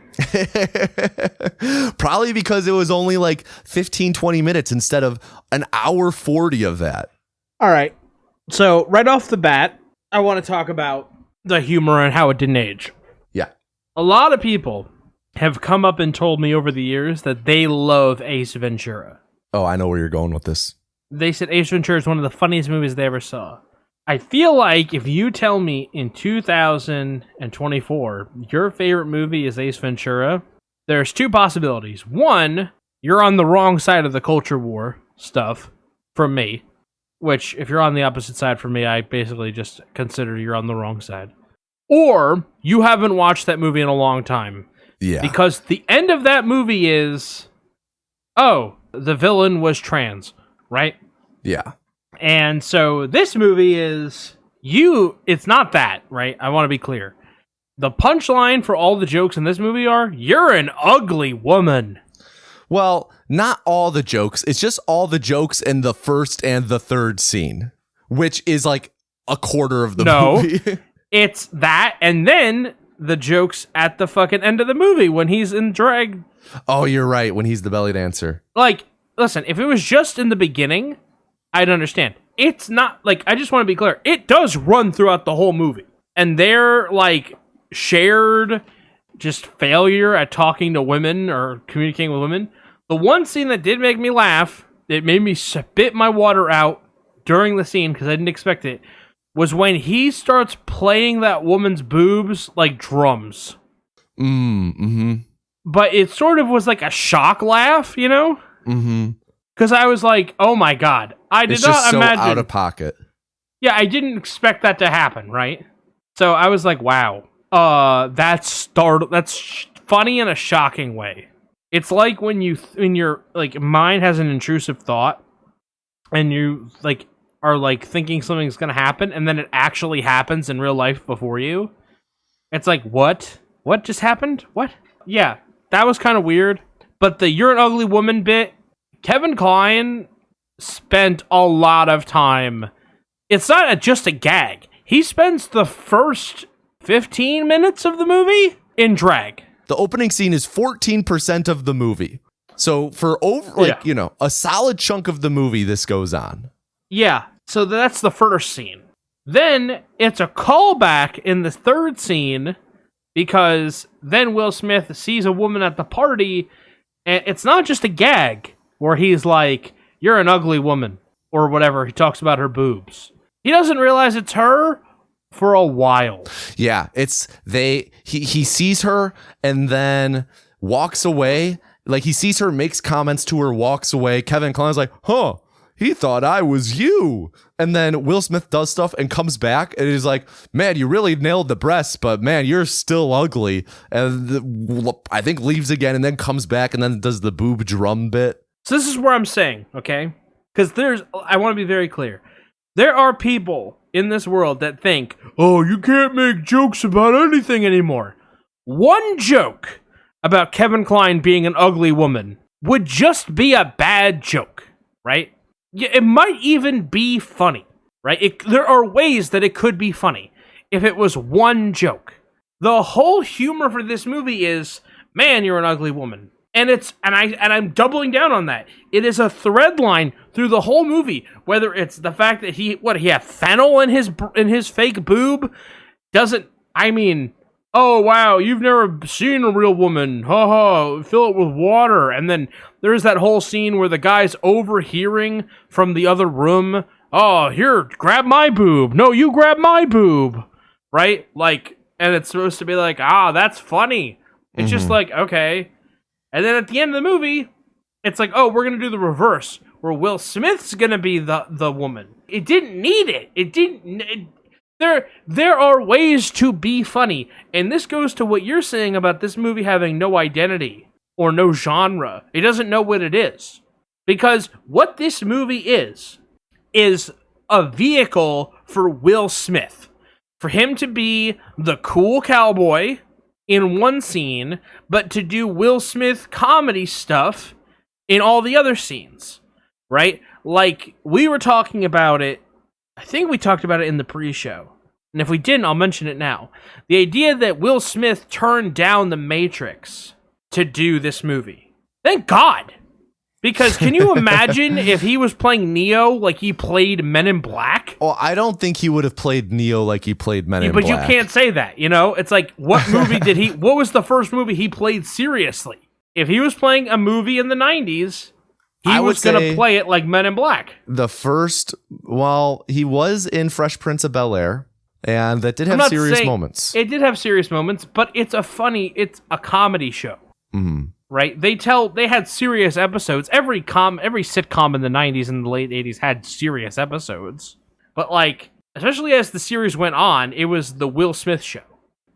A: Probably because it was only like 15, 20 minutes instead of an hour 40 of that.
B: All right. So right off the bat, I want to talk about the humor and how it didn't age.
A: Yeah.
B: A lot of people have come up and told me over the years that they love Ace Ventura.
A: Oh, I know where you're going with this.
B: They said Ace Ventura is one of the funniest movies they ever saw. I feel like if you tell me in 2024 your favorite movie is Ace Ventura, there's two possibilities. One, you're on the wrong side of the culture war stuff from me, which if you're on the opposite side from me, I basically just consider you're on the wrong side. Or you haven't watched that movie in a long time.
A: Yeah.
B: Because the end of that movie is, oh, the villain was trans, right?
A: Yeah.
B: And so this movie is it's not that, right? I want to be clear. The punchline for all the jokes in this movie are, you're an ugly woman.
A: Well, not all the jokes. It's just all the jokes in the first and the third scene, which is like a quarter of the movie.
B: It's that, and then the jokes at the fucking end of the movie when he's in drag.
A: Oh, you're right. When he's the belly dancer.
B: Like, listen, if it was just in the beginning, I'd understand. It's not, like, I just want to be clear. It does run throughout the whole movie. And their, like, shared just failure at talking to women or communicating with women. The one scene that did make me laugh, it made me spit my water out during the scene because I didn't expect it, was when he starts playing that woman's boobs like drums. But it sort of was like a shock laugh, you know? Because I was like, oh my God. I did not imagine.
A: So out of pocket.
B: Yeah, I didn't expect that to happen, right? So I was like, wow. That's funny in a shocking way. It's like when your like mind has an intrusive thought and you like are like thinking something's gonna happen and then it actually happens in real life before you. It's like, what? What just happened? What? Yeah, that was kind of weird. But the you're an ugly woman bit, Kevin Kline spent a lot of time. It's not just a gag. He spends the first 15 minutes of the movie in drag.
A: The opening scene is 14% of the movie. So for a solid chunk of the movie, this goes on.
B: Yeah. So that's the first scene. Then it's a callback in the third scene because then Will Smith sees a woman at the party and it's not just a gag where he's like, you're an ugly woman or whatever. He talks about her boobs. He doesn't realize it's her for a while.
A: Yeah, he sees her and then walks away. Like he sees her, makes comments to her, walks away. Kevin Kline's like, huh, he thought I was you. And then Will Smith does stuff and comes back and he's like, man, you really nailed the breasts, but man, you're still ugly. And I think leaves again and then comes back and then does the boob drum bit.
B: So this is where I'm saying, okay? Because I want to be very clear. There are people in this world that think, oh, you can't make jokes about anything anymore. One joke about Kevin Kline being an ugly woman would just be a bad joke, right? It might even be funny, right? There are ways that it could be funny if it was one joke. The whole humor for this movie is, man, you're an ugly woman. And I'm doubling down on that. It is a thread line through the whole movie. Whether it's the fact that he had fennel in his fake boob, oh wow, you've never seen a real woman. Ha ha, fill it with water. And then there's that whole scene where the guy's overhearing from the other room. Oh, here, grab my boob. No, you grab my boob. Right? Like, and it's supposed to be like, that's funny. It's just like, okay. And then at the end of the movie, it's like, oh, we're going to do the reverse, where Will Smith's going to be the woman. It didn't need it. There are ways to be funny. And this goes to what you're saying about this movie having no identity or no genre. It doesn't know what it is. Because what this movie is a vehicle for Will Smith. For him to be the cool cowboy in one scene, but to do Will Smith comedy stuff in all the other scenes, right? Like, we were talking about it, I think we talked about it in the pre-show, and if we didn't, I'll mention it now. The idea that Will Smith turned down The Matrix to do this movie. Thank God! Because can you imagine if he was playing Neo like he played Men in Black?
A: Well, I don't think he would have played Neo like he played Men in Black.
B: But you can't say that, you know? It's like, what was the first movie he played seriously? If he was playing a movie in the 90s, he was going to play it like Men in Black.
A: The first, he was in Fresh Prince of Bel-Air, and that did have serious moments.
B: It did have serious moments, but it's a comedy show.
A: Mm-hmm.
B: Right? They had serious episodes. Every sitcom in the 90s and the late 80s had serious episodes. But like, especially as the series went on, it was the Will Smith show.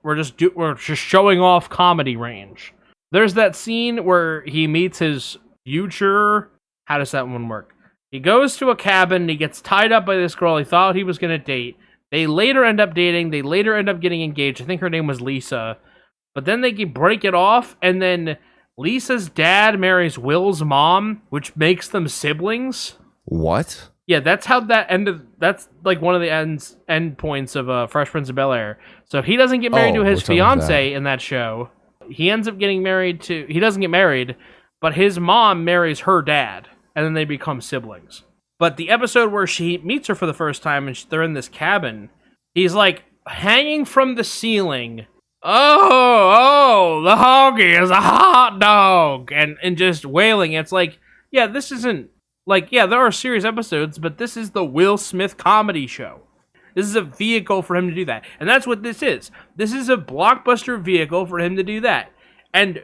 B: We're just showing off comedy range. There's that scene where he meets his future. How does that one work? He goes to a cabin, he gets tied up by this girl he thought he was going to date. They later end up dating, they later end up getting engaged. I think her name was Lisa. But then they break it off, and then Lisa's dad marries Will's mom, which makes them siblings.
A: What?
B: Yeah, that's how that ended. That's like one of the end points of Fresh Prince of Bel-Air. So he doesn't get married to his fiance in that show. He ends up getting married to... He doesn't get married, but his mom marries her dad, and then they become siblings. But the episode where she meets her for the first time and they're in this cabin, he's like hanging from the ceiling... Oh, the hoggy is a hot dog, and just wailing. It's like, yeah, this isn't, like, yeah, there are serious episodes, but this is the Will Smith comedy show. This is a vehicle for him to do that, and that's what this is. This is a blockbuster vehicle for him to do that, and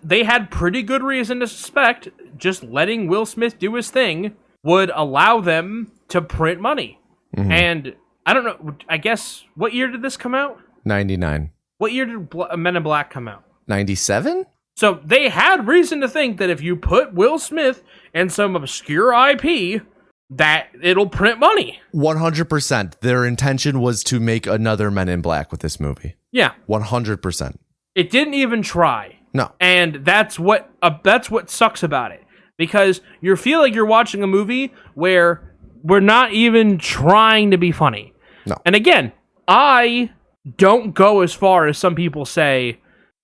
B: they had pretty good reason to suspect just letting Will Smith do his thing would allow them to print money. Mm-hmm. And, I don't know, I guess, what year did this come out?
A: 99.
B: What year did Men in Black come out?
A: 97?
B: So they had reason to think that if you put Will Smith in some obscure IP, that it'll print money.
A: 100%. Their intention was to make another Men in Black with this movie.
B: Yeah.
A: 100%.
B: It didn't even try.
A: No.
B: And that's what sucks about it. Because you feel like you're watching a movie where we're not even trying to be funny.
A: No.
B: And again, I don't go as far as some people say,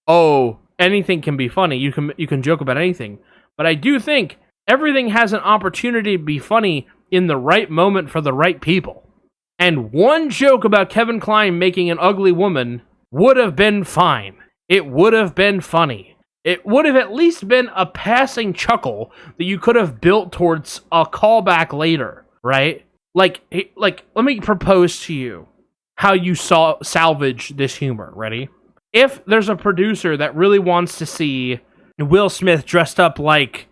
B: oh, anything can be funny. You can joke about anything. But I do think everything has an opportunity to be funny in the right moment for the right people. And one joke about Kevin Kline making an ugly woman would have been fine. It would have been funny. It would have at least been a passing chuckle that you could have built towards a callback later, right? Like, let me propose to you how you salvage this humor. Ready? If there's a producer that really wants to see Will Smith dressed up like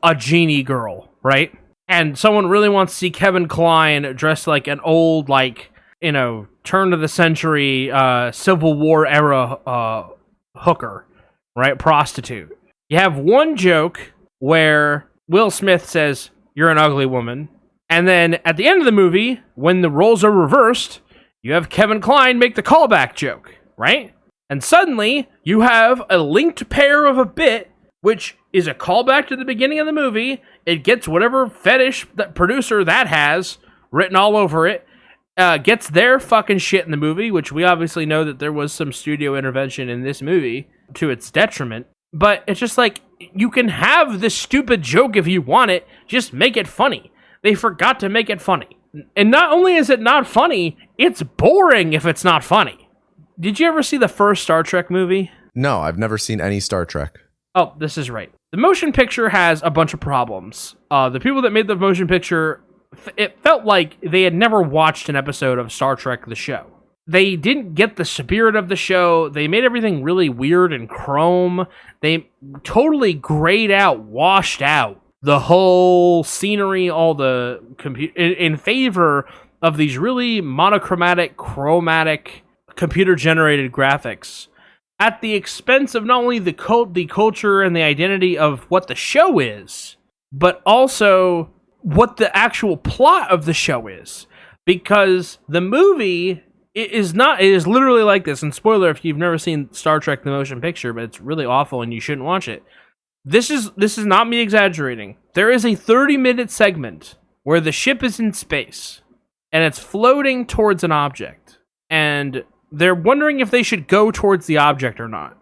B: a genie girl, right? And someone really wants to see Kevin Kline dressed like an old, like, you know, turn of the century, Civil War era hooker, right? Prostitute. You have one joke where Will Smith says, "You're an ugly woman." And then at the end of the movie, when the roles are reversed, you have Kevin Kline make the callback joke, right? And suddenly, you have a linked pair of a bit, which is a callback to the beginning of the movie. It gets whatever fetish that producer that has written all over it, gets their fucking shit in the movie, which we obviously know that there was some studio intervention in this movie to its detriment. But it's just like, you can have this stupid joke if you want it, just make it funny. They forgot to make it funny. And not only is it not funny, it's boring if it's not funny. Did you ever see the first Star Trek movie?
A: No, I've never seen any Star Trek.
B: Oh, this is right. The motion picture has a bunch of problems. The people that made the motion picture, it felt like they had never watched an episode of Star Trek the show. they didn't get the spirit of the show. They made everything really weird and chrome. They totally grayed out, washed out the whole scenery, all the in favor of these really monochromatic, chromatic, computer-generated graphics at the expense of not only the culture and the identity of what the show is, but also what the actual plot of the show is. Because the movie it is literally like this. And spoiler if you've never seen Star Trek the motion picture, but it's really awful and you shouldn't watch it. This is not me exaggerating. There is a 30-minute segment where the ship is in space and it's floating towards an object. And they're wondering if they should go towards the object or not.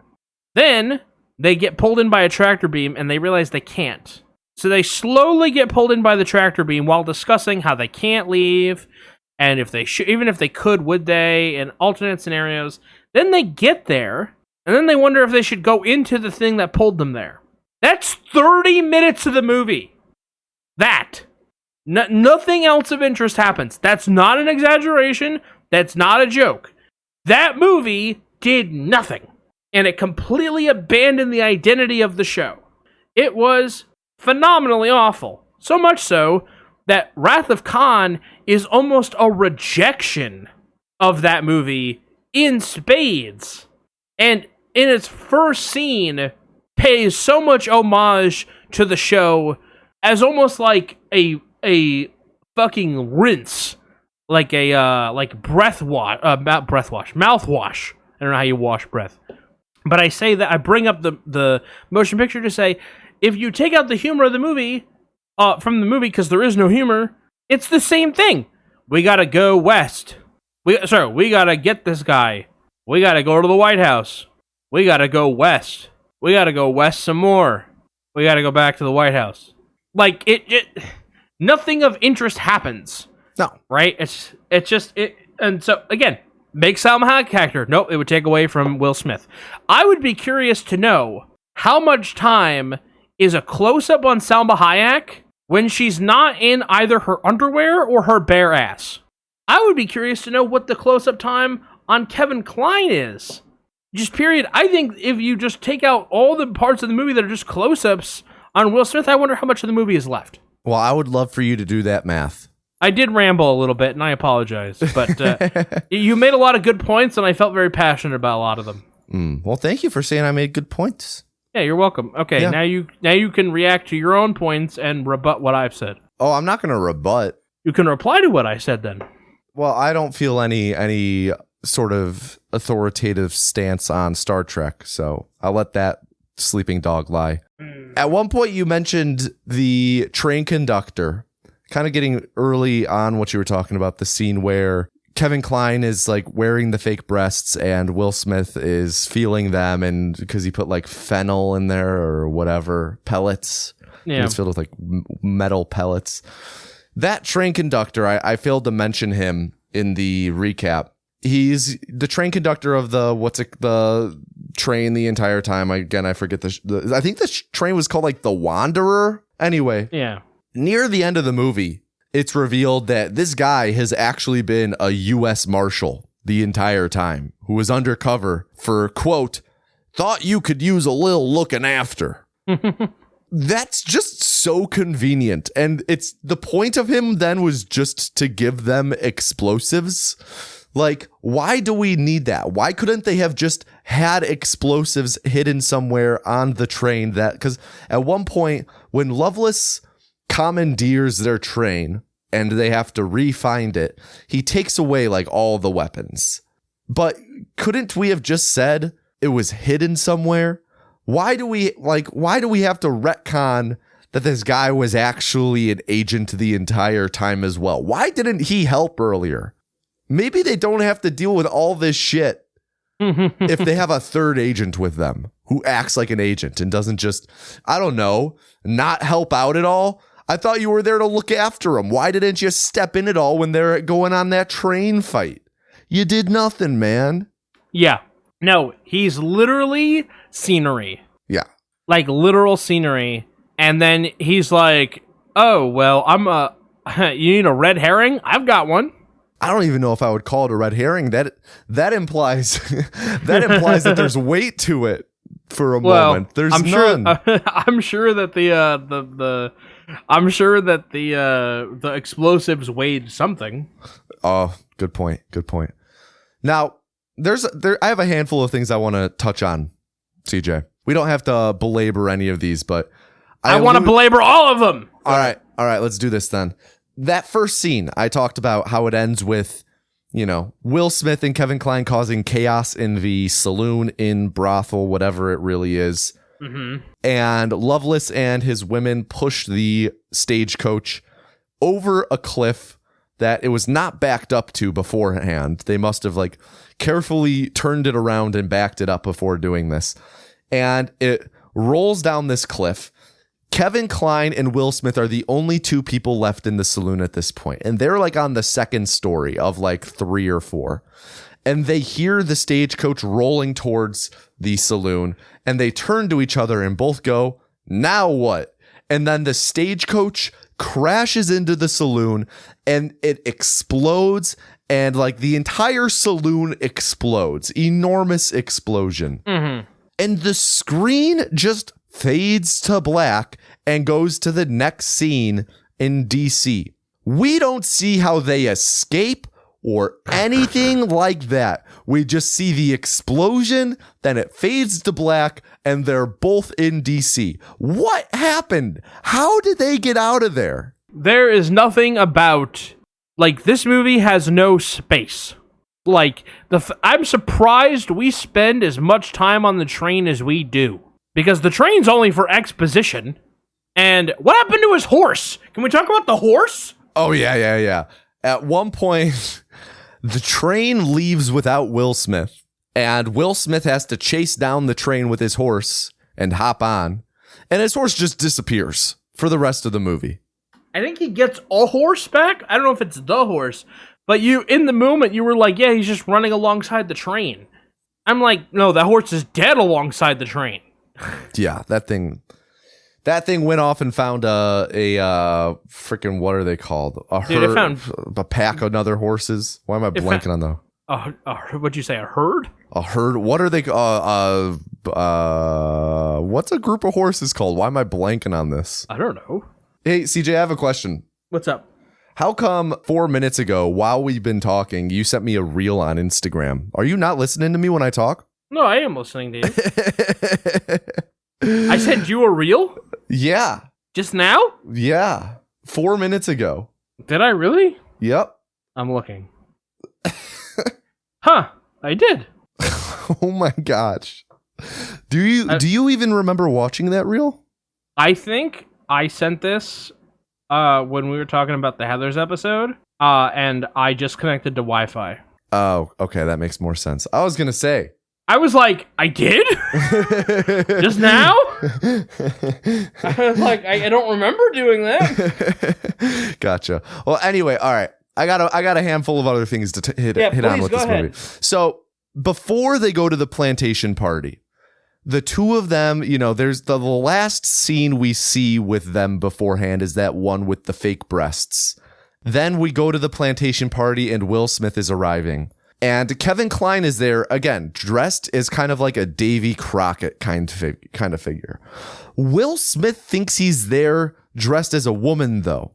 B: Then they get pulled in by a tractor beam and they realize they can't. So they slowly get pulled in by the tractor beam while discussing how they can't leave, and if they even if they could, would they, and alternate scenarios. Then they get there, and then they wonder if they should go into the thing that pulled them there. That's 30 minutes of the movie. Nothing else of interest happens. That's not an exaggeration. That's not a joke. That movie did nothing, and it completely abandoned the identity of the show. It was phenomenally awful. So much so that Wrath of Khan is almost a rejection of that movie in spades. And in its first scene, pays so much homage to the show as almost like a fucking rinse. Like a mouthwash. I don't know how you wash breath. But I say that, I bring up the motion picture to say, if you take out the humor of the movie, from the movie, because there is no humor, it's the same thing. We gotta go west. We gotta get this guy. We gotta go to the White House. We gotta go west. We gotta go west some more. We gotta go back to the White House. Like, nothing of interest happens.
A: No.
B: Right? And so, again, make Salma Hayek actor. Nope, it would take away from Will Smith. I would be curious to know how much time is a close-up on Salma Hayek when she's not in either her underwear or her bare ass. I would be curious to know what the close-up time on Kevin Kline is. Just period. I think if you just take out all the parts of the movie that are just close-ups on Will Smith, I wonder how much of the movie is left.
A: Well, I would love for you to do that math.
B: I did ramble a little bit, and I apologize. But you made a lot of good points, and I felt very passionate about a lot of them.
A: Well, thank you for saying I made good points.
B: Yeah, you're welcome. Okay, yeah. Now you can react to your own points and rebut what I've said.
A: Oh, I'm not going to rebut.
B: You can reply to what I said then.
A: Well, I don't feel any sort of authoritative stance on Star Trek, so I'll let that sleeping dog lie. At one point, you mentioned the train conductor, kind of getting early on what you were talking about, the scene where Kevin Kline is like wearing the fake breasts and Will Smith is feeling them, and because he put like fennel in there or whatever, pellets. Yeah. It's filled with like metal pellets. That train conductor, I failed to mention him in the recap. He's the train conductor of the train the entire time. Again, I forget I think the train was called like the Wanderer. Anyway. Yeah. Near the end of the movie, it's revealed that this guy has actually been a U.S. Marshal the entire time, who was undercover for, quote, thought you could use a little looking after. That's just so convenient. And it's the point of him then was just to give them explosives. Like, why do we need that? Why couldn't they have just had explosives hidden somewhere on the train? Because at one point, when Loveless commandeers their train and they have to re-find it, he takes away like all the weapons. But couldn't we have just said it was hidden somewhere? Why do we have to retcon that this guy was actually an agent the entire time as well? Why didn't he help earlier? Maybe they don't have to deal with all this shit if they have a third agent with them who acts like an agent and doesn't just, I don't know, not help out at all. I thought you were there to look after them. Why didn't you step in at all when they're going on that train fight? You did nothing, man. Yeah.
B: No, he's literally scenery.
A: Yeah.
B: Like literal scenery. And then he's like, oh, well, you need a red herring? I've got one.
A: I don't even know if I would call it a red herring. That implies that there's weight to it for a moment. There's none.
B: I'm sure that the explosives weighed something.
A: Oh, good point. Good point. Now, I have a handful of things I want to touch on, CJ. We don't have to belabor any of these, but
B: I want to belabor all of them.
A: All right, let's do this then. That first scene, I talked about how it ends with, Will Smith and Kevin Kline causing chaos in the saloon, in brothel, whatever it really is.
B: Mm-hmm.
A: And Loveless and his women push the stagecoach over a cliff that it was not backed up to beforehand. They must have carefully turned it around and backed it up before doing this. And it rolls down this cliff. Kevin Kline and Will Smith are the only two people left in the saloon at this point. And they're on the second story of 3 or 4. And they hear the stagecoach rolling towards the saloon. And they turn to each other and both go, "Now what?" And then the stagecoach crashes into the saloon and it explodes. And the entire saloon explodes. Enormous explosion.
B: Mm-hmm.
A: And the screen just fades to black and goes to the next scene in DC. We don't see how they escape or anything like that. We just see the explosion, then it fades to black, and they're both in DC. What happened? How did they get out of there?
B: There is nothing about... this movie has no space. I'm surprised we spend as much time on the train as we do. Because the train's only for exposition. And what happened to his horse? Can we talk about the horse?
A: Oh, yeah. At one point, the train leaves without Will Smith. And Will Smith has to chase down the train with his horse and hop on. And his horse just disappears for the rest of the movie.
B: I think he gets a horse back. I don't know if it's the horse. But in the moment, you were yeah, he's just running alongside the train. I'm no, that horse is dead alongside the train.
A: Yeah, that thing went off and found a freaking, what are they called? A herd,
B: Dude, it found
A: a pack of other horses. Why am I blanking on the?
B: What'd you say? A herd?
A: A herd. What are they? What's a group of horses called? Why am I blanking on this?
B: I don't know.
A: Hey, CJ, I have a question.
B: What's up?
A: How come 4 minutes ago, while we've been talking, you sent me a reel on Instagram? Are you not listening to me when I talk?
B: No, I am listening to you. I sent you a reel?
A: Yeah.
B: Just now?
A: Yeah. 4 minutes ago.
B: Did I really?
A: Yep.
B: I'm looking. Huh. I did.
A: Oh my gosh. Do you even remember watching that reel?
B: I think I sent this when we were talking about the Heathers episode, and I just connected to Wi-Fi.
A: Oh, okay. That makes more sense. I was going to say.
B: I was I did? Just now? I was I don't remember doing that.
A: Gotcha. Well, anyway, all right. I got a handful of other things to hit on with this movie. So before they go to the plantation party, the two of them, there's the last scene we see with them beforehand is that one with the fake breasts. Then we go to the plantation party and Will Smith is arriving. And Kevin Kline is there, again, dressed as kind of like a Davy Crockett kind of figure. Will Smith thinks he's there dressed as a woman, though.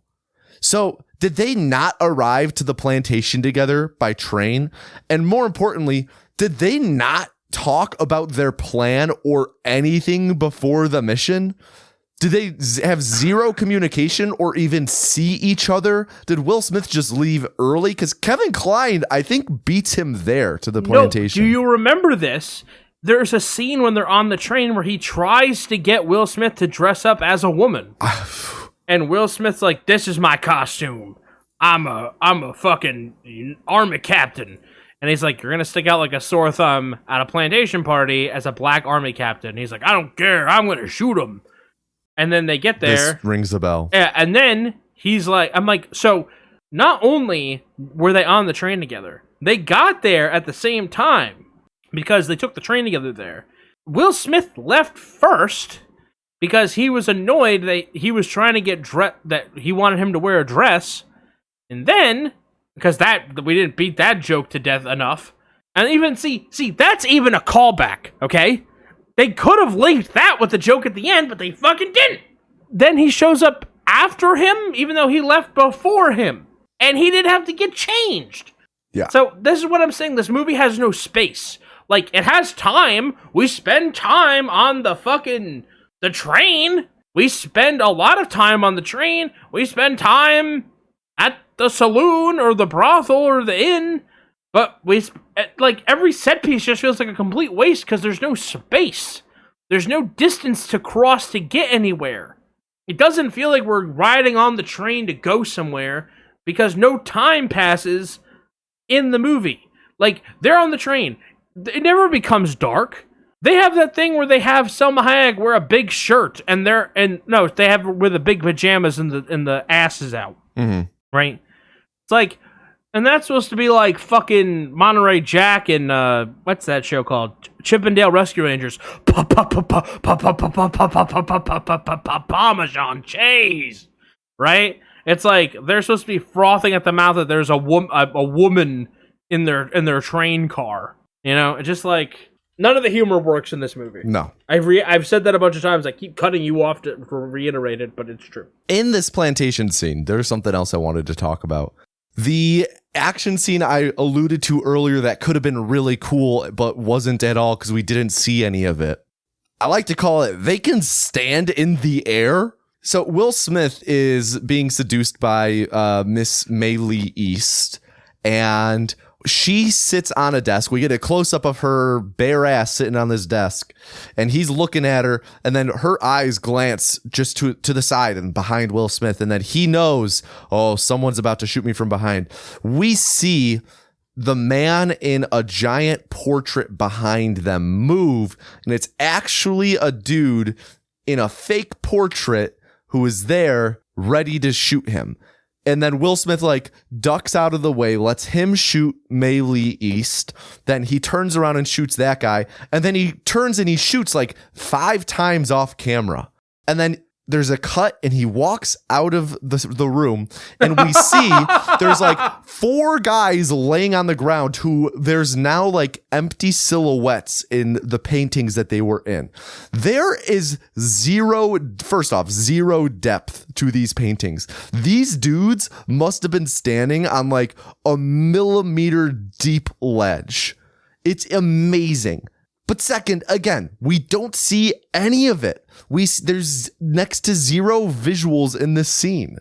A: So did they not arrive to the plantation together by train? And more importantly, did they not talk about their plan or anything before the mission? Did they have zero communication or even see each other? Did Will Smith just leave early? Because Kevin Kline, I think, beats him there to the plantation.
B: No, do you remember this? There's a scene when they're on the train where he tries to get Will Smith to dress up as a woman. And Will Smith's this is my costume. I'm a fucking army captain. And he's you're going to stick out like a sore thumb at a plantation party as a black army captain. And he's I don't care. I'm going to shoot him. And then they get there.
A: This rings a bell.
B: Yeah, and then he's so not only were they on the train together, they got there at the same time because they took the train together there. Will Smith left first because he was annoyed that he was trying to get that he wanted him to wear a dress. And then because we didn't beat that joke to death enough. And even see, that's even a callback, okay? They could have linked that with the joke at the end, but they fucking didn't. Then he shows up after him, even though he left before him. And he didn't have to get changed.
A: Yeah.
B: So this is what I'm saying. This movie has no space. Like, it has time. We spend time on the train. We spend a lot of time on the train. We spend time at the saloon or the brothel or the inn. But every set piece just feels like a complete waste because there's no space. There's no distance to cross to get anywhere. It doesn't feel like we're riding on the train to go somewhere because no time passes in the movie. Like, they're on the train. It never becomes dark. They have that thing where they have Selma Hayek wear a big shirt they have with the big pajamas and the ass is out.
A: Mm-hmm.
B: Right? It's like, and that's supposed to be like fucking Monterey Jack and what's that show called? Chippendale Rescue Rangers. Parmesan cheese. Right? It's like they're supposed to be frothing at the mouth that there's a woman in their train car. You know, it's just like none of the humor works in this movie.
A: No.
B: I've said that a bunch of times. I keep cutting you off to reiterate it, but it's true.
A: In this plantation scene, there's something else I wanted to talk about. The action scene I alluded to earlier that could have been really cool, but wasn't at all because we didn't see any of it. I like to call it, they can stand in the air. So Will Smith is being seduced by Miss May Lee East, and she sits on a desk. We get a close-up of her bare ass sitting on this desk, and he's looking at her, and then her eyes glance just to the side and behind Will Smith, and then he knows, oh, someone's about to shoot me from behind. We see the man in a giant portrait behind them move, and it's actually a dude in a fake portrait who is there ready to shoot him. And then Will Smith ducks out of the way, lets him shoot May Lee East. Then he turns around and shoots that guy. And then he turns and he shoots 5 times off camera. And then there's a cut and he walks out of the room, and we see there's 4 guys laying on the ground who there's now empty silhouettes in the paintings that they were in. There is zero depth to these paintings. These dudes must have been standing on a millimeter deep ledge. It's amazing. But second, again, we don't see any of it. There's next to zero visuals in this scene.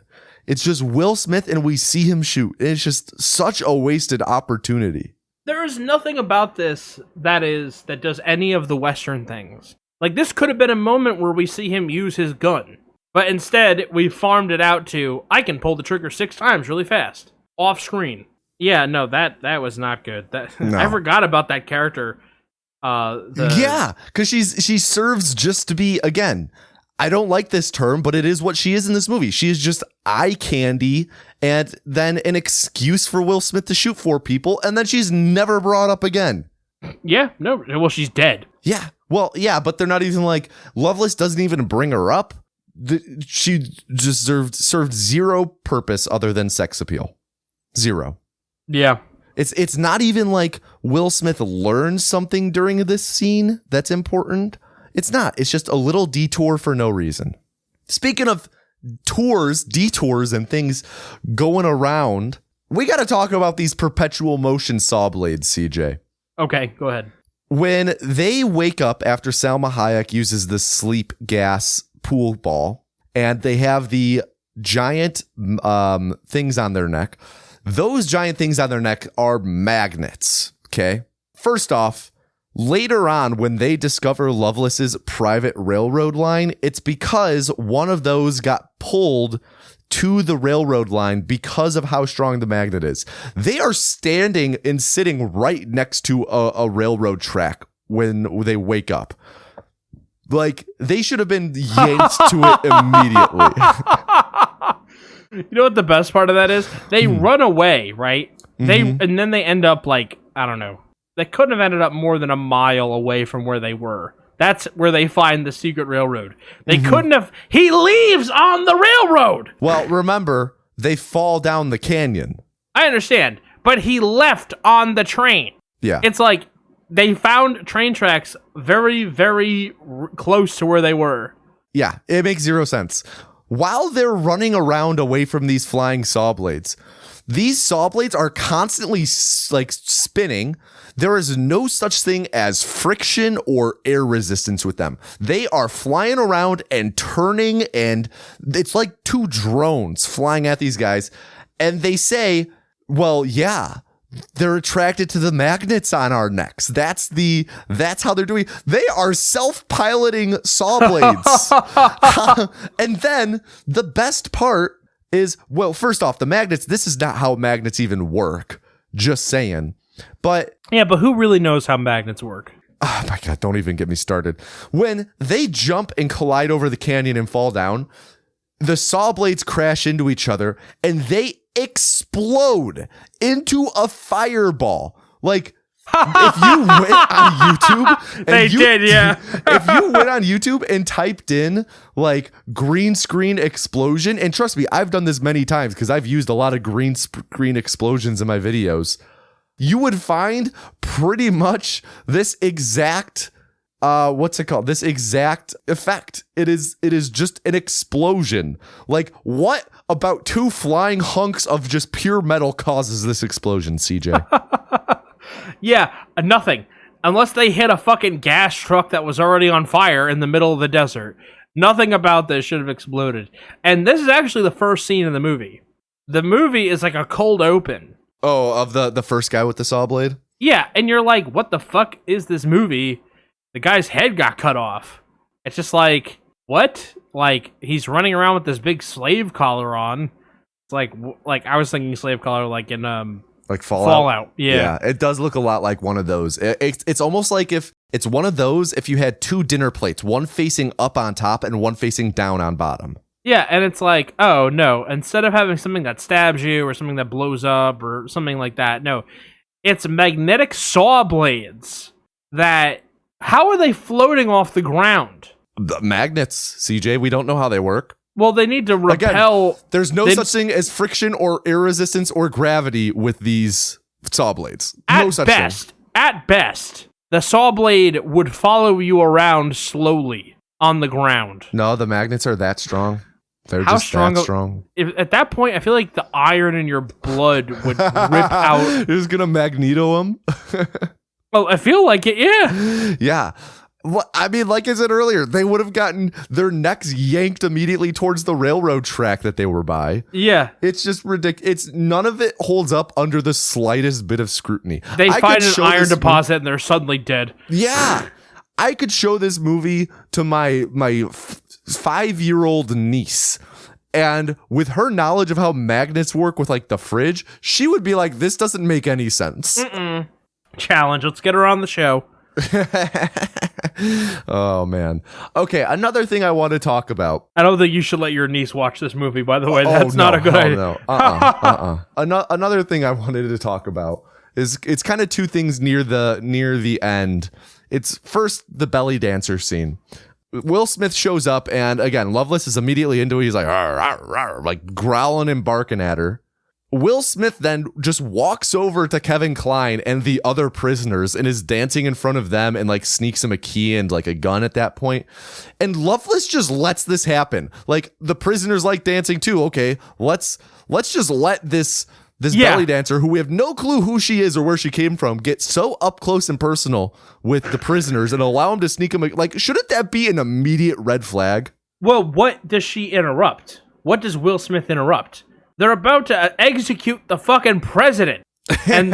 A: It's just Will Smith and we see him shoot. It's just such a wasted opportunity.
B: There is nothing about this that does any of the Western things. This could have been a moment where we see him use his gun. But instead, we farmed it out to, I can pull the trigger 6 times really fast. Off screen. Yeah, no, that was not good. No. I forgot about that character.
A: Because she serves just to be, again, I don't like this term, but it is what she is in this movie. She is just eye candy and then an excuse for Will Smith to shoot 4 people, and then she's never brought up again.
B: Yeah, no, well, she's dead.
A: Yeah, well, yeah, but they're not even Loveless doesn't even bring her up. She just served zero purpose other than sex appeal. Zero.
B: Yeah.
A: It's not even Will Smith learns something during this scene that's important. It's not. It's just a little detour for no reason. Speaking of detours, and things going around, we got to talk about these perpetual motion saw blades, CJ.
B: Okay, go ahead.
A: When they wake up after Salma Hayek uses the sleep gas pool ball, and they have the giant things on their neck, those giant things on their neck are magnets, okay? First off, later on when they discover Loveless's private railroad line, it's because one of those got pulled to the railroad line because of how strong the magnet is. They are standing and sitting right next to a railroad track when they wake up. They should have been yanked to it immediately.
B: You know what the best part of that is? They run away, right? And then they end up I don't know. They couldn't have ended up more than a mile away from where they were. That's where they find the secret railroad. They couldn't have. He leaves on the railroad.
A: Well, remember, they fall down the canyon.
B: I understand, but he left on the train.
A: Yeah.
B: It's like they found train tracks very, very close to where they were.
A: Yeah, it makes zero sense. While they're running around away from these flying saw blades, these saw blades are constantly like spinning. There is no such thing as friction or air resistance with them. They are flying around and turning, and it's like two drones flying at these guys. And they say, well, yeah, they're attracted to the magnets on our necks. That's how they're doing. They are self-piloting saw blades. And then the best part is, well, first off, the magnets, this is not how magnets even work. Just saying. But
B: yeah, but who really knows how magnets work?
A: Oh my God, don't even get me started. When they jump and collide over the canyon and fall down, the saw blades crash into each other and they explode into a fireball. Like, if you went on YouTube,
B: they did, yeah.
A: If you went on YouTube and typed in like green screen explosion, and trust me, I've done this many times because I've used a lot of green screen explosions in my videos, you would find pretty much this exact this exact effect. It is just an explosion. Like, what about two flying hunks of just pure metal causes this explosion, CJ?
B: Yeah, nothing. Unless they hit a fucking gas truck that was already on fire in the middle of the desert. Nothing about this should have exploded. And this is actually the first scene in the movie. The movie is like a cold open.
A: Oh, of the first guy with the saw blade?
B: Yeah, and you're like, what the fuck is this movie? The guy's head got cut off. It's just like, what? Like, he's running around with this big slave collar on. It's like I was thinking slave collar like in
A: like Fallout.
B: Yeah,
A: it does look a lot like one of those. It's almost like if it's one of those if you had two dinner plates, one facing up on top and one facing down on bottom.
B: Yeah, and it's like, oh no, instead of having something that stabs you or something that blows up or something like that, no, it's magnetic saw blades that. How are they floating off the ground?
A: The magnets, CJ. We don't know how they work.
B: Well, they need to repel.
A: Again, there's no such thing as friction or air resistance or gravity with these saw blades. No such thing.
B: At best, the saw blade would follow you around slowly on the ground.
A: No, the magnets are that strong. They're just that strong.
B: At that point, I feel like the iron in your blood would rip out.
A: You're just gonna magneto them.
B: Well, I feel like it, yeah.
A: Yeah. Well, I mean, like I said earlier, they would have gotten their necks yanked immediately towards the railroad track that they were by.
B: Yeah.
A: It's just ridiculous. None of it holds up under the slightest bit of scrutiny.
B: They find an iron deposit and they're suddenly dead.
A: Yeah. I could show this movie to my 5-year-old niece. And with her knowledge of how magnets work with like the fridge, she would be like, this doesn't make any sense.
B: Challenge. Let's get her on the show.
A: Oh man. Okay, another thing I want to talk about.
B: I don't think you should let your niece watch this movie, by the way. That's not a good idea.
A: No. Another thing I wanted to talk about is it's kind of two things near the end. It's first the belly dancer scene. Will Smith shows up and again, Loveless is immediately into it. He's like, "Arr, arr, arr," like growling and barking at her. Will Smith then just walks over to Kevin Kline and the other prisoners and is dancing in front of them and like sneaks him a key and like a gun at that point. And Loveless just lets this happen. Like the prisoners like dancing too. Okay, let's just let this belly dancer, who we have no clue who she is or where she came from, get so up close and personal with the prisoners and allow him to sneak him. Like, shouldn't that be an immediate red flag?
B: Well, what does she interrupt? What does Will Smith interrupt? They're about to execute the fucking president. And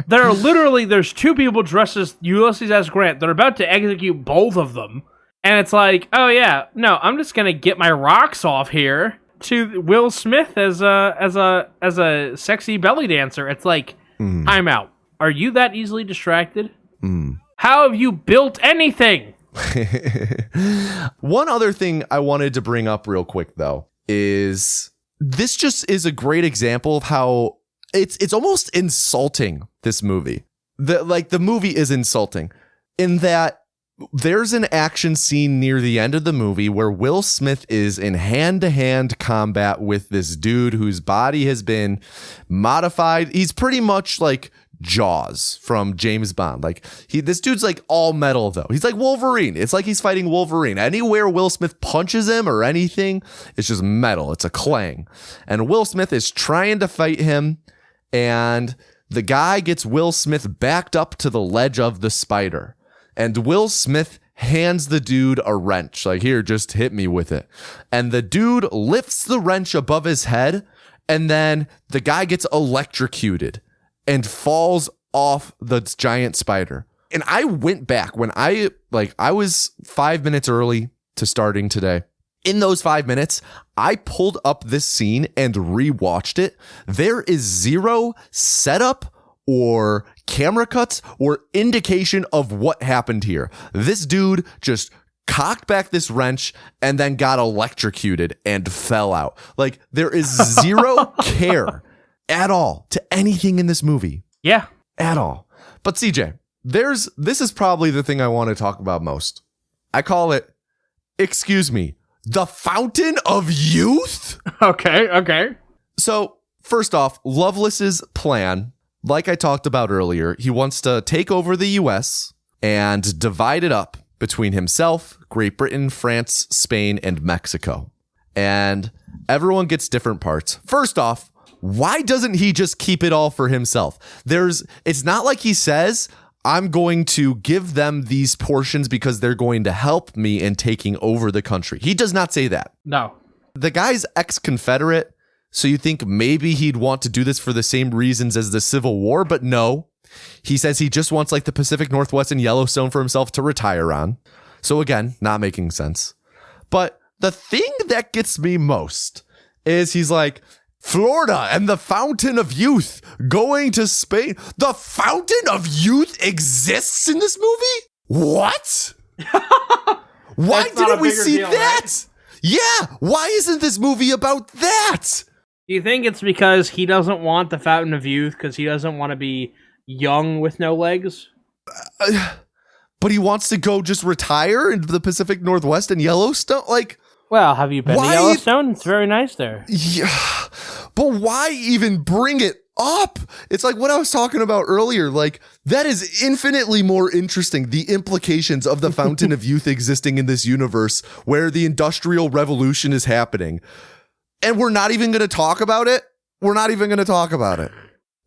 B: there's two people dressed as Ulysses S. Grant. They're about to execute both of them. And it's like, oh yeah, no, I'm just going to get my rocks off here to Will Smith as a sexy belly dancer. It's like, I'm out. Are you that easily distracted? How have you built anything?
A: One other thing I wanted to bring up real quick though is this just is a great example of how it's almost insulting, this movie. The movie is insulting in that there's an action scene near the end of the movie where Will Smith is in hand-to-hand combat with this dude whose body has been modified. He's pretty much like Jaws from James Bond. Like this dude's like all metal though. He's like Wolverine. It's like he's fighting Wolverine. Anywhere Will Smith punches him or anything, it's just metal. It's a clang. And Will Smith is trying to fight him, and the guy gets Will Smith backed up to the ledge of the spider. And Will Smith hands the dude a wrench. Like, here, just hit me with it. And the dude lifts the wrench above his head, and then the guy gets electrocuted and falls off the giant spider. And I went back when I was 5 minutes early to starting today. In those 5 minutes, I pulled up this scene and rewatched it. There is zero setup or camera cuts or indication of what happened here. This dude just cocked back this wrench and then got electrocuted and fell out. Like, there is zero care at all to anything in this movie.
B: Yeah.
A: At all. But CJ, this is probably the thing I want to talk about most. I call it, excuse me, the Fountain of Youth?
B: Okay.
A: So, first off, Loveless's plan, like I talked about earlier, he wants to take over the US and divide it up between himself, Great Britain, France, Spain, and Mexico. And everyone gets different parts. First off, why doesn't he just keep it all for himself? It's not like he says, I'm going to give them these portions because they're going to help me in taking over the country. He does not say that.
B: No.
A: The guy's ex-Confederate, so you think maybe he'd want to do this for the same reasons as the Civil War, but no. He says he just wants like the Pacific Northwest and Yellowstone for himself to retire on. So again, not making sense. But the thing that gets me most is he's like, Florida and the Fountain of Youth going to Spain. The Fountain of Youth exists in this movie? What? Why didn't we see that? Right? Yeah, why isn't this movie about that?
B: Do you think it's because he doesn't want the Fountain of Youth because he doesn't want to be young with no legs?
A: But he wants to go just retire into the Pacific Northwest and Yellowstone? Like,
B: well, have you been to Yellowstone? It's very nice there.
A: Yeah, but why even bring it up? It's like what I was talking about earlier. Like, that is infinitely more interesting. The implications of the Fountain of Youth existing in this universe where the Industrial Revolution is happening. And we're not even going to talk about it? We're not even going to talk about it.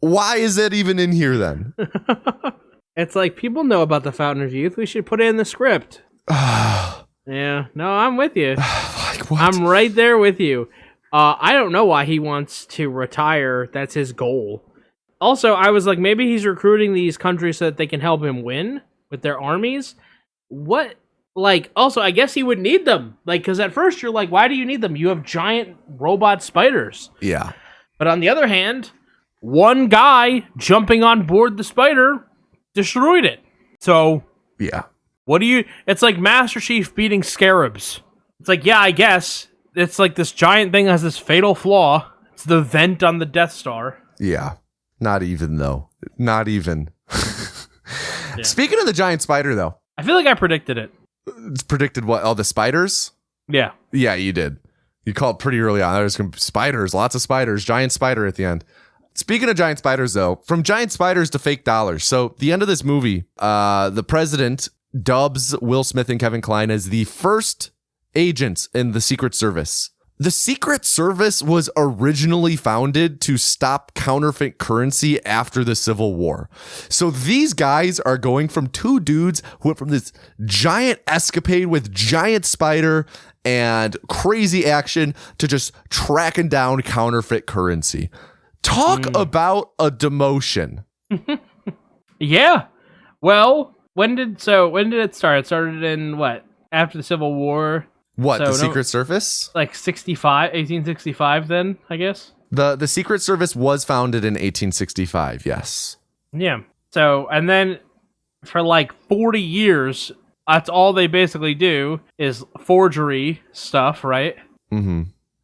A: Why is that even in here then?
B: It's like, people know about the Fountain of Youth. We should put it in the script. Yeah, no, I'm with you.
A: Like, what?
B: I'm right there with you. I don't know why he wants to retire. That's his goal. Also, I was like, maybe he's recruiting these countries so that they can help him win with their armies. What? Like, also, I guess he would need them. Like, because at first you're like, why do you need them? You have giant robot spiders.
A: Yeah.
B: But on the other hand, one guy jumping on board the spider destroyed it. So,
A: yeah.
B: It's like Master Chief beating scarabs. It's like, yeah, I guess. It's like this giant thing has this fatal flaw. It's the vent on the Death Star.
A: Yeah. Not even, though. Not even.
B: Yeah.
A: Speaking of the giant spider, though.
B: I feel like I predicted it.
A: It's predicted what? Oh, the spiders?
B: Yeah.
A: Yeah, you did. You called pretty early on. There's spiders, lots of spiders, giant spider at the end. Speaking of giant spiders, though, from giant spiders to fake dollars. So the end of this movie, the president dubs Will Smith and Kevin Kline as the first agents in the Secret Service. The Secret Service was originally founded to stop counterfeit currency after the Civil War. So these guys are going from two dudes who went from this giant escapade with giant spider and crazy action to just tracking down counterfeit currency. Talk about a demotion.
B: Yeah. Well, when did it start? It started in what? After the Civil War?
A: What, the Secret Service?
B: Like 1865 then, I guess?
A: The Secret Service was founded in 1865, yes.
B: Yeah. So, and then for like 40 years, that's all they basically do is forgery stuff, right?
A: Mm-hmm.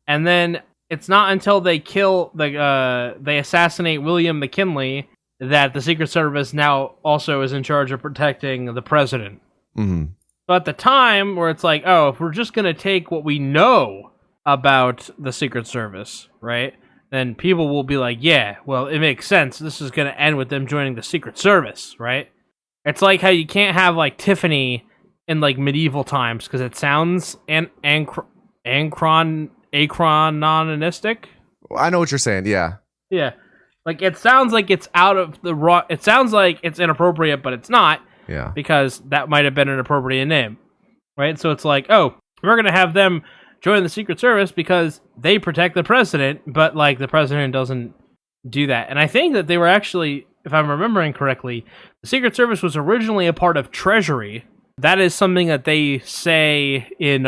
B: And then it's not until they they assassinate William McKinley that the Secret Service now also is in charge of protecting the president.
A: Mm-hmm.
B: So at the time where it's like, oh, if we're just going to take what we know about the Secret Service, right, then people will be like, yeah, well, it makes sense. This is going to end with them joining the Secret Service, right? It's like how you can't have, like, Tiffany in, like, medieval times because it sounds acrononistic.
A: I know what you're saying, yeah.
B: Yeah. Like, it sounds like it's out of the raw... It sounds like it's inappropriate, but it's not.
A: Yeah.
B: Because that might have been an appropriate name, right? So it's like, oh, we're going to have them join the Secret Service because they protect the president, but, like, the president doesn't do that. And I think that they were actually, if I'm remembering correctly, the Secret Service was originally a part of Treasury. That is something that they say in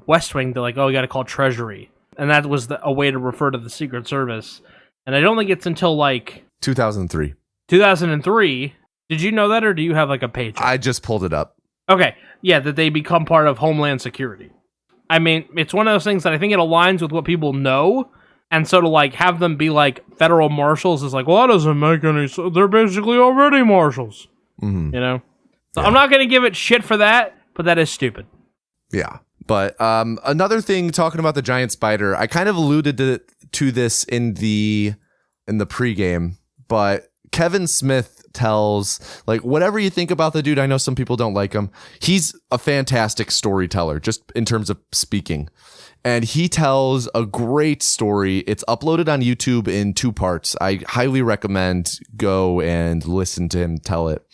B: West Wing. They're like, oh, you got to call Treasury. And that was a way to refer to the Secret Service. And I don't think it's until, like...
A: 2003.
B: 2003... Did you know that, or do you have, like, a page?
A: I just pulled it up.
B: Okay, yeah, that they become part of Homeland Security. I mean, it's one of those things that I think it aligns with what people know, and so to, like, have them be, like, federal marshals is like, well, that doesn't make any sense. They're basically already marshals, you know? So yeah. I'm not going to give it shit for that, but that is stupid.
A: Yeah, but another thing, talking about the giant spider, I kind of alluded to this in the pregame, but Kevin Smith tells, like, whatever you think about the dude, I know some people don't like him, he's a fantastic storyteller just in terms of speaking, and he tells a great story. It's uploaded on YouTube in 2 parts. I highly recommend go and listen to him tell it.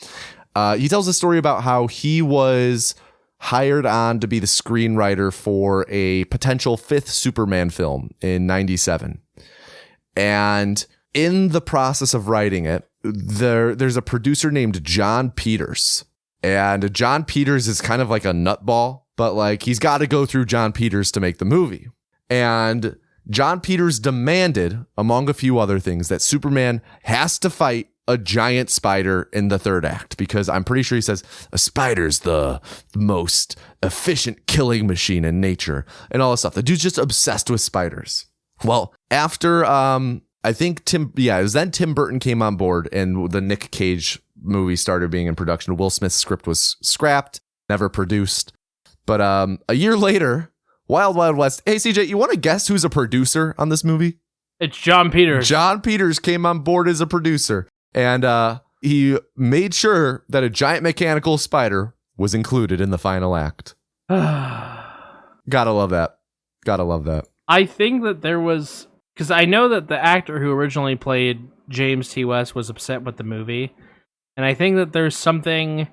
A: He tells a story about how he was hired on to be the screenwriter for a potential 5th Superman film in 97, and in the process of writing it, there's a producer named John Peters, and John Peters is kind of like a nutball, but, like, he's got to go through John Peters to make the movie. And John Peters demanded, among a few other things, that Superman has to fight a giant spider in the 3rd act, because I'm pretty sure he says a spider's the most efficient killing machine in nature and all this stuff. The dude's just obsessed with spiders. Well, after I think it was then Tim Burton came on board and the Nick Cage movie started being in production. Will Smith's script was scrapped, never produced. But a year later, Wild Wild West. Hey, CJ, you want to guess who's a producer on this movie?
B: It's John Peters.
A: John Peters came on board as a producer, and he made sure that a giant mechanical spider was included in the final act. Gotta love that. Gotta love that.
B: I think that there was... Because I know that the actor who originally played James T. West was upset with the movie. And I think that there's something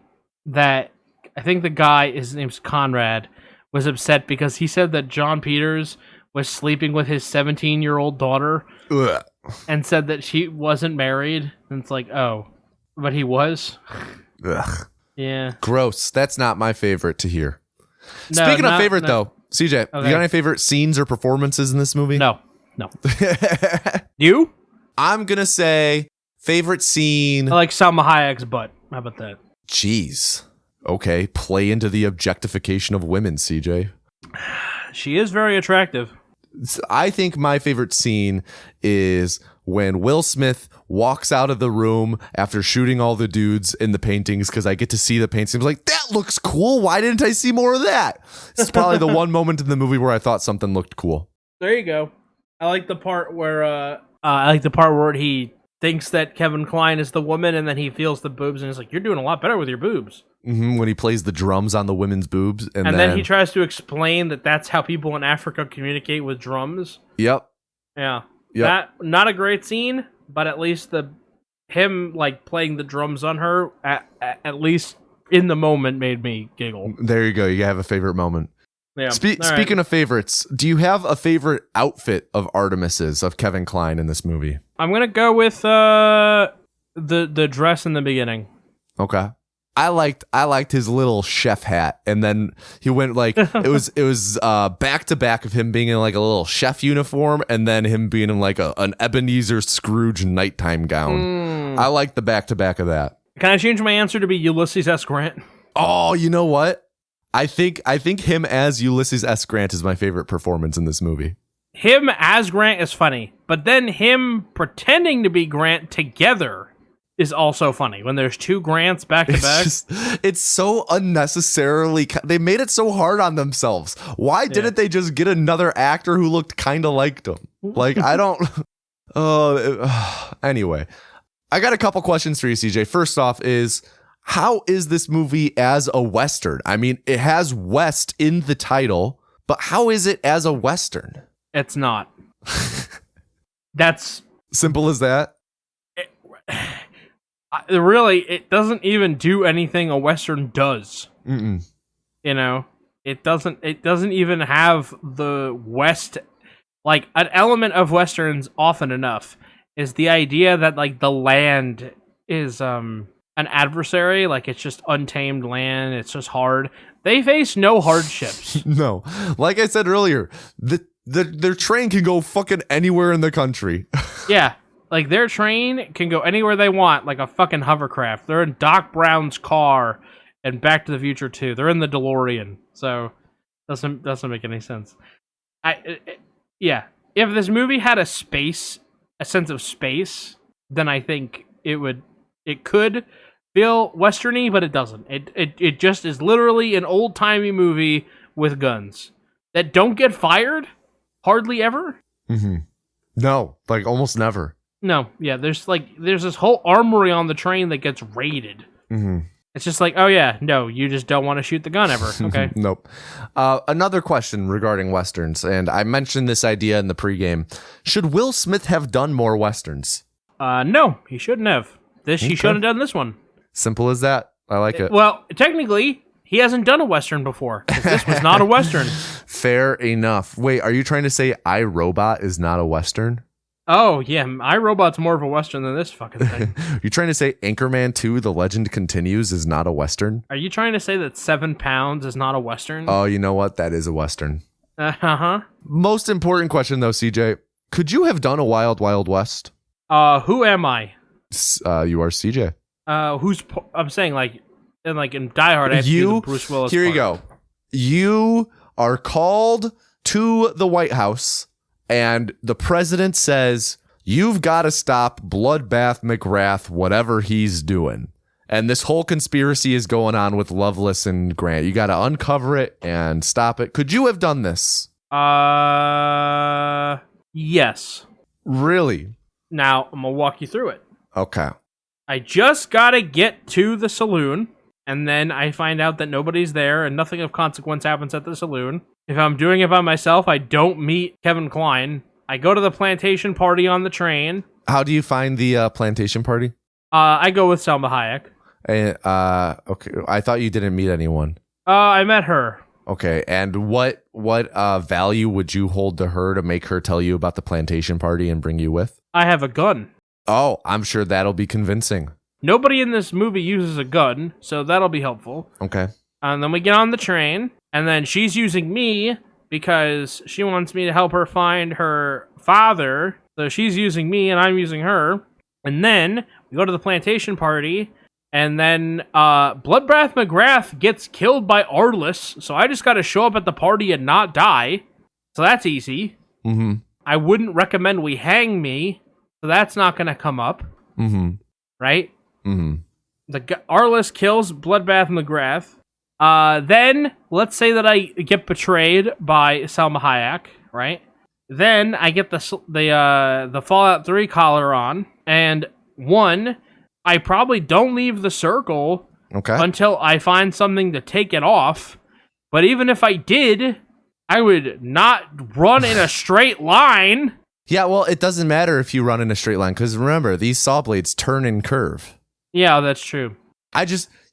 B: that... I think the guy, his name's Conrad, was upset because he said that John Peters was sleeping with his 17-year-old daughter.
A: Ugh.
B: And said that she wasn't married. And it's like, oh, but he was?
A: Ugh.
B: Yeah. Gross.
A: That's not my favorite to hear. No, Speaking of favorite, though, CJ, okay. You got any favorite scenes or performances in this movie?
B: No. You?
A: I'm going to say favorite scene.
B: I like Salma Hayek's butt. How about that?
A: Jeez. Okay. Play into the objectification of women, CJ.
B: She is very attractive.
A: I think my favorite scene is when Will Smith walks out of the room after shooting all the dudes in the paintings, because I get to see the paintings. I'm like, that looks cool. Why didn't I see more of that? It's probably the one moment in the movie where I thought something looked cool.
B: There you go. I like the part where he thinks that Kevin Kline is the woman, and then he feels the boobs, and he's like, "You're doing a lot better with your boobs."
A: Mm-hmm, when he plays the drums on the women's boobs, and
B: then he tries to explain that that's how people in Africa communicate with drums.
A: Yep.
B: Yeah. Yep. Not a great scene, but at least him like playing the drums on her at least in the moment made me giggle.
A: There you go. You have a favorite moment.
B: Yeah.
A: Speaking of favorites, do you have a favorite outfit of Artemis's of Kevin Kline in this movie?
B: I'm gonna go with the dress in the beginning.
A: Okay. I liked his little chef hat, and then he went like it was back to back of him being in like a little chef uniform, and then him being in like an Ebenezer Scrooge nighttime gown. I like the back to back of that.
B: Can I change my answer to be Ulysses S. Grant?
A: Oh, you know what? I think him as Ulysses S. Grant is my favorite performance in this movie.
B: Him as Grant is funny, but then him pretending to be Grant together is also funny. When there's two Grants back to back.
A: It's so unnecessarily... They made it so hard on themselves. Why didn't they just get another actor who looked kind of like them? Like, I don't... Anyway, I got a couple questions for you, CJ. First off is, how is this movie as a Western? I mean, it has West in the title, but how is it as a Western?
B: It's not. That's...
A: Simple as that?
B: Really, it doesn't even do anything a Western does.
A: Mm-mm.
B: You know, it doesn't even have the West, like, an element of Westerns often enough is the idea that, like, the land is an adversary, like it's just untamed land, it's just hard. They face no hardships.
A: No. Like I said earlier, their train can go fucking anywhere in the country.
B: Yeah. Like, their train can go anywhere they want, like a fucking hovercraft. They're in Doc Brown's car and Back to the Future 2. They're in the DeLorean. So, doesn't make any sense. Yeah. If this movie had a sense of space, then I think it could feel Western-y, but it doesn't. It just is literally an old-timey movie with guns that don't get fired hardly ever.
A: Mm-hmm. No, like almost never.
B: No, yeah, there's this whole armory on the train that gets raided.
A: Mm-hmm.
B: It's just like, oh yeah, no, you just don't want to shoot the gun ever, okay?
A: Nope. Another question regarding Westerns, and I mentioned this idea in the pregame. Should Will Smith have done more Westerns?
B: No, he shouldn't have. He shouldn't have done this one.
A: Simple as that. I like it.
B: Well, technically, he hasn't done a Western before. This was not a Western.
A: Fair enough. Wait, are you trying to say I, Robot is not a Western?
B: Oh, yeah, iRobot's more of a Western than this fucking thing.
A: You're trying to say Anchorman 2, The Legend Continues is not a Western?
B: Are you trying to say that 7 Pounds is not a Western?
A: Oh, you know what? That is a Western.
B: Uh-huh.
A: Most important question, though, CJ. Could you have done a Wild Wild West?
B: Who am I?
A: You are CJ.
B: I'm saying, like in Die Hard, I have to do the Bruce Willis
A: Here
B: part.
A: you go. You are called to the White House, and the president says, you've got to stop Bloodbath McGrath, whatever he's doing. And this whole conspiracy is going on with Loveless and Grant. You got to uncover it and stop it. Could you have done this?
B: Yes.
A: Really?
B: Now, I'm going to walk you through it.
A: Okay.
B: I just got to get to the saloon, and then I find out that nobody's there and nothing of consequence happens at the saloon. If I'm doing it by myself, I don't meet Kevin Kline. I go to the plantation party on the train.
A: How do you find the plantation party?
B: I go with Salma Hayek.
A: Okay. I thought you didn't meet anyone.
B: I met her.
A: Okay. And what value would you hold to her to make her tell you about the plantation party and bring you with?
B: I have a gun.
A: Oh, I'm sure that'll be convincing.
B: Nobody in this movie uses a gun, so that'll be helpful.
A: Okay.
B: And then we get on the train, and then she's using me because she wants me to help her find her father. So she's using me, and I'm using her. And then we go to the plantation party, and then Bloodbath McGrath gets killed by Arliss, so I just got to show up at the party and not die. So that's easy.
A: Mm-hmm.
B: I wouldn't recommend we hang me, so that's not going to come up.
A: Mm-hmm.
B: Right?
A: Mm-hmm.
B: Arliss kills Bloodbath McGrath. Then, let's say that I get betrayed by Salma Hayek, right? Then I get the Fallout 3 collar on, and I probably don't leave the circle until I find something to take it off. But even if I did, I would not run in a straight line.
A: Yeah, well, it doesn't matter if you run in a straight line, because remember, these saw blades turn and curve.
B: Yeah, that's true.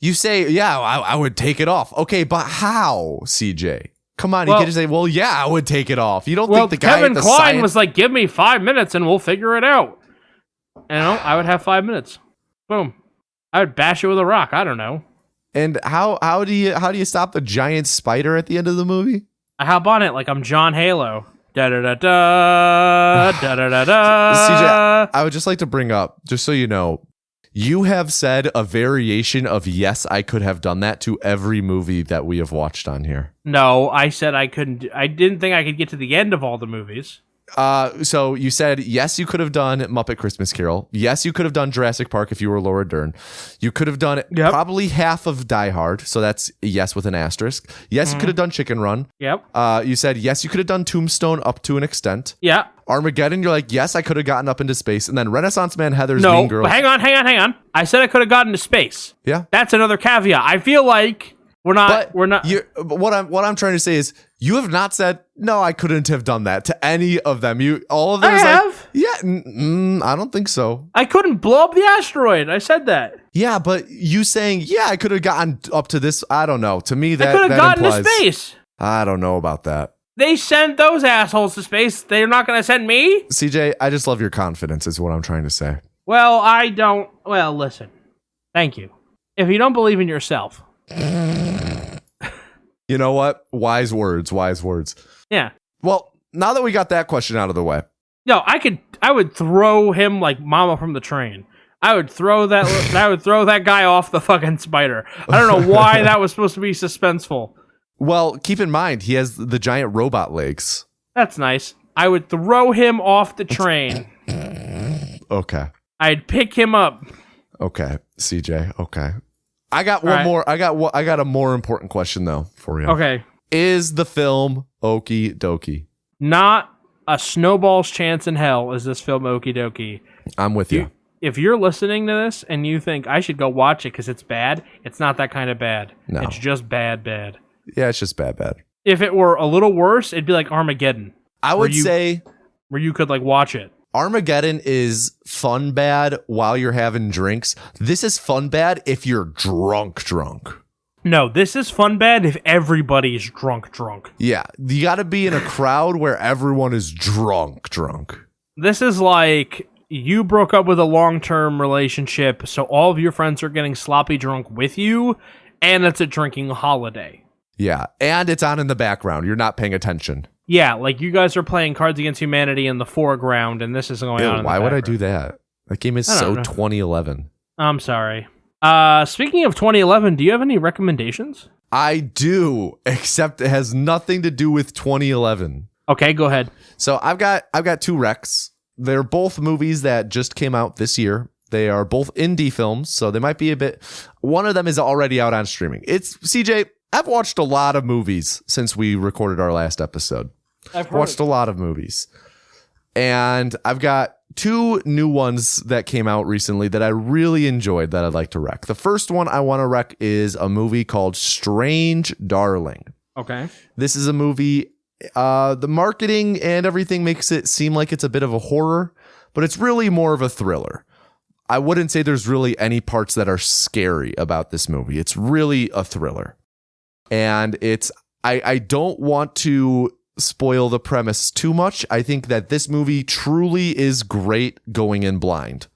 A: You say, yeah, I would take it off. Okay, but how, CJ? Come on, you can't just say, well, yeah, I would take it off. You don't think the guy
B: Kevin Kline was like, give me 5 minutes and we'll figure it out. I would have 5 minutes. Boom. I would bash it with a rock. I don't know.
A: And how do you stop the giant spider at the end of the movie?
B: I hop on it like I'm John Halo. Da da da da da da da da.
A: CJ, I would just like to bring up, just so you know, you have said a variation of yes, I could have done that to every movie that we have watched on here.
B: No, I said I couldn't. I didn't think I could get to the end of all the movies.
A: So you said, yes, you could have done Muppet Christmas Carol. Yes, you could have done Jurassic Park if you were Laura Dern. You could have done probably half of Die Hard. So that's a yes with an asterisk. Yes, you could have done Chicken Run.
B: Yep.
A: You said, yes, you could have done Tombstone up to an extent.
B: Yeah.
A: Armageddon, you're like, yes, I could have gotten up into space. And then Renaissance Man, Heather's Mean Girls.
B: No, hang on. I said I could have gotten to space.
A: Yeah.
B: That's another caveat. I feel like we're not.
A: What I'm trying to say is, you have not said no. I couldn't have done that to any of them. All of them.
B: I have.
A: I don't think so.
B: I couldn't blow up the asteroid. I said that.
A: Yeah, but you saying I could have gotten up to this. I don't know. To me, that
B: I could have gotten
A: implies,
B: to space.
A: I don't know about that.
B: They sent those assholes to space. They're not going to send me.
A: CJ, I just love your confidence. Is what I'm trying to say.
B: Well, I don't. Well, listen. Thank you. If you don't believe in yourself.
A: You know what? Wise words.
B: Yeah.
A: Well, now that we got that question out of the way.
B: No, I would throw him like Mama from the train. I would throw that guy off the fucking spider. I don't know why that was supposed to be suspenseful.
A: Well, keep in mind, he has the giant robot legs.
B: That's nice. I would throw him off the train.
A: Okay.
B: I'd pick him up.
A: Okay, CJ. Okay. I got one more. I got a more important question though for you.
B: Okay.
A: Is the film okie dokie?
B: Not a snowball's chance in hell is this film okie dokie.
A: I'm with you.
B: If you're listening to this and you think I should go watch it because it's bad, it's not that kind of bad.
A: No.
B: It's just bad.
A: Yeah, it's just bad.
B: If it were a little worse, it'd be like Armageddon.
A: I would say
B: where you could like watch it.
A: Armageddon is fun bad while you're having drinks. This is fun bad if you're drunk.
B: No, this is fun bad if everybody's drunk.
A: Yeah, you got to be in a crowd where everyone is drunk.
B: This is like you broke up with a long-term relationship, so all of your friends are getting sloppy drunk with you, and it's a drinking holiday.
A: Yeah, and it's on in the background. You're not paying attention.
B: Yeah, like you guys are playing Cards Against Humanity in the foreground, and this is going on in the
A: why would I
B: background.
A: do that? That game is so 2011.
B: I'm sorry. Speaking of 2011, do you have any recommendations?
A: I do, except it has nothing to do with 2011.
B: Okay, go ahead.
A: So I've got two recs. They're both movies that just came out this year. They are both indie films, so they might be a bit. One of them is already out on streaming. It's CJ. I've watched a lot of movies since we recorded our last episode. I've watched a lot of movies. And I've got two new ones that came out recently that I really enjoyed that I'd like to rec. The first one I want to rec is a movie called Strange Darling.
B: Okay.
A: This is a movie, the marketing and everything makes it seem like it's a bit of a horror, but it's really more of a thriller. I wouldn't say there's really any parts that are scary about this movie. It's really a thriller. And I don't want to spoil the premise too much. I think that this movie truly is great going in blind.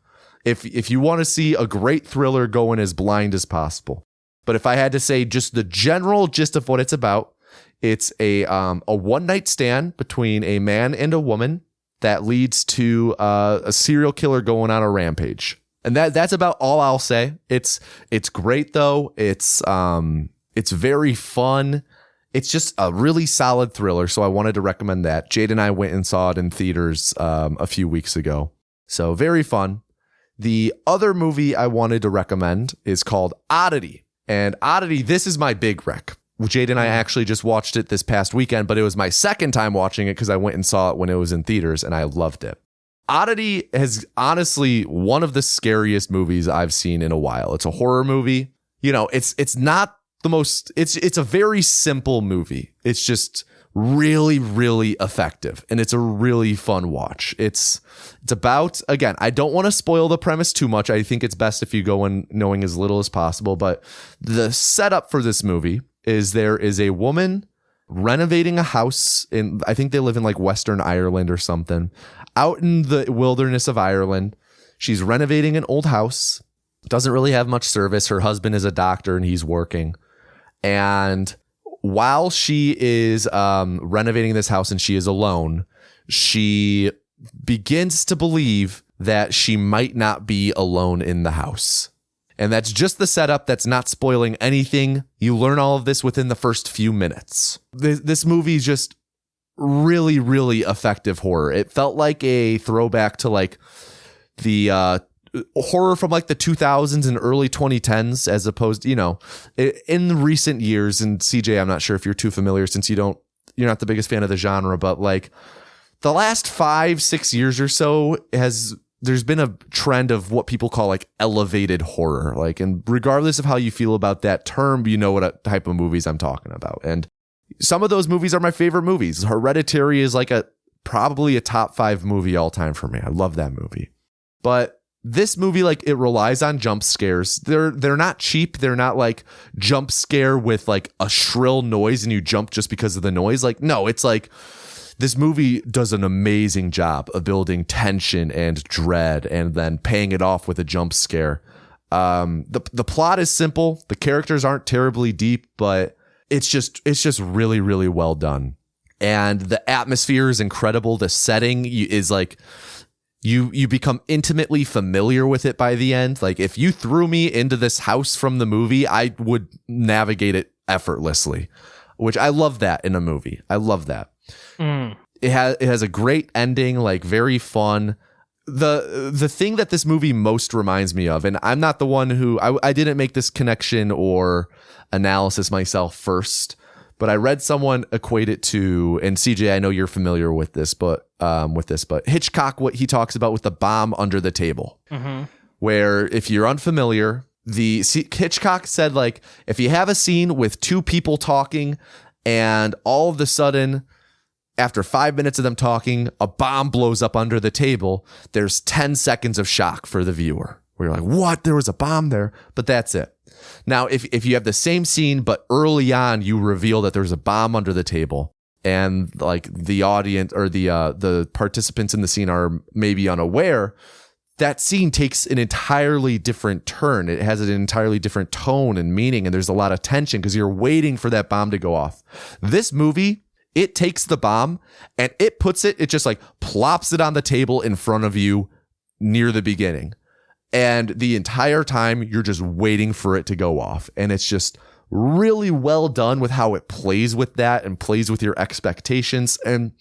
A: If you want to see a great thriller, go in as blind as possible. But if I had to say just the general gist of what it's about, it's a one-night stand between a man and a woman that leads to a serial killer going on a rampage. And that's about all I'll say. It's great though. It's very fun. It's just a really solid thriller, so I wanted to recommend that. Jade and I went and saw it in theaters a few weeks ago. So very fun. The other movie I wanted to recommend is called Oddity. And Oddity, this is my big rec. Jade and I actually just watched it this past weekend, but it was my second time watching it because I went and saw it when it was in theaters, and I loved it. Oddity is honestly one of the scariest movies I've seen in a while. It's a horror movie. You know, it's not the most, it's a very simple movie. It's just really, really effective, and it's a really fun watch. It's about, again, I don't want to spoil the premise too much. I think it's best if you go in knowing as little as possible, but the setup for this movie is there is a woman renovating a house in, I think they live in like Western Ireland or something, out in the wilderness of Ireland. She's renovating an old house, doesn't really have much service. Her husband is a doctor and he's working. And while she is renovating this house and she is alone, she begins to believe that she might not be alone in the house. And that's just the setup. That's not spoiling anything. You learn all of this within the first few minutes. This movie is just really, really effective horror. It felt like a throwback to like the horror from like the 2000s and early 2010s, as opposed, in recent years. And CJ, I'm not sure if you're too familiar since you're not the biggest fan of the genre, but like the last 5-6 years or so there's been a trend of what people call like elevated horror. Like, and regardless of how you feel about that term, you know what type of movies I'm talking about. And some of those movies are my favorite movies. Hereditary is like probably a top 5 movie all time for me. I love that movie. But this movie, like, it relies on jump scares. They're not cheap. They're not like jump scare with like a shrill noise and you jump just because of the noise. Like, no, it's like this movie does an amazing job of building tension and dread and then paying it off with a jump scare. The plot is simple. The characters aren't terribly deep, but it's just really, really well done. And the atmosphere is incredible. The setting is like, you become intimately familiar with it by the end. Like, if you threw me into this house from the movie, I would navigate it effortlessly, which I love that in a movie. I love that. It has a great ending, like very fun. The thing that this movie most reminds me of, and I'm not the one who I didn't make this connection or analysis myself first, but I read someone equate it to, and CJ, I know you're familiar with this, but Hitchcock, what he talks about with the bomb under the table, where if you're unfamiliar, Hitchcock said, like, if you have a scene with 2 people talking and all of a sudden, after 5 minutes of them talking, a bomb blows up under the table, there's 10 seconds of shock for the viewer where you're like, what? There was a bomb there, but that's it. Now, if you have the same scene, but early on you reveal that there's a bomb under the table, and like the audience or the participants in the scene are maybe unaware, that scene takes an entirely different turn. It has an entirely different tone and meaning, and there's a lot of tension because you're waiting for that bomb to go off. This movie, it takes the bomb and it just like plops it on the table in front of you near the beginning. And the entire time you're just waiting for it to go off. And it's just really well done with how it plays with that and plays with your expectations. And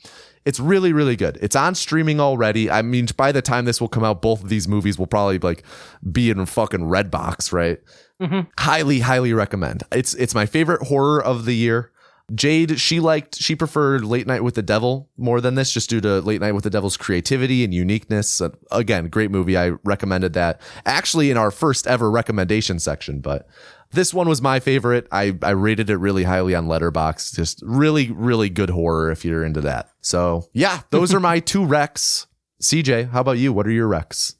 A: it's really, really good. It's on streaming already. I mean, by the time this will come out, both of these movies will probably like be in fucking Redbox, right? Highly, highly recommend. It's my favorite horror of the year. Jade, she preferred Late Night with the Devil more than this, just due to Late Night with the Devil's creativity and uniqueness. Again, great movie. I recommended that actually in our first ever recommendation section, but this one was my favorite. I rated it really highly on Letterboxd. Just really, really good horror if you're into that. So yeah, those are my 2 recs. CJ, how about you? What are your recs?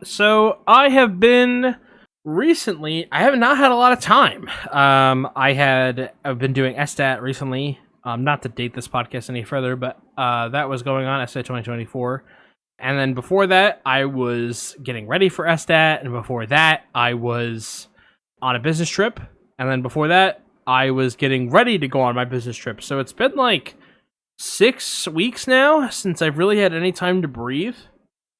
B: So I have been recently, I have not had a lot of time. I've been doing SStat recently. Not to date this podcast any further, but that was going on SStat 2024. And then before that, I was getting ready for SStat, and before that, I was on a business trip, and then before that, I was getting ready to go on my business trip. So it's been like 6 weeks now since I've really had any time to breathe.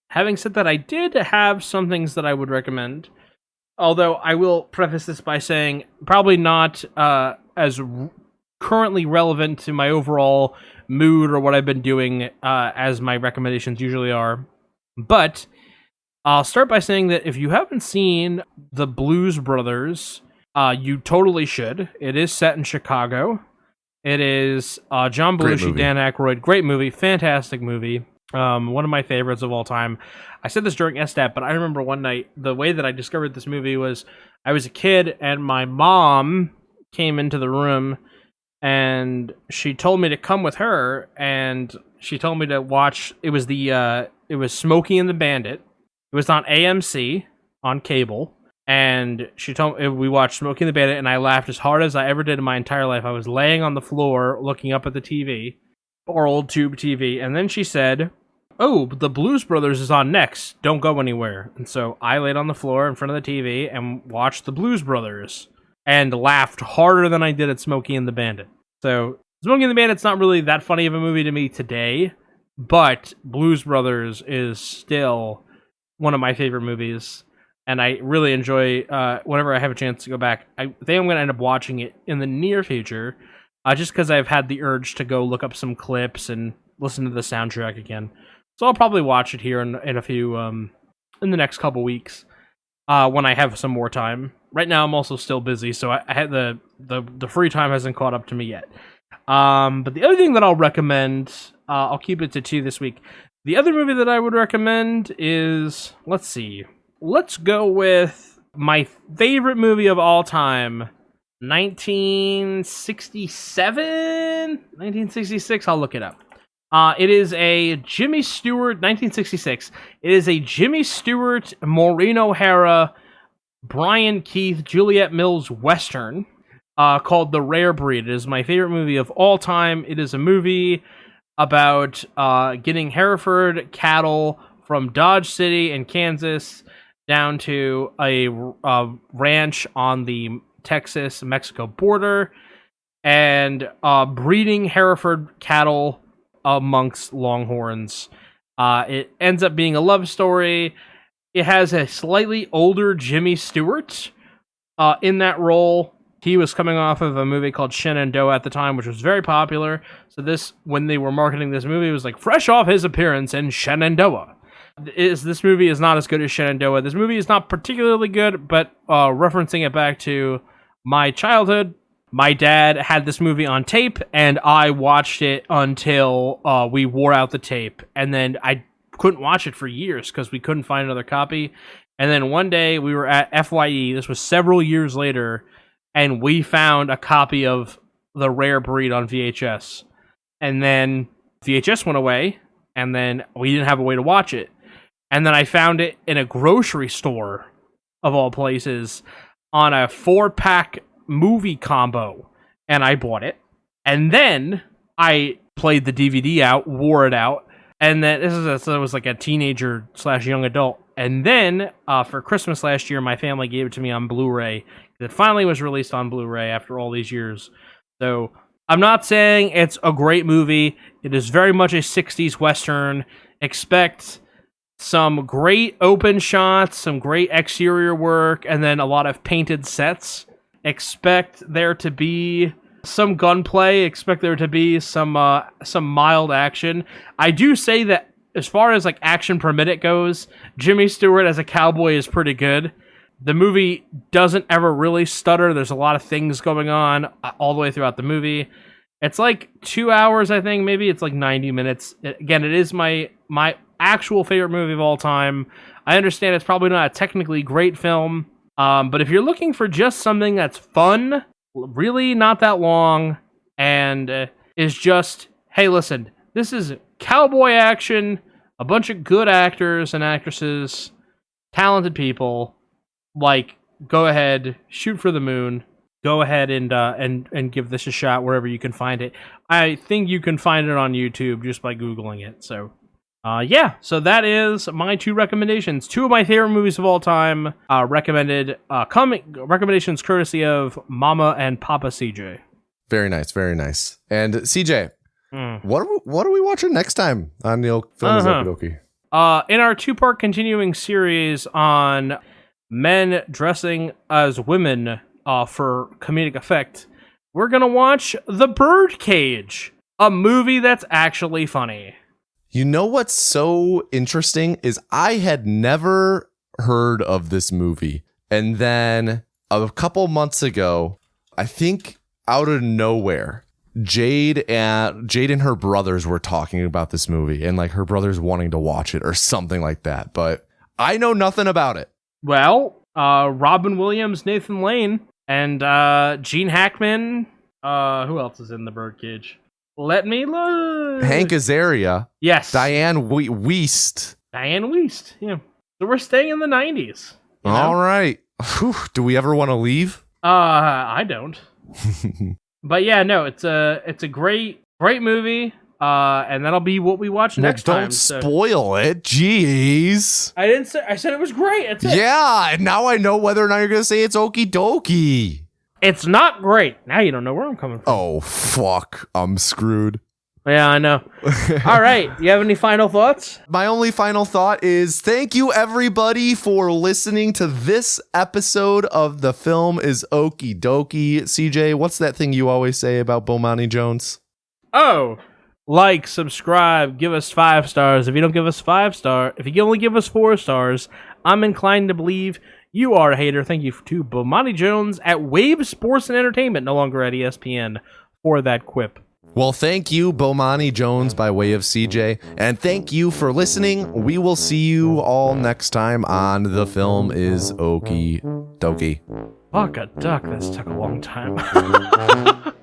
B: Having said that, I did have some things that I would recommend. Although I will preface this by saying probably not as currently relevant to my overall mood or what I've been doing as my recommendations usually are. But I'll start by saying that if you haven't seen The Blues Brothers, you totally should. It is set in Chicago. It is John Belushi, Dan Aykroyd. Great movie. Fantastic movie. One of my favorites of all time. I said this during SStat, but I remember one night, the way that I discovered this movie was I was a kid and my mom came into the room and she told me to come with her, and she told me to watch, it was Smokey and the Bandit. It was on AMC on cable, and she told me we watched Smokey and the Bandit, and I laughed as hard as I ever did in my entire life. I was laying on the floor looking up at the TV, or old tube TV, and then she said, "Oh, The Blues Brothers is on next. Don't go anywhere." And so I laid on the floor in front of the TV and watched The Blues Brothers and laughed harder than I did at Smokey and the Bandit. So Smokey and the Bandit's not really that funny of a movie to me today, but Blues Brothers is still one of my favorite movies, and I really enjoy whenever I have a chance to go back. I think I'm going to end up watching it in the near future. just because I've had the urge to go look up some clips and listen to the soundtrack again. So I'll probably watch it here in a few in the next couple weeks when I have some more time. Right now I'm also still busy, so I had the free time hasn't caught up to me yet. But the other thing that I'll recommend, I'll keep it to 2 this week. The other movie that I would recommend is, let's see, let's go with my favorite movie of all time, 1967, 1966. I'll look it up. It is a Jimmy Stewart, 1966. It is a Jimmy Stewart, Maureen O'Hara, Brian Keith, Juliette Mills Western called The Rare Breed. It is my favorite movie of all time. It is a movie about getting Hereford cattle from Dodge City in Kansas down to a ranch on the Texas-Mexico border and breeding Hereford cattle amongst Longhorns. It ends up being a love story. It has a slightly older Jimmy Stewart in that role. He was coming off of a movie called Shenandoah at the time, which was very popular. So this, when they were marketing this movie, it was like fresh off his appearance in Shenandoah. This movie is not as good as Shenandoah. This movie is not particularly good, but referencing it back to my childhood, my dad had this movie on tape, and I watched it until we wore out the tape. And then I couldn't watch it for years because we couldn't find another copy. And then one day we were at FYE, this was several years later, and we found a copy of The Rare Breed on VHS. And then VHS went away, and then we didn't have a way to watch it. And then I found it in a grocery store, of all places, on a 4-pack movie combo, and I bought it. And then I played the DVD out, wore it out, and then so it was like a teenager / young adult. And then for Christmas last year, my family gave it to me on Blu-ray. It finally was released on Blu-ray after all these years. So I'm not saying it's a great movie. It is very much a 60s Western. Expect some great open shots, some great exterior work, and then a lot of painted sets. Expect there to be some gunplay. Expect there to be some mild action. I do say that as far as like action per minute goes, Jimmy Stewart as a cowboy is pretty good. The movie doesn't ever really stutter. There's a lot of things going on all the way throughout the movie. It's like 2 hours, I think. Maybe it's like 90 minutes. Again, it is my actual favorite movie of all time. I understand it's probably not a technically great film, but if you're looking for just something that's fun, really not that long, and is just, hey, listen, this is cowboy action, a bunch of good actors and actresses, talented people. Like, go ahead, shoot for the moon. Go ahead and give this a shot wherever you can find it. I think you can find it on YouTube just by Googling it. So, yeah. So that is my 2 recommendations. 2 of my favorite movies of all time. Recommendations courtesy of Mama and Papa CJ.
A: Very nice, very nice. And CJ, what are we watching next time on the Film is Okie Dokie?
B: In our 2-part continuing series on men dressing as women for comedic effect, we're gonna watch The Birdcage, a movie that's actually funny.
A: You know what's so interesting is I had never heard of this movie, and then a couple months ago, I think out of nowhere, Jade and her brothers were talking about this movie, and like her brothers wanting to watch it or something like that, but I know nothing about it.
B: Well, Robin Williams, Nathan Lane, and Gene Hackman. Who else is in The Birdcage? Let me look.
A: Hank Azaria.
B: Yes.
A: Diane Wiest.
B: Diane Wiest. Yeah. So we're staying in the 90s.
A: All right. Whew. Do we ever want to leave?
B: I don't. But yeah, no, it's a great movie. And that'll be what we watch next time.
A: Don't spoil it. Jeez.
B: I didn't say. I said it was great. That's it.
A: Yeah, and now I know whether or not you're gonna say it's okie dokie.
B: It's not great. Now you don't know where I'm coming from.
A: Oh fuck, I'm screwed.
B: Yeah, I know. All right. You have any final thoughts?
A: My only final thought is thank you, everybody, for listening to this episode of The Film is Okie Dokie. CJ, what's that thing you always say about Bomani Jones?
B: Oh, like, subscribe, give us 5 stars. If you don't give us 5 stars, if you only give us 4 stars, I'm inclined to believe you are a hater. Thank you to Bomani Jones at Wave Sports and Entertainment, no longer at ESPN, for that quip.
A: Well, thank you, Bomani Jones, by way of CJ, and thank you for listening. We will see you all next time on The Film is Okie Dokie.
B: Fuck a duck, this took a long time.